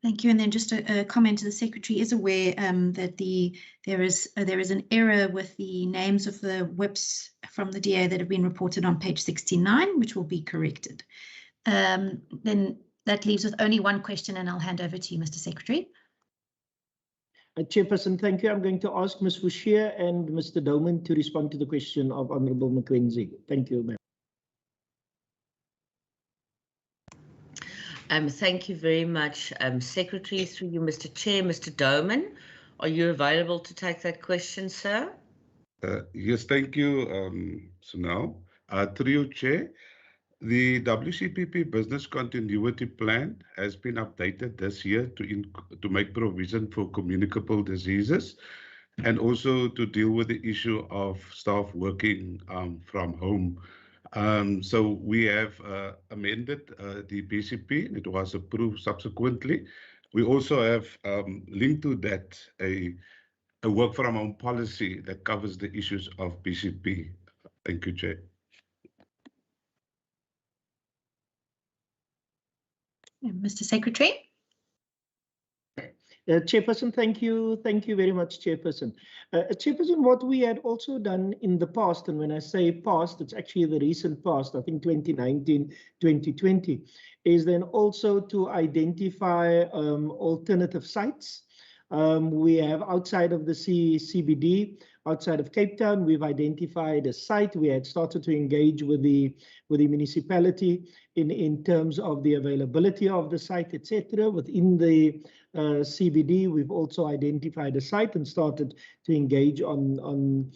Speaker 1: Thank you. And then just a comment to the Secretary is aware that there is an error with the names of the whips from the DA that have been reported on page 69, which will be corrected. Then that leaves with only one question, and I'll hand over to you, Mr. Secretary.
Speaker 6: Chairperson, thank you. I'm going to ask Ms. Fouchier and Mr. Doman to respond to the question of Honourable Mackenzie. Thank you, ma'am.
Speaker 12: Thank you very much, Secretary. Through you, Mr. Chair. Mr. Doman, are you available to take that question, sir?
Speaker 17: Yes, thank you, Sunal. Through you, Chair. The WCPP Business Continuity Plan has been updated this year to make provision for communicable diseases and also to deal with the issue of staff working from home. So we have amended the BCP, and it was approved subsequently. We also have linked to that a work from home policy that covers the issues of BCP. Thank you, Chair.
Speaker 1: Mr. Secretary.
Speaker 6: Chairperson, thank you. Thank you very much, Chairperson. Chairperson, what we had also done in the past, and when I say past, it's actually the recent past, I think 2019, 2020, is then also to identify alternative sites. We have outside of the CBD, outside of Cape Town, we've identified a site. We had started to engage with the municipality in terms of the availability of the site, etc. Within the CBD, we've also identified a site and started to engage on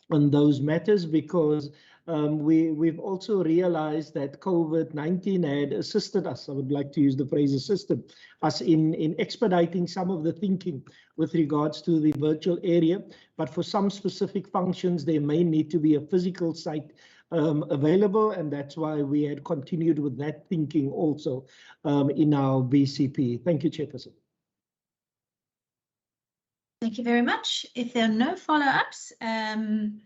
Speaker 6: those matters because we've also realized that COVID-19 had assisted us, I would like to use the phrase assisted us in expediting some of the thinking with regards to the virtual area. But for some specific functions, there may need to be a physical site available, and that's why we had continued with that thinking also in our BCP. Thank you, Chairperson.
Speaker 1: Thank you very much. If there are no follow-ups,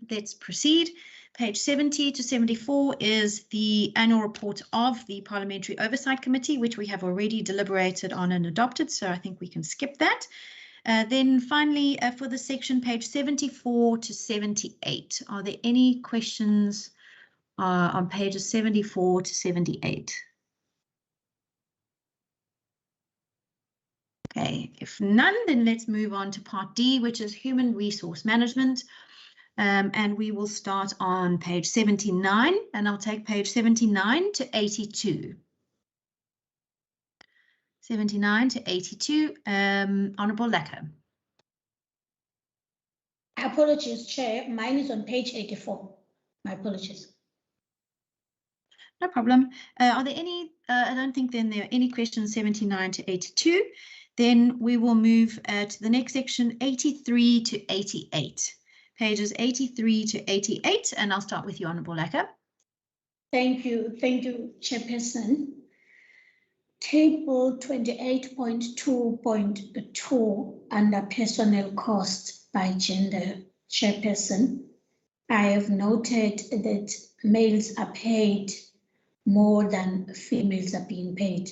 Speaker 1: let's proceed. Page 70 to 74 is the annual report of the Parliamentary Oversight Committee, which we have already deliberated on and adopted, so I think we can skip that. Then finally, for the section, page 74 to 78, are there any questions on pages 74 to 78? Okay, if none, then let's move on to part D, which is human resource management. And we will start on page 79, and I'll take page 79 to 82. 79 to 82, Honourable Lecker.
Speaker 4: Apologies, Chair. Mine is on page 84. My apologies.
Speaker 1: No problem. Are there any, I don't think then there are any questions 79 to 82. Then we will move to the next section, 83 to 88. Pages 83 to 88, and I'll start with you, Honourable Lecker.
Speaker 4: Thank you, Chairperson. Table 28.2.2 under personnel costs by gender, Chairperson. I have noted that males are paid more than females are being paid.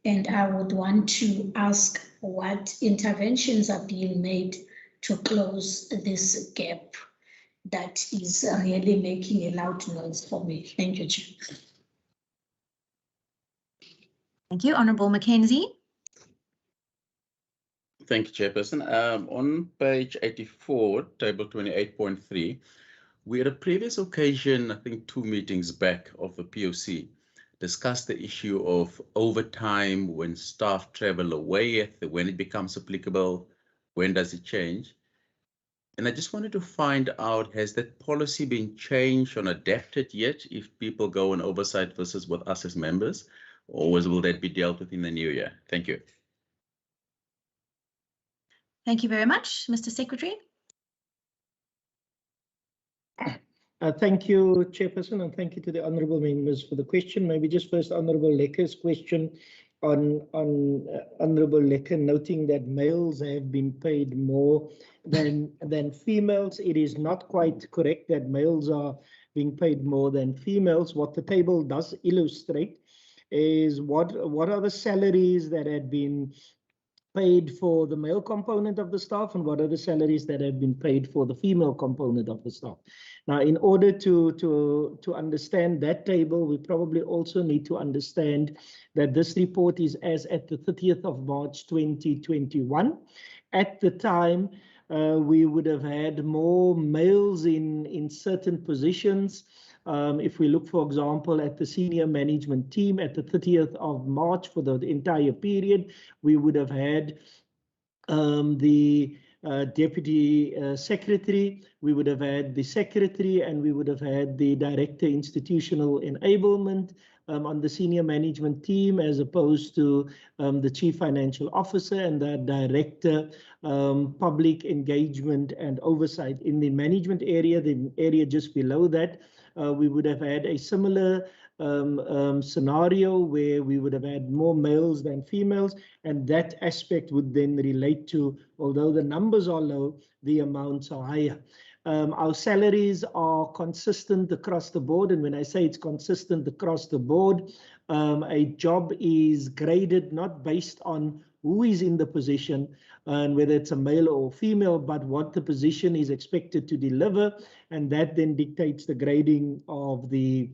Speaker 4: And I would want to ask what interventions are being made to close this gap that is really making a loud noise for me. Thank you, Chair.
Speaker 1: Thank you. Honourable Mackenzie.
Speaker 2: Thank you, Chairperson. On page 84, table 28.3, we at a previous occasion, I think 2 meetings back of the POC, discussed the issue of overtime when staff travel away, when it becomes applicable, when does it change? And I just wanted to find out, has that policy been changed or adapted yet if people go on oversight versus with us as members, or will that be dealt with in the new year? Thank you.
Speaker 1: Thank you very much, Mr. Secretary.
Speaker 6: Thank you, Chairperson, and thank you to the honourable members for the question. Maybe just first, Honourable Lekker's question on Honourable Lekker noting that males have been paid more than females. It is not quite correct that males are being paid more than females. What the table does illustrate is what are the salaries that had been paid for the male component of the staff and what are the salaries that have been paid for the female component of the staff. Now, in order to understand that table, we probably also need to understand that this report is as at the 30th of March 2021. At the time, we would have had more males in certain positions. If we look, for example, at the senior management team at the 30th of March for the entire period, we would have had the deputy secretary, we would have had the secretary, and we would have had the director institutional enablement on the senior management team, as opposed to the chief financial officer and the director public engagement and oversight. In the management area, the area just below that, we would have had a similar scenario where we would have had more males than females, and that aspect would then relate to, although the numbers are low, the amounts are higher. Our salaries are consistent across the board, and when I say it's consistent across the board, a job is graded not based on who is in the position and whether it's a male or female, but what the position is expected to deliver, and that then dictates the grading of the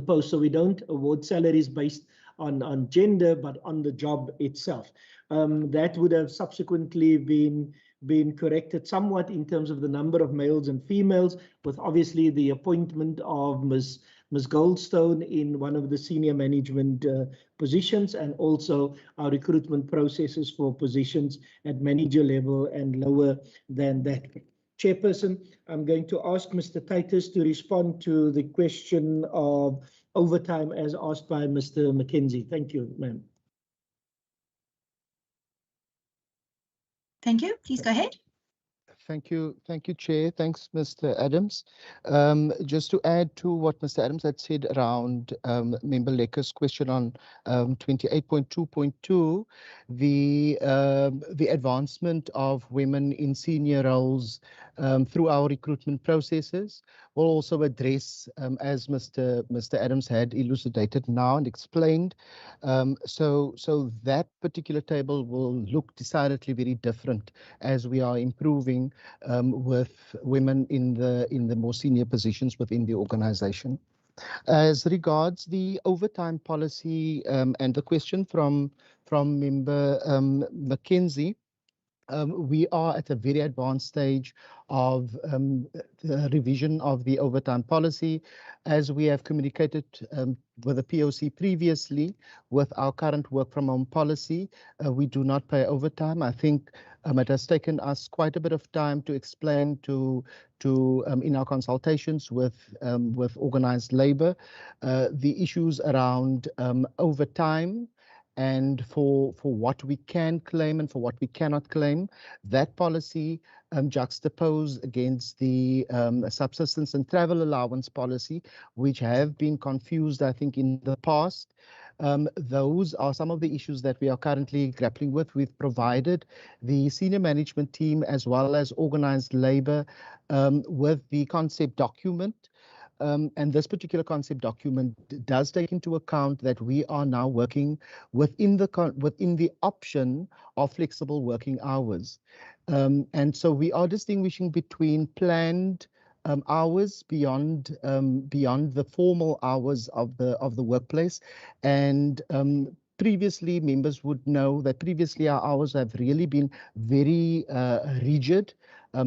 Speaker 6: post. So we don't award salaries based on gender, but on the job itself. That would have subsequently been corrected somewhat in terms of the number of males and females, with obviously the appointment of Ms. Goldstone in one of the senior management positions, and also our recruitment processes for positions at manager level and lower than that. Chairperson, I'm going to ask Mr. Titus to respond to the question of overtime as asked by Mr. Mackenzie. Thank you, ma'am.
Speaker 1: Thank you. Please go ahead.
Speaker 8: Thank you, Chair. Thanks, Mr. Adams. Just to add to what Mr. Adams had said around Member Lekker's question on 28.2.2, the advancement of women in senior roles through our recruitment processes will also address, as Mr. Adams had elucidated now and explained. So that particular table will look decidedly very different as we are improving with women in the more senior positions within the organization. As regards the overtime policy and the question from Member Mackenzie, we are at a very advanced stage of the revision of the overtime policy. As we have communicated with the POC previously, with our current work from home policy, we do not pay overtime. I think it has taken us quite a bit of time to explain to in our consultations with organized labor the issues around overtime, and for what we can claim and for what we cannot claim. That policy juxtaposed against the subsistence and travel allowance policy, which have been confused, I think, in the past. Those are some of the issues that we are currently grappling with. We've provided the senior management team as well as organized labor with the concept document. And this particular concept document does take into account that we are now working within the option of flexible working hours. And so we are distinguishing between planned hours beyond the formal hours of the workplace. And previously, members would know that previously our hours have really been very rigid.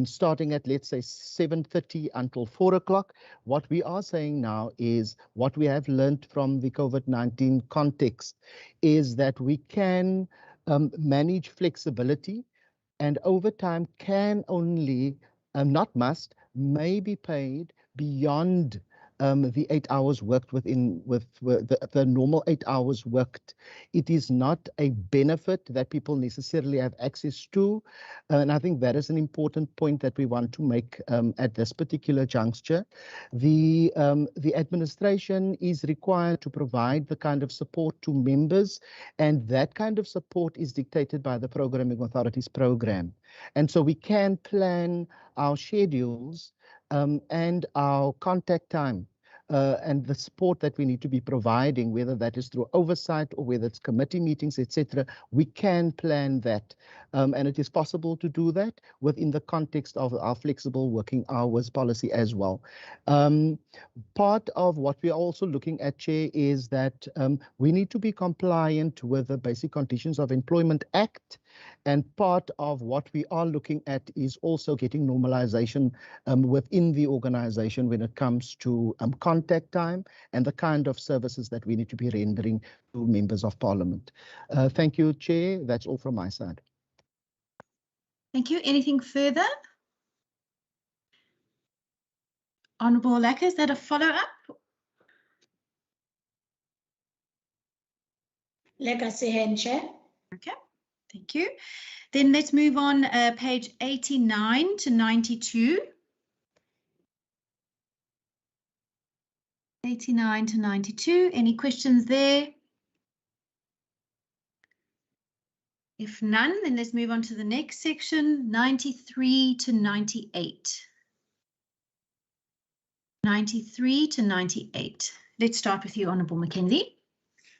Speaker 8: Starting at, let's say, 7:30 until 4 o'clock. What we are saying now is what we have learned from the COVID-19 context is that we can manage flexibility, and overtime can only, not must, may be paid beyond the 8 hours worked with the normal 8 hours worked. It is not a benefit that people necessarily have access to. And I think that is an important point that we want to make at this particular juncture. The administration is required to provide the kind of support to members, and that kind of support is dictated by the Programming Authority's program. And so we can plan our schedules and our contact time and the support that we need to be providing, whether that is through oversight or whether it's committee meetings, etc. We can plan that. And it is possible to do that within the context of our flexible working hours policy as well. Part of what we are also looking at, Chair, is that we need to be compliant with the Basic Conditions of Employment Act. And part of what we are looking at is also getting normalization within the organization when it comes to contact time and the kind of services that we need to be rendering to members of Parliament. Thank you, Chair. That's all from my side.
Speaker 1: Thank you. Anything further? Honourable Lekker, is that a follow-up?
Speaker 4: Legacy hand, Chair.
Speaker 1: Okay, thank you. Then let's move on page 89 to 92. 89 to 92. Any questions there? If none, then let's move on to the next section, 93 to 98. 93 to 98. Let's start with you, Honourable Mackenzie.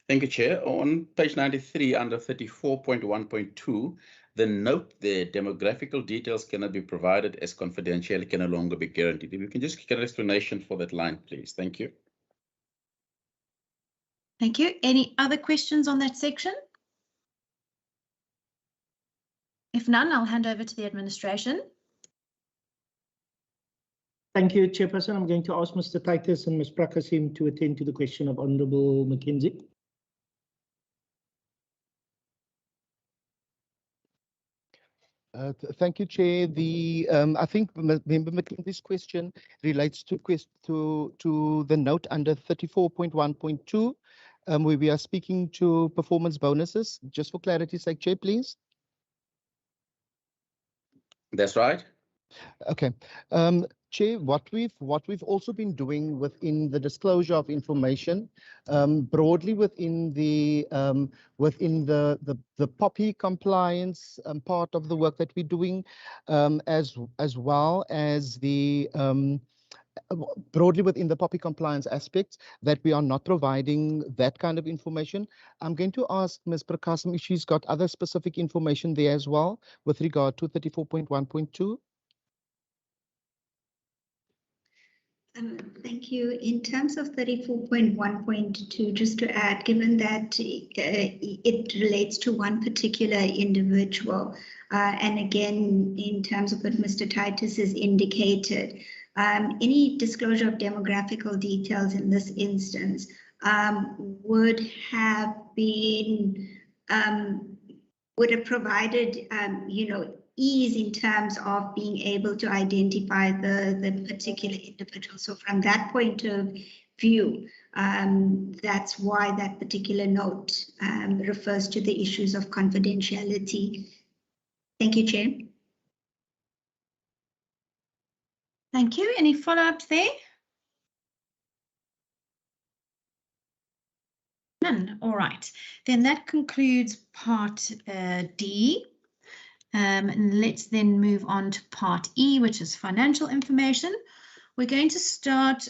Speaker 2: Thank you, Chair. On page 93, under 34.1.2, the note there, demographical details cannot be provided as confidentiality can no longer be guaranteed. If you can just get an explanation for that line, please. Thank you.
Speaker 1: Thank you. Any other questions on that section? If none, I'll hand over to the administration.
Speaker 6: Thank you, Chairperson. I'm going to ask Mr. Titus and Ms. Prakasim to attend to the question of Honourable Mackenzie.
Speaker 8: Thank you, Chair. I think Member Mackenzie's question relates to the note under 34.1.2, where we are speaking to performance bonuses. Just for clarity's sake, Chair, please.
Speaker 2: That's right.
Speaker 8: Okay. Chair, what we've also been doing within the disclosure of information, broadly within the POPI compliance part of the work that we're doing, as well as the broadly within the POPI compliance aspects, that we are not providing that kind of information. I'm going to ask Ms. Prakasim if she's got other specific information there as well with regard to 34.1.2.
Speaker 14: Thank you. In terms of 34.1.2, just to add, given that it relates to one particular individual, and again, in terms of what Mr. Titus has indicated, any disclosure of demographical details in this instance would have provided, ease in terms of being able to identify the particular individual. So from that point of view, that's why that particular note refers to the issues of confidentiality. Thank you, Chair.
Speaker 1: Thank you. Any follow-ups there? None. All right. Then that concludes part D. And let's then move on to part E, which is financial information. We're going to start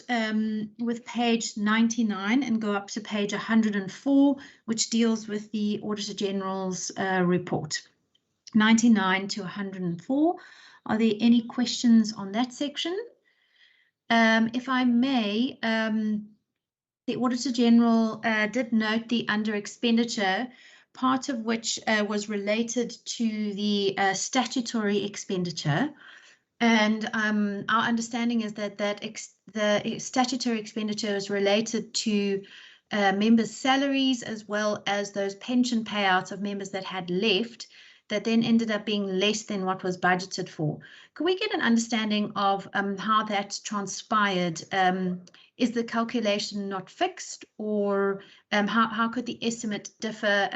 Speaker 1: with page 99 and go up to page 104, which deals with the Auditor General's report. 99 to 104. Are there any questions on that section? If I may, the Auditor General did note the under expenditure, part of which was related to the statutory expenditure. And our understanding is that the statutory expenditure is related to members' salaries as well as those pension payouts of members that had left that then ended up being less than what was budgeted for. Could we get an understanding of how that transpired? Is the calculation not fixed, or how could the estimate differ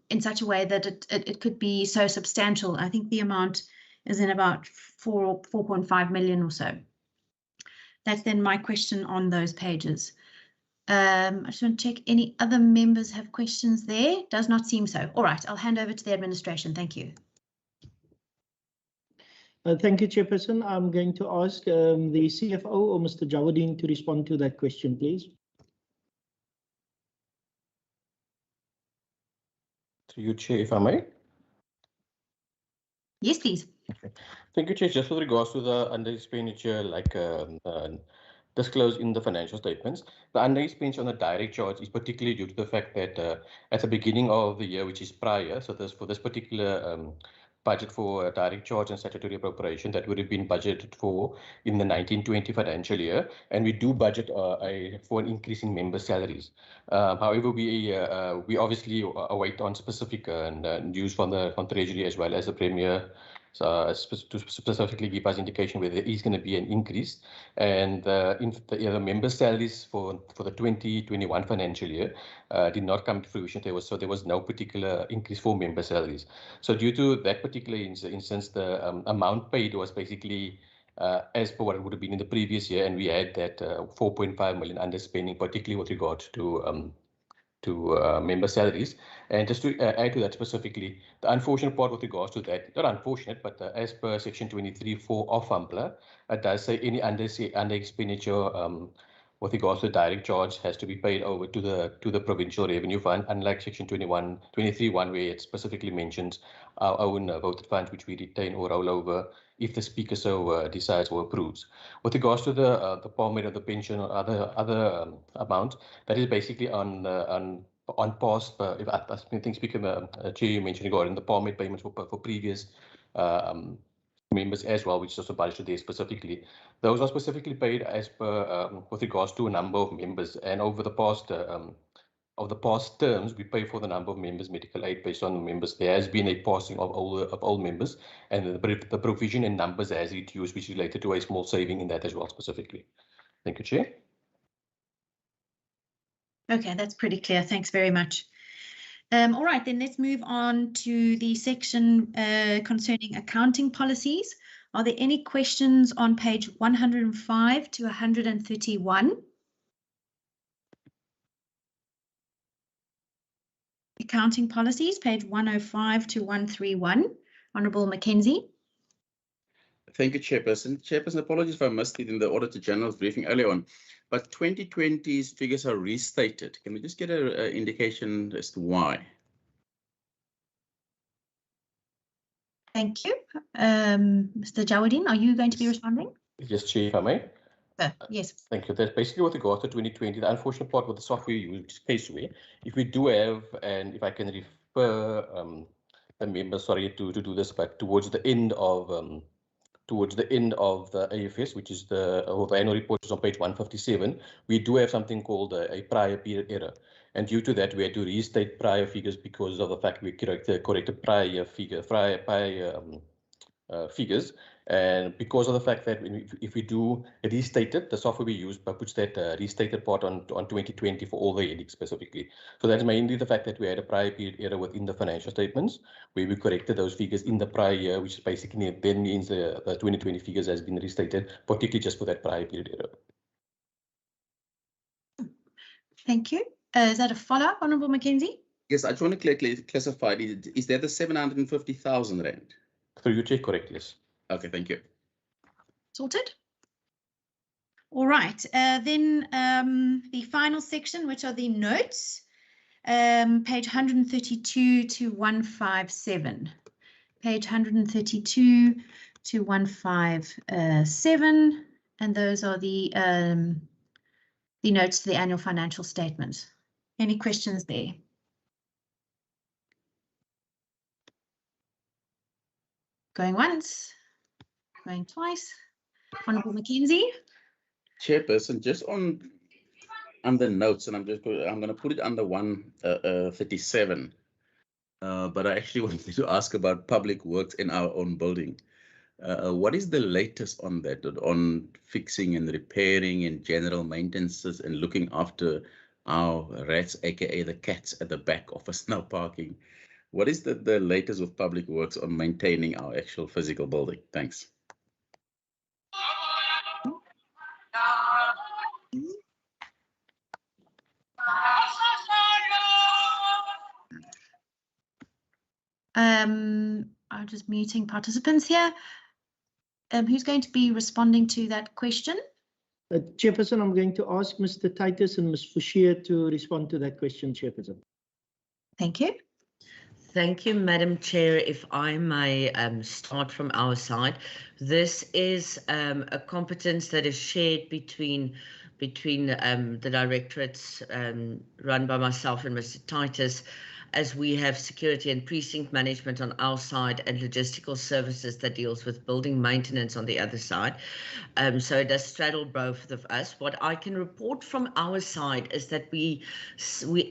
Speaker 1: in such a way that it could be so substantial? I think the amount is in about 4.5 million or so. That's then my question on those pages. I just want to check any other members have questions there. Does not seem so. All right, I'll hand over to the administration. Thank you.
Speaker 6: Thank you, Chairperson. I'm going to ask the CFO or Mr. Jawadin to respond to that question, please.
Speaker 9: To you, Chair, if I may.
Speaker 1: Yes, please.
Speaker 9: Okay. Thank you, Chair. Just with regards to the under expenditure, like disclosed in the financial statements, the under expenditure on the direct charge is particularly due to the fact that at the beginning of the year, which is prior, so for this particular budget for direct charge and statutory appropriation that would have been budgeted for in the 1920 financial year, and we do budget for an increase in member salaries. However, we obviously await on specific news from the Treasury as well as the Premier to specifically give us indication whether there is going to be an increase. And the member salaries for the 2021 financial year did not come to fruition. There was no particular increase for member salaries. So due to that particular instance, the amount paid was basically as per what it would have been in the previous year, and we had that 4.5 million underspending, particularly with regard to member salaries. And just to add to that specifically, the unfortunate part with regards to that, not unfortunate, but as per section 23(4) of FAMPLA, it does say any under expenditure with regards to direct charge has to be paid over to the provincial revenue fund, unlike section 23(1), where it specifically mentions our own voted funds, which we retain or roll over if the speaker so decides or approves. With regards to the payment of the pension or other amount, that is basically on past. If I think Speaker Chair, you mentioned regarding the payment payments for previous members as well, which is also budgeted there specifically. Those are specifically paid as per with regards to a number of members, and over the past terms, we pay for the number of members medical aid based on the members. There has been a passing of old members, and the provision in numbers has reduced, which is related to a small saving in that as well specifically. Thank you, Chair.
Speaker 1: Okay, that's pretty clear. Thanks very much. All right, then let's move on to the section concerning accounting policies. Are there any questions on page 105 to 131? Accounting policies, page 105 to 131. Honourable Mackenzie.
Speaker 2: Thank you, Chairperson. Chairperson, apologies if I missed it in the Auditor General's briefing earlier on, but 2020's figures are restated. Can we just get an indication as to why?
Speaker 1: Thank you. Mr. Jawadin, are you going to be responding?
Speaker 9: Yes, Chair, if I may.
Speaker 1: Yes.
Speaker 9: Thank you. That's basically with regards to 2020. The unfortunate part with the software used, Caseware, if we do have, and if I can refer the members, sorry to do this, but towards the end of the AFS, which is the annual report is on page 157, we do have something called a prior period error. And due to that, we had to restate prior figures because of the fact we corrected prior figures. And because of the fact that if we do restate it, the software we use puts that restated part on 2020 for all the headings specifically. So that's mainly the fact that we had a prior period error within the financial statements where we corrected those figures in the prior year, which basically then means the 2020 figures has been restated, particularly just for that prior period error.
Speaker 1: Thank you. Is that a follow-up, Honourable Mackenzie?
Speaker 2: Yes, I just want to classify. Is that the 750,000 rand?
Speaker 9: Through you, Chair, correct, yes.
Speaker 2: Okay, thank you.
Speaker 1: Sorted. All right, then the final section, which are the notes, page 132 to 157. Page 132 to 157, and those are the notes to the annual financial statement. Any questions there? Going once, going twice. Honourable Mackenzie.
Speaker 2: Chairperson, just on the notes, and I'm going to put it under 137. But I actually wanted to ask about public works in our own building. What is the latest on that, on fixing and repairing and general maintenances and looking after our rats, aka the cats at the back of us now parking? What is the latest with public works on maintaining our actual physical building? Thanks.
Speaker 1: I'm just muting participants here. Who's going to be responding to that question?
Speaker 6: Chairperson, I'm going to ask Mr. Titus and Ms. Fushia to respond to that question, Chairperson.
Speaker 1: Thank you.
Speaker 12: Thank you, Madam Chair. If I may start from our side, this is a competence that is shared between the directorates run by myself and Mr. Titus, as we have security and precinct management on our side and logistical services that deals with building maintenance on the other side. So it does straddle both of us. What I can report from our side is that we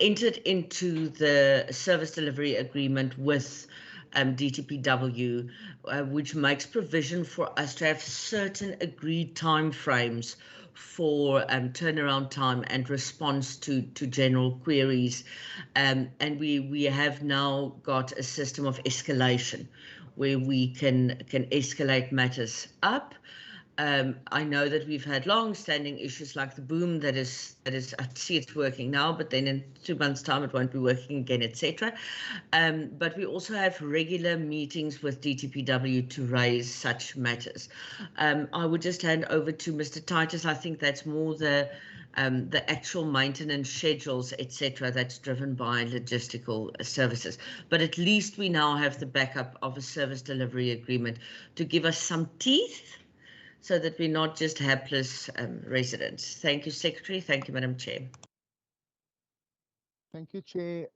Speaker 12: entered into the service delivery agreement with DTPW, which makes provision for us to have certain agreed timeframes for turnaround time and response to general queries. And we have now got a system of escalation where we can escalate matters up. I know that we've had long-standing issues like the boom that is. I see it's working now, but then in 2 months' time it won't be working again, etc. But we also have regular meetings with DTPW to raise such matters. I would just hand over to Mr. Titus. I think that's more the actual maintenance schedules, etc. That's driven by logistical services. But at least we now have the backup of a service delivery agreement to give us some teeth, so that we're not just hapless residents. Thank you, Secretary. Thank you, Madam Chair.
Speaker 8: Thank you, Chair.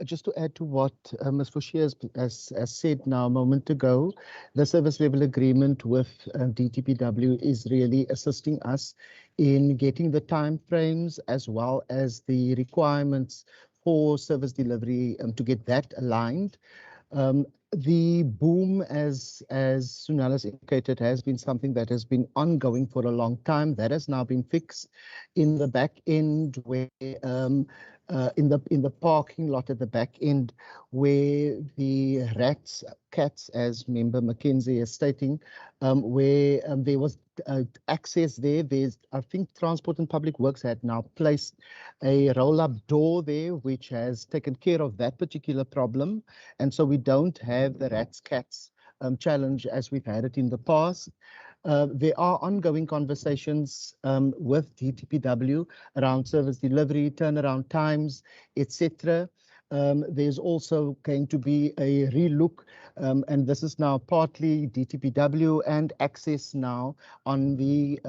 Speaker 8: Just to add to what Ms. Fushia has said now a moment ago, the service level agreement with DTPW is really assisting us in getting the timeframes as well as the requirements for service delivery to get that aligned. The boom, as Sunal has indicated, has been something that has been ongoing for a long time. That has now been fixed in the back end, where in the parking lot at the back end, where the rats, cats, as Member Mackenzie is stating, where there was access there. I think Transport and Public Works had now placed a roll-up door there, which has taken care of that particular problem. And so we don't have the rats, cats challenge as we've had it in the past. There are ongoing conversations with DTPW around service delivery, turnaround times, etc. There's also going to be a relook, and this is now partly DTPW and access now on the,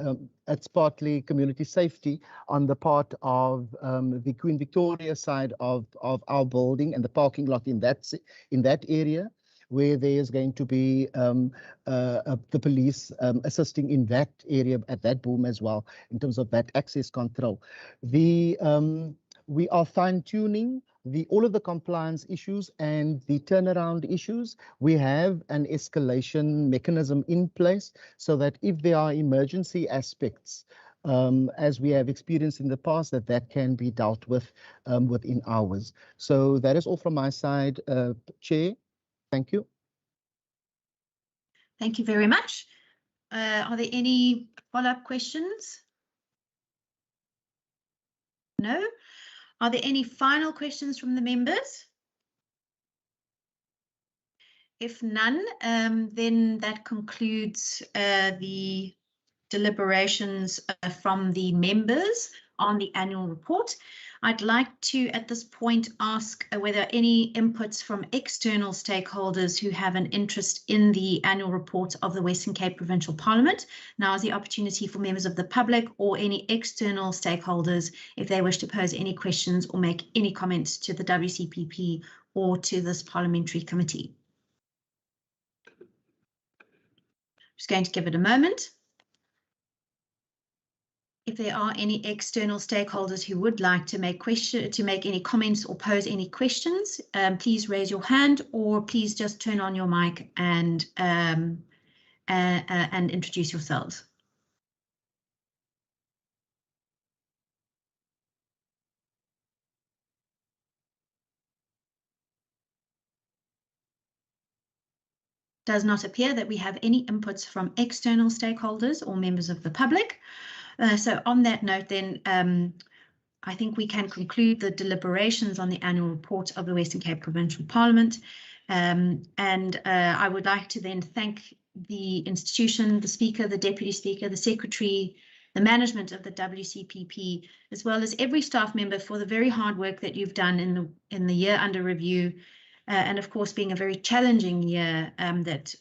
Speaker 8: it's partly community safety on the part of the Queen Victoria side of our building and the parking lot in that area, where there's going to be the police assisting in that area at that boom as well, in terms of that access control. We are fine-tuning all of the compliance issues and the turnaround issues. We have an escalation mechanism in place so that if there are emergency aspects, as we have experienced in the past, that can be dealt with within hours. So that is all from my side, Chair. Thank you.
Speaker 1: Thank you very much. Are there any follow-up questions? No? Are there any final questions from the members? If none, then that concludes the deliberations from the members on the annual report. I'd like to, at this point, ask whether any inputs from external stakeholders who have an interest in the annual report of the Western Cape Provincial Parliament. Now is the opportunity for members of the public or any external stakeholders, if they wish to pose any questions or make any comments to the WCPP or to this parliamentary committee. Just going to give it a moment. If there are any external stakeholders who would like to make any comments or pose any questions, please raise your hand, or please just turn on your mic and introduce yourselves. Does not appear that we have any inputs from external stakeholders or members of the public. So on that note, then, I think we can conclude the deliberations on the annual report of the Western Cape Provincial Parliament. I would like to then thank the institution, the Speaker, the Deputy Speaker, the Secretary, the management of the WCPP, as well as every staff member for the very hard work that you've done in the year under review, and of course being a very challenging year that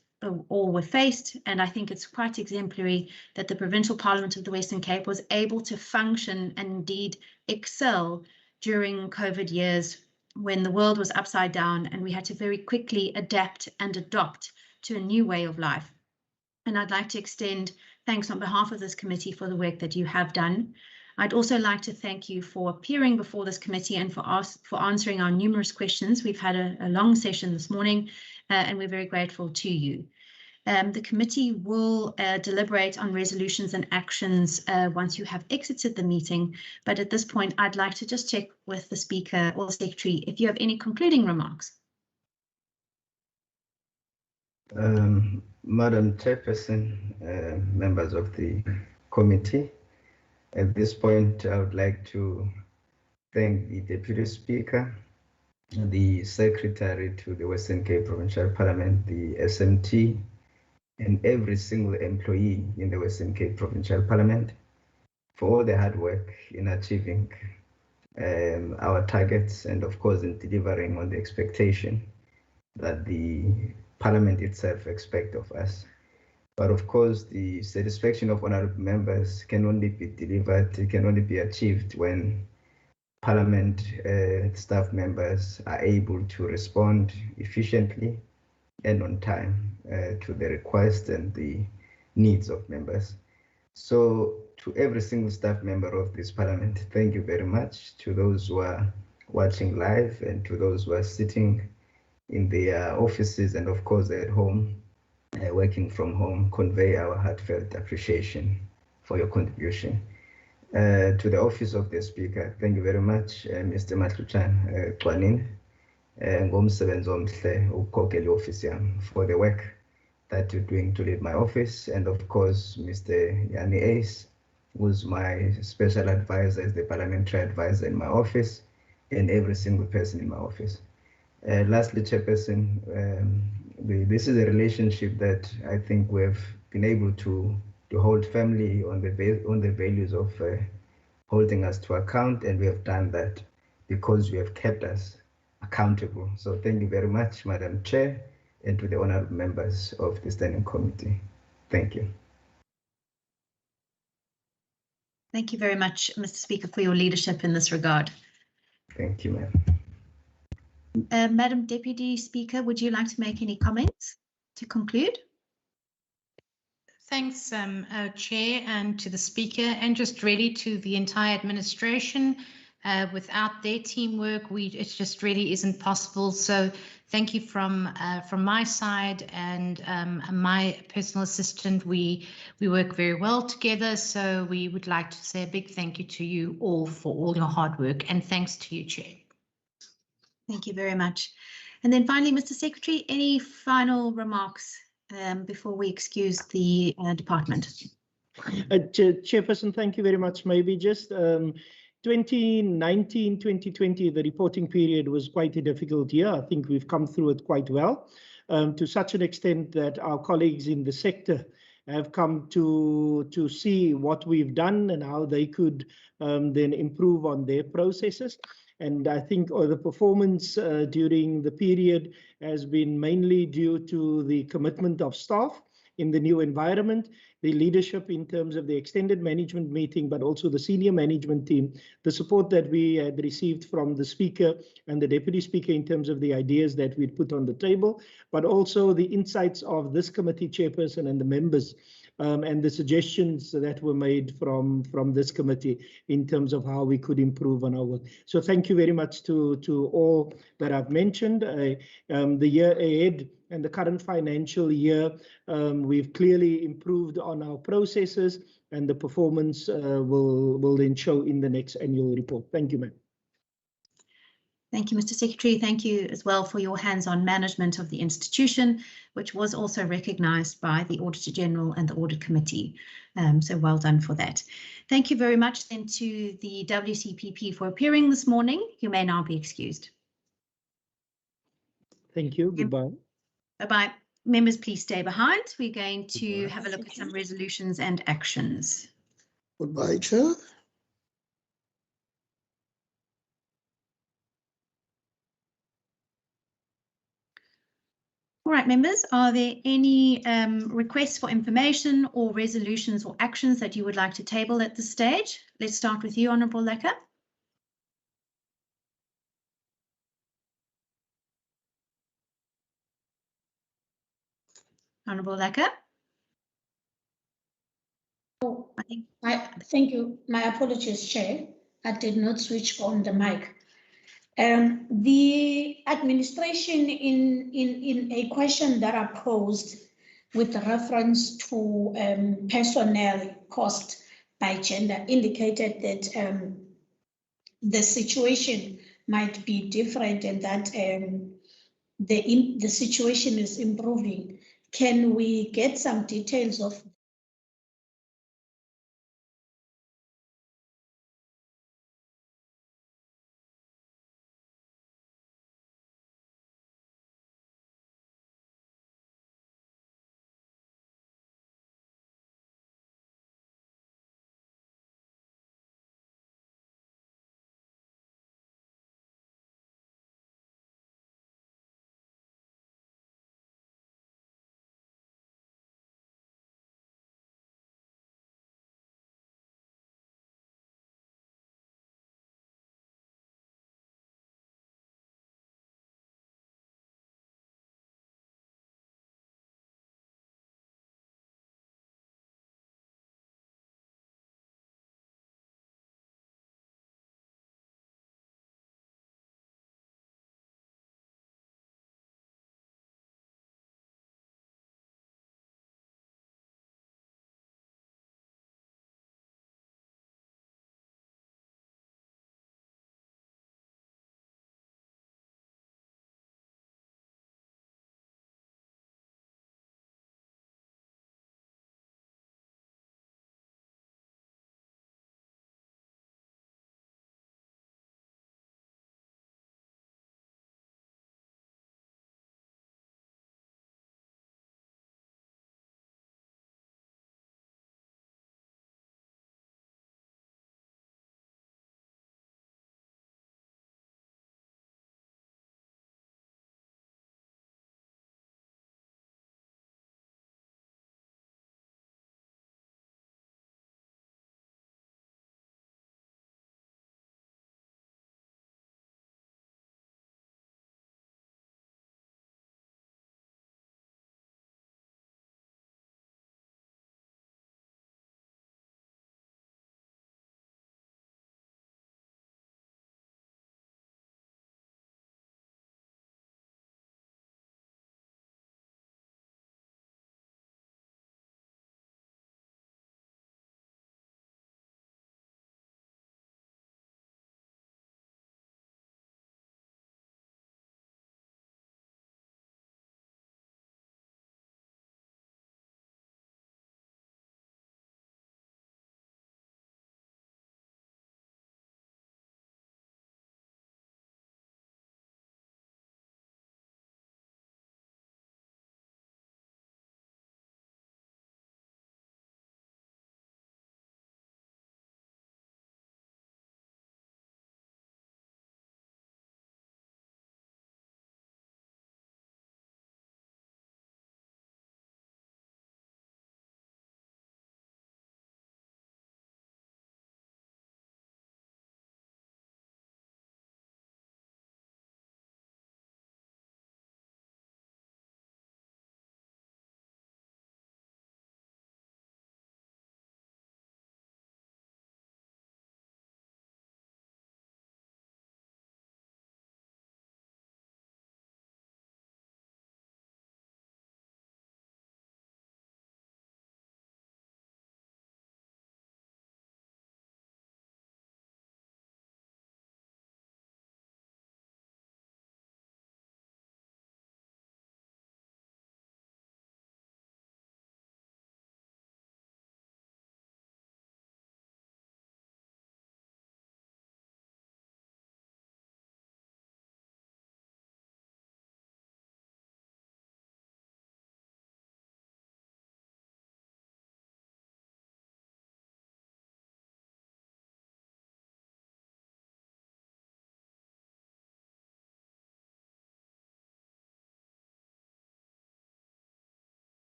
Speaker 1: all were faced. And I think it's quite exemplary that the Provincial Parliament of the Western Cape was able to function and indeed excel during COVID years when the world was upside down and we had to very quickly adapt and adopt to a new way of life. And I'd like to extend thanks on behalf of this committee for the work that you have done. I'd also like to thank you for appearing before this committee and for answering our numerous questions. We've had a long session this morning, and we're very grateful to you. The committee will deliberate on resolutions and actions once you have exited the meeting. But at this point, I'd like to just check with the Speaker or the Secretary if you have any concluding remarks.
Speaker 5: Madam Chairperson, members of the committee, at this point, I would like to thank the Deputy Speaker, the Secretary to the Western Cape Provincial Parliament, the SMT, and every single employee in the Western Cape Provincial Parliament for all the hard work in achieving our targets and, of course, in delivering on the expectation that the Parliament itself expects of us. But of course, the satisfaction of honourable members can only be delivered, it can only be achieved when Parliament staff members are able to respond efficiently and on time to the requests and the needs of members. So to every single staff member of this Parliament, thank you very much. To those who are watching live and to those who are sitting in their offices and of course at home, working from home, convey our heartfelt appreciation for your contribution. To the office of the Speaker, thank you very much, Mr. Matluchan Kwanin, ngomsebenzi omhle ukukhokela i-office yami, for the work that you're doing to lead my office, and of course, Mr. Yani Ace, who's my special advisor, is the parliamentary advisor in my office, and every single person in my office. Lastly, Chairperson, this is a relationship that I think we've been able to hold firmly on the values of holding us to account, and we have done that because you have kept us accountable. So thank you very much, Madam Chair, and to the honourable members of the Standing Committee. Thank you.
Speaker 1: Thank you very much, Mr. Speaker, for your leadership in this regard.
Speaker 5: Thank you, ma'am.
Speaker 1: Madam Deputy Speaker, would you like to make any comments to conclude?
Speaker 7: Thanks, Chair, and to the Speaker, and just really to the entire administration. Without their teamwork, it just really isn't possible. So thank you from my side and my personal assistant. We work very well together. So we would like to say a big thank you to you all for all your hard work, and thanks to you, Chair.
Speaker 1: Thank you very much. And then finally, Mr. Secretary, any final remarks before we excuse the department?
Speaker 6: Chairperson, thank you very much. Maybe just 2019, 2020, the reporting period was quite a difficult year. I think we've come through it quite well, to such an extent that our colleagues in the sector have come to see what we've done and how they could then improve on their processes. And I think the performance during the period has been mainly due to the commitment of staff in the new environment, the leadership in terms of the extended management meeting, but also the senior management team, the support that we had received from the Speaker and the Deputy Speaker in terms of the ideas that we'd put on the table, but also the insights of this committee chairperson and the members, and the suggestions that were made from this committee in terms of how we could improve on our work. So thank you very much to all that I've mentioned. The year ahead and the current financial year, we've clearly improved on our processes, and the performance will then show in the next annual report. Thank you, ma'am.
Speaker 1: Thank you, Mr. Secretary. Thank you as well for your hands-on management of the institution, which was also recognised by the Auditor General and the Audit Committee. So well done for that. Thank you very much then to the WCPP for appearing this morning. You may now be excused.
Speaker 6: Thank you. Goodbye.
Speaker 1: Bye-bye. Members, please stay behind. We're going to have a look at some resolutions and actions.
Speaker 16: Goodbye, Chair.
Speaker 1: All right, members, are there any requests for information or resolutions or actions that you would like to table at this stage? Let's start with you, Honourable Lecker. Honourable Lecker.
Speaker 4: Oh, thank you. My apologies, Chair. I did not switch on the mic. The administration in a question that I posed with reference to personnel cost by gender indicated that the situation might be different and that the situation is improving. Can we get some details of